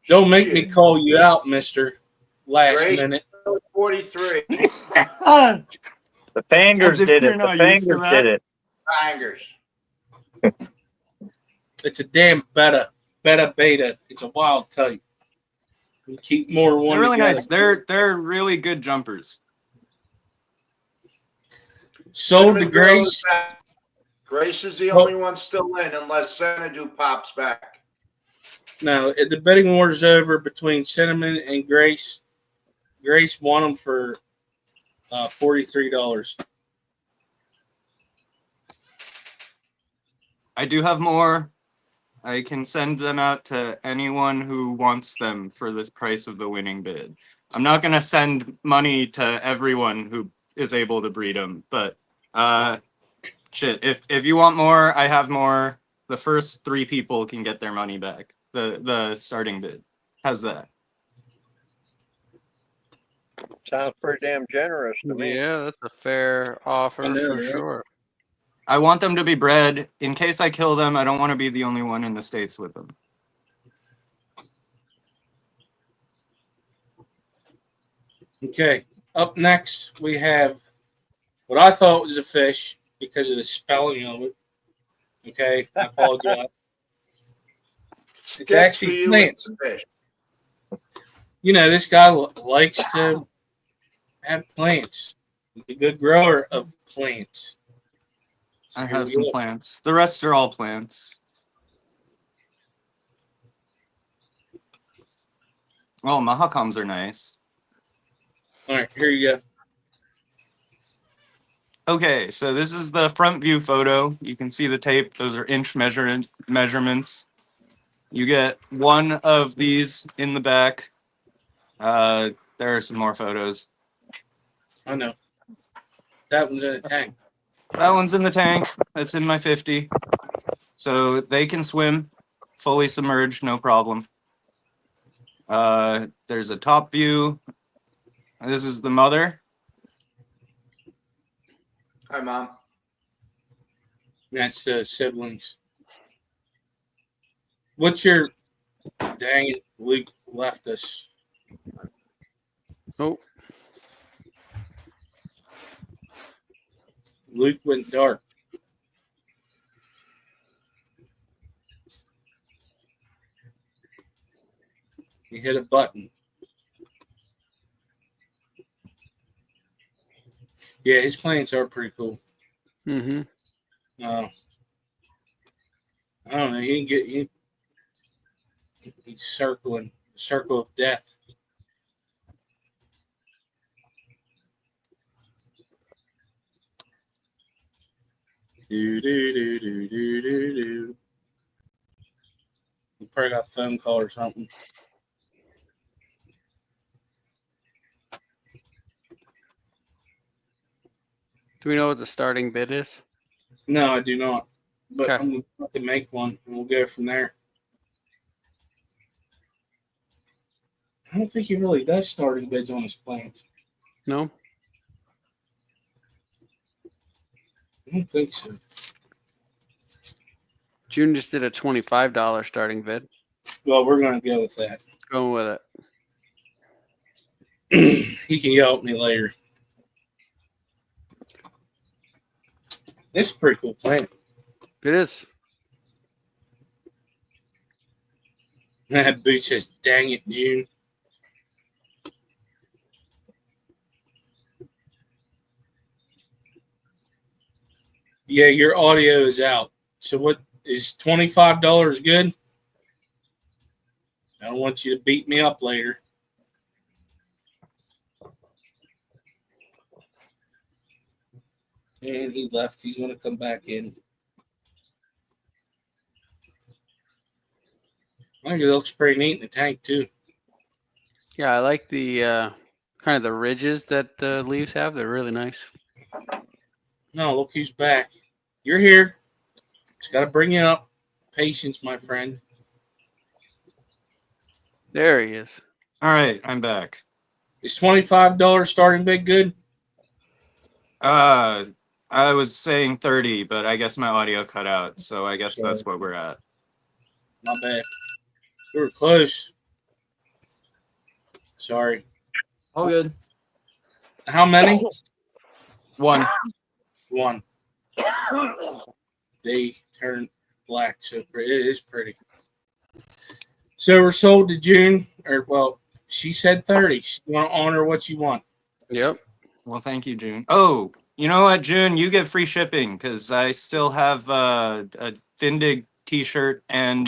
Don't make me call you out, mister. Last Grace minute. 43. The fingers did it. The fingers did it. Fingers. It's a damn beta. It's a wild type. We keep more one. They're really together. nice. They're really good jumpers. Sold to Cinnamon Girl Grace. is back. Grace is the only one still in unless Xanadu pops back. No, the bidding war is over between Cinnamon and Grace. Grace won them for $43. I do have more. I can send them out to anyone who wants them for the price of the winning bid. I'm not going to send money to everyone who is able to breed them, but shit, if you want more, I have more. The first 3 people can get their money back. The starting bid. How's that? Sounds pretty damn generous to me. Yeah, that's a fair offer for right? sure. I want them to be bred. In case I kill them, I don't want to be the only one in the States with them. Okay. Up next, we have what I thought was a fish because of the spelling of it. Okay. I apologize. It's actually plants. You know, this guy likes to have plants. He's a good grower of plants. So I here have we some go. plants. The rest are all plants. Oh, mahakams are nice. All right, here you go. Okay, so this is the front view photo. You can see the tape. Those are inch measurements. You get one of these in the back. There are some more photos. I know. That one's in a tank. That one's in the tank. That's in my 50. So they can swim, fully submerged, no problem. There's a top view. This is the mother. Hi, Mom. That's the siblings. What's your... Dang it, Luke left us. Oh. Luke went dark. He hit a button. Yeah, his plants are pretty cool. Mm-hmm. I don't know. He's circling the circle of death. Do do do do do do do. You probably got a phone call or something. Do we know what the starting bid is? No, I do not. But Okay. I'm going to make one, and we'll go from there. I don't think he really does starting bids on his plants. No? I don't think so. June just did a $25 starting bid. Well, we're going to go with that. Going with it. He can yell at me later. This is a pretty cool plant. It is. That boot says, dang it, June. Yeah, your audio is out. So what is $25 good? I don't want you to beat me up later. And he left. He's going to come back in. I think it looks pretty neat in the tank, too. Yeah, I like the kind of the ridges that the leaves have. They're really nice. No, look who's back. You're here. Just got to bring you up. Patience, my friend. There he is. All right, I'm back. Is $25 starting bid good? I was saying 30, but I guess my audio cut out, so I guess that's what we're at. Not bad. We were close. Sorry. All good. How many? One. They turn black so pretty. It is pretty. So we're sold to June, or well, she said 30. You want to honor what you want. Yep. Well, thank you, June. Oh, you know what, June? You get free shipping because I still have a Findig T-shirt and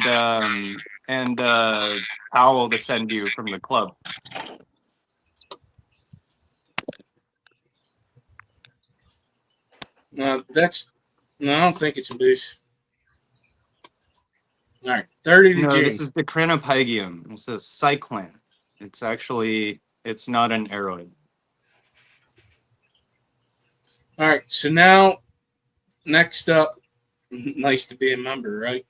towel to send you from the club. No, I don't think it's a boost. All right, 30 to No, June. this is the Crenopygium. It's a cyclan. It's not an aroid. All right, so now, next up, nice to be a member, right?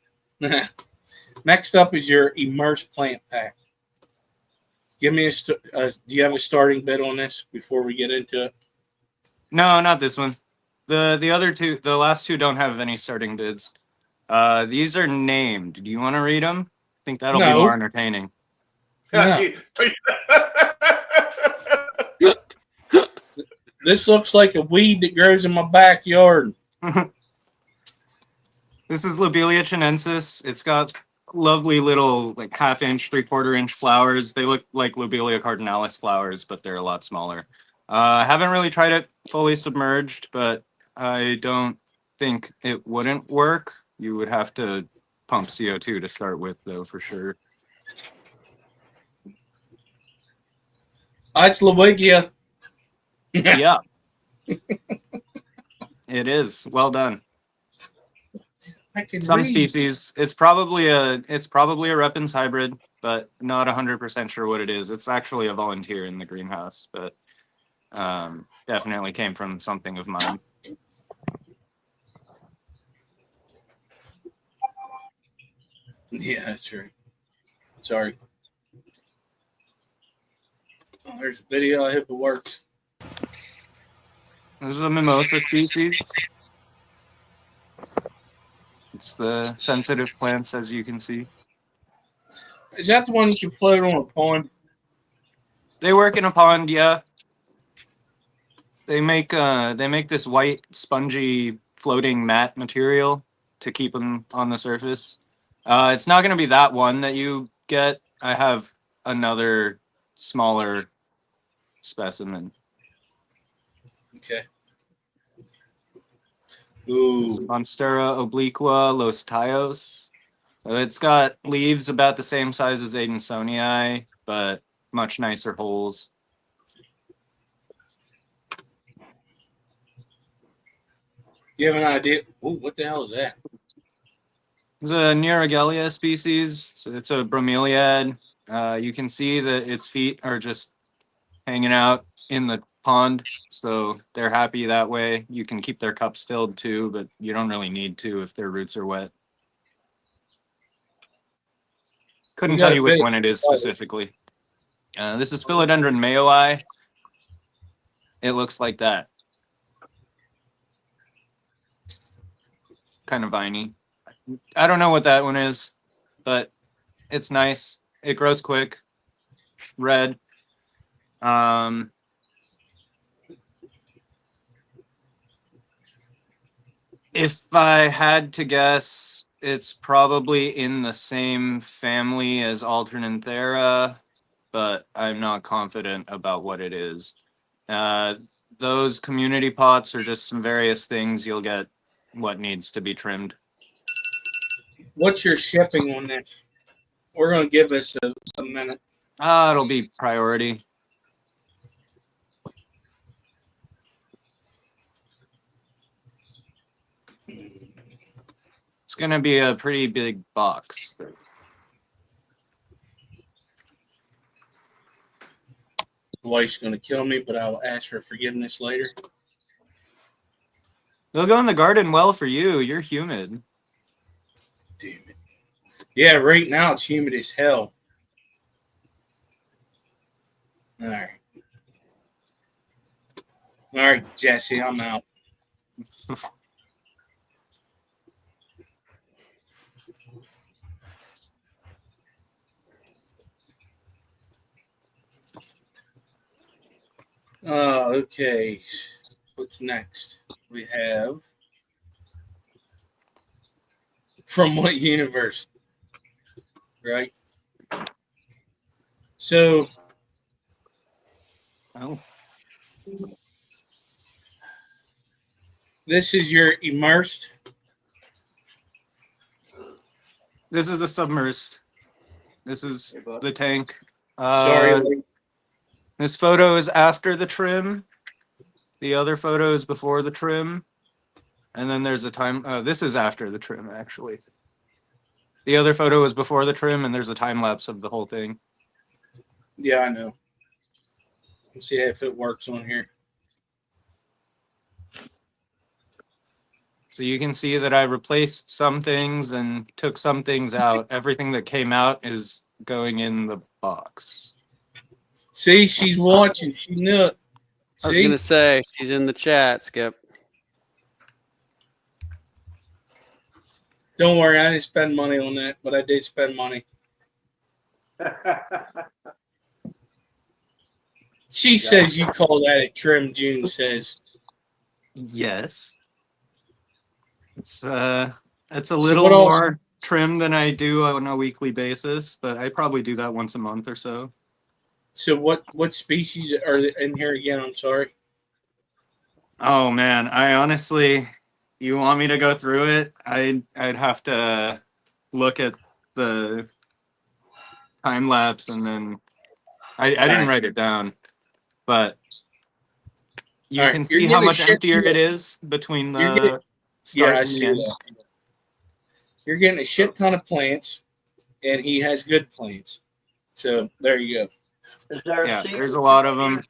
Next up is your immersed plant pack. Give me do you have a starting bid on this before we get into it? No, not this one. The other two, the last two don't have any starting bids. These are named. Do you want to read them? I think that'll be more entertaining. No. This looks like a weed that grows in my backyard. This is Lobelia chinensis. It's got lovely little like 1/2 inch, 3/4 inch flowers. They look like Lobelia cardinalis flowers, but they're a lot smaller. I haven't really tried it fully submerged, but I don't think it wouldn't work. You would have to pump CO2 to start with, though, for sure. It's Lobelia. Yeah. It is. Well done. Some species. It's probably a Repens hybrid, but not 100% sure what it is. It's actually a volunteer in the greenhouse, but definitely came from something of mine. Yeah, that's right. Sorry. Oh, there's a video. I hope it works. This is a mimosa species. It's the sensitive plants, as you can see. Is that the one you can float on a pond? They work in a pond, yeah. They make this white, spongy, floating mat material to keep them on the surface. It's not going to be that one that you get. I have another smaller specimen. Okay. Ooh. Monstera obliqua Los Tios. It's got leaves about the same size as Adansonii, but much nicer holes. You have an idea? Ooh, what the hell is that? It's a Neurogelia species. It's a bromeliad. You can see that its feet are just hanging out in the pond, so they're happy that way. You can keep their cups filled too, but you don't really need to if their roots are wet. Couldn't tell you which one it is specifically. This is Philodendron mayoi. It looks like that. Kind of viney. I don't know what that one is, but it's nice. It grows quick. Red. If I had to guess, it's probably in the same family as Alternanthera, but I'm not confident about what it is. Those community pots are just some various things. You'll get what needs to be trimmed. What's your shipping on this? We're going to give us a minute. It'll be priority. It's going to be a pretty big box. Wife's going to kill me, but I'll ask for forgiveness later. They'll go in the garden well for you. You're humid. Damn it. Yeah, right now it's humid as hell. All right. All right, Jesse, I'm out. Okay. What's next? We have From What Universe? Right? So, this is your immersed. This is a submersed. This is the tank. Sorry. This photo is after the trim. The other photo is before the trim. And then there's a time. This is after the trim, actually. The other photo is before the trim, and there's a time lapse of the whole thing. Yeah, I know. Let's see if it works on here. So you can see that I replaced some things and took some things out. Everything that came out is going in the box. See, she's watching. She knew it. I was gonna say she's in the chat, Skip. Don't worry, I didn't spend money on that, but I did spend money. She says you call that a trim, June says. Yes. It's a little more trim than I do on a weekly basis, but I probably do that once a month or so. So what species are in here again? I'm sorry. Oh man, I honestly, you want me to go through it? I'd have to look at the time lapse and then I didn't write it down, but you can see how much emptier it is between the start and the end. That. You're getting a shit ton of plants, and he has good plants. So there you go. There's a lot of them.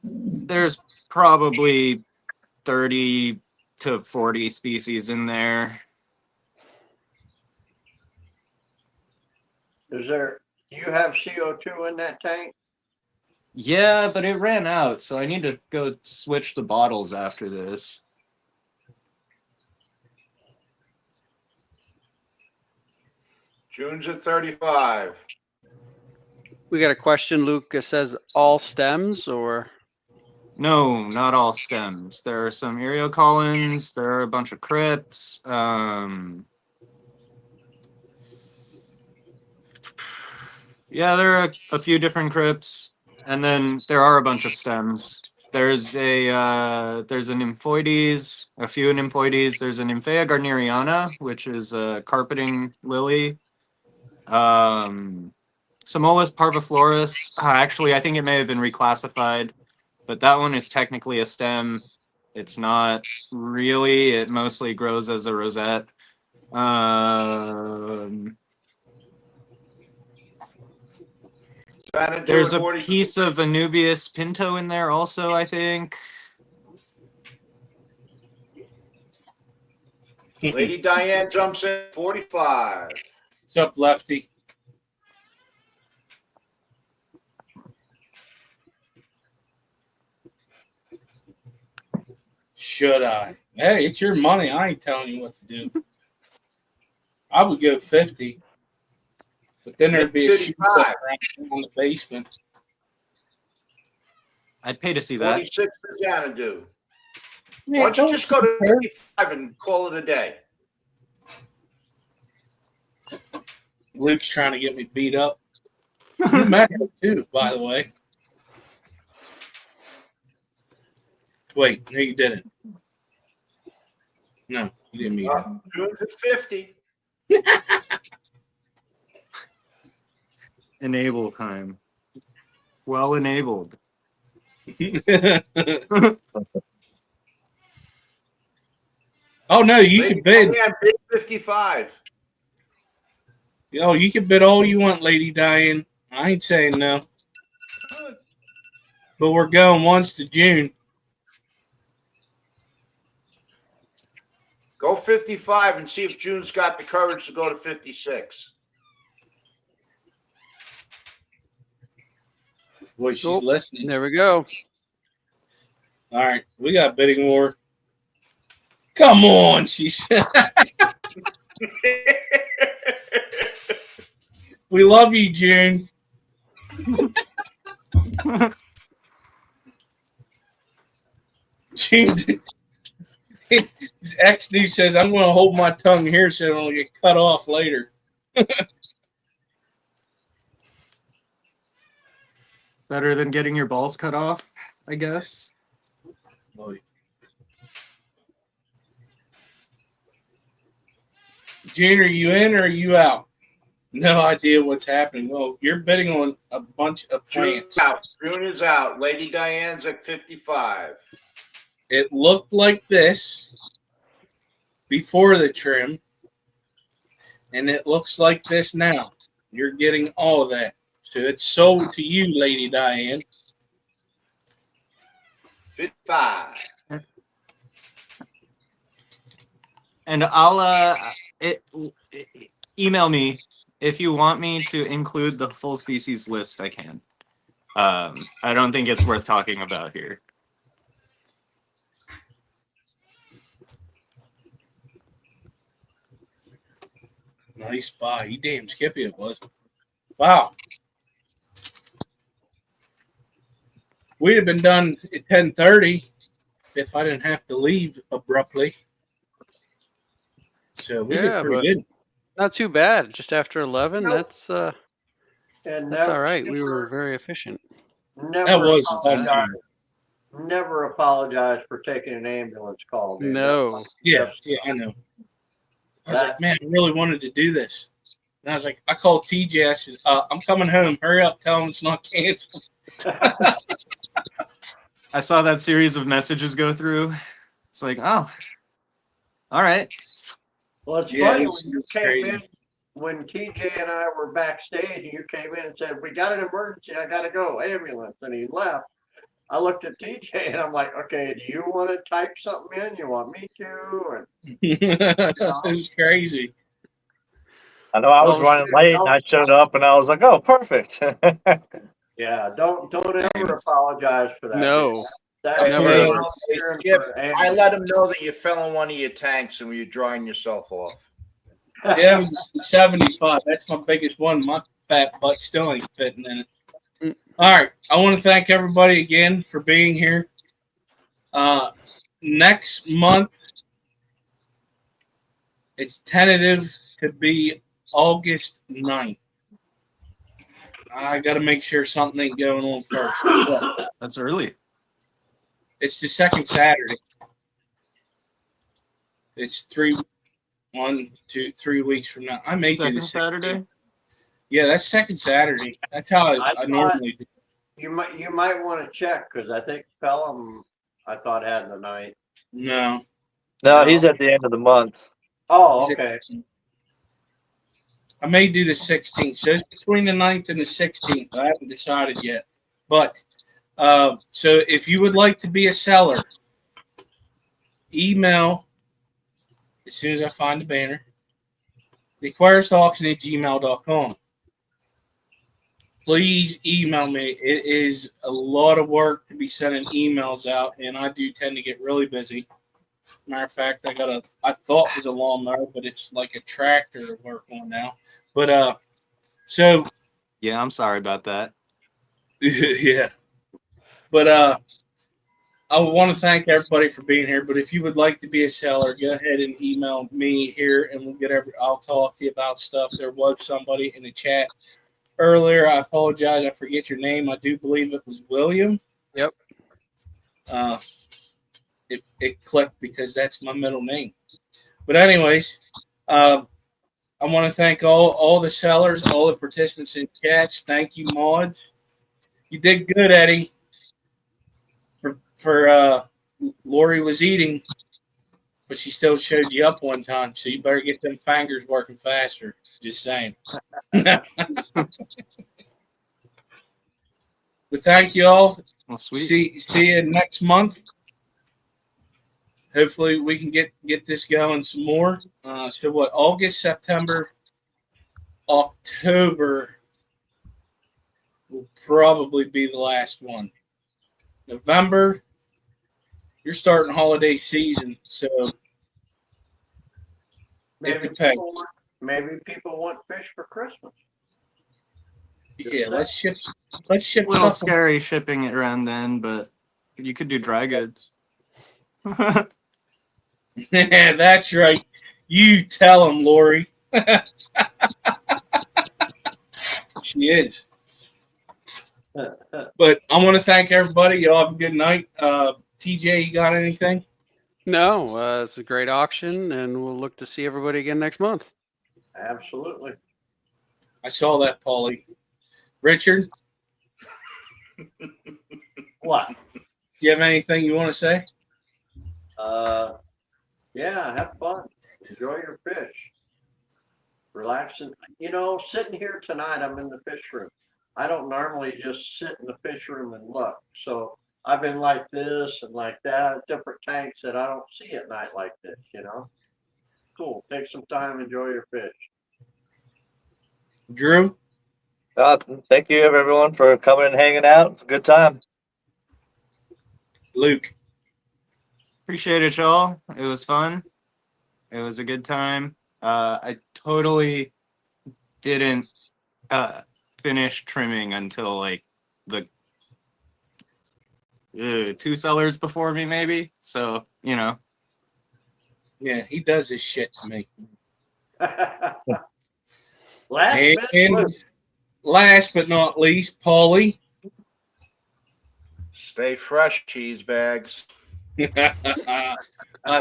There's probably 30 to 40 species in there. Do you have CO2 in that tank? Yeah, but it ran out, so I need to go switch the bottles after this. June's at 35. We got a question, Luke. It says all stems or? No, not all stems. There are some Eriocaulons. There are a bunch of crypts. Yeah, there are a few different crypts, and then there are a bunch of stems. There's an nymphoides, a few nymphoides. There's a Nymphea garneriana, which is a carpeting lily. Psedomugil parviflorus. Actually, I think it may have been reclassified, but that one is technically a stem. It's not really. It mostly grows as a rosette. There's a piece of Anubius pinto in there also, I think. Lady Diane jumps in 45. What's up, Lefty? Should I? Hey, it's your money. I ain't telling you what to do. I would go 50. But then there'd be a shoe 55. in the basement. I'd pay to see that. 46 for Xanadu. Man, Why don't you don't just go to compare. 55 and call it a day? Luke's trying to get me beat up. You met her too, by the way. Wait, no, you didn't. No, you didn't meet her. June's at 50. Enable time. Well enabled. Oh no, you can bid. Yeah, bid 55. Oh, you can bid all you want, Lady Diane. I ain't saying no. But we're going once to June. Go 55 and see if June's got the courage to go to 56. Boy, she's listening. There we go. All right, we got bidding war. Come on, she said. We love you, June. June, his ex-dude says, I'm going to hold my tongue here so I don't get cut off later. Better than getting your balls cut off, I guess. Boy. June, are you in or are you out? No idea what's happening. Well, you're bidding on a bunch of plants. June's out. June is out. Lady Diane's at 55. It looked like this before the trim, and it looks like this now. You're getting all of that. So it's sold to you, Lady Diane. 55. And I'll email me if you want me to include the full species list. I can. I don't think it's worth talking about here. Nice buy. You damn skippy it was. Wow. We'd have been done at 10:30 if I didn't have to leave abruptly. So we did pretty good. Not too bad. Just after 11, that's And all right. We were very efficient. Never was fun. apologize. Never apologize for taking an ambulance call. Dude. No. Yeah, I know. I was like, man, I really wanted to do this. And I was like, I called TJ. I said, I'm coming home. Hurry up. Tell him it's not canceled. I saw that series of messages go through. It's like, oh, all right. Well, it's funny when you came in, when TJ and I were backstage, and you came in and said, "We got an emergency. I got to go. Ambulance," and he left. I looked at TJ and I'm like, "Okay, do you want to type something in? You want me to?" And It was crazy. I know I was running late and I showed up and I was like, oh, perfect. yeah, don't ever apologize for that. No. Hey, Skip, I let him know that you fell in one of your tanks and you're drying yourself off. Yeah, it was 75. That's my biggest one. My fat butt still ain't fitting in it. All right. I want to thank everybody again for being here. Next month, it's tentative to be August 9th. I got to make sure something ain't going on first. That's early. It's the second Saturday. It's 3 weeks from now. I may do the Saturday. Yeah, that's second Saturday. That's how I normally do. You might want to check because I think Pelham, I thought, had the night. No. No, he's at the end of the month. Oh, okay. I may do the 16th. So it's between the 9th and the 16th. I haven't decided yet. But so if you would like to be a seller, email as soon as I find the banner, the Aquarist Auction at gmail.com. Please email me. It is a lot of work to be sending emails out, and I do tend to get really busy. Matter of fact, I thought it was a lawnmower, but it's like a tractor to work on now. But so Yeah, I'm sorry about that. yeah. But I want to thank everybody for being here. But if you would like to be a seller, go ahead and email me here, and we'll get I'll talk to you about stuff. There was somebody in the chat earlier. I apologize, I forget your name. I do believe it was William. Yep. It clicked because that's my middle name. But anyways, I want to thank all the sellers, all the participants in chats. Thank you, mods. You did good, Eddie. For Lori was eating, but she still showed you up one time. So you better get them fingers working faster. Just saying. But thank you all. Well, sweet. See you next month. Hopefully we can get this going some more. So what? August, September, October will probably be the last one. November, you're starting holiday season, so maybe people want fish for Christmas. Yeah, let's ship A little stuff. scary shipping it around then, but you could do dry goods. Yeah, that's right. You tell them, Lori. She is. But I want to thank everybody. Y'all have a good night. TJ, you got anything? No, it's a great auction, and we'll look to see everybody again next month. Absolutely. I saw that, Paulie. Richard? What? Do you have anything you want to say? Yeah, have fun. Enjoy your fish. Relaxing. You know, sitting here tonight, I'm in the fish room. I don't normally just sit in the fish room and look. So I've been like this and like that, different tanks that I don't see at night like this, you know? Cool. Take some time, enjoy your fish. Drew? Thank you, everyone, for coming and hanging out. It's a good time. Luke? Appreciate it, y'all. It was fun. It was a good time. I totally didn't finish trimming until like the two sellers before me, maybe. So, you know. Yeah, he does this shit to me. Last but not least, Paulie. Stay fresh, cheese bags. I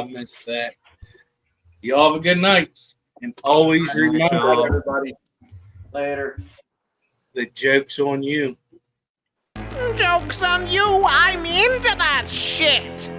missed that. Y'all have a good night. And always remember, everybody. Later. The joke's on you. Joke's on you. I'm into that shit.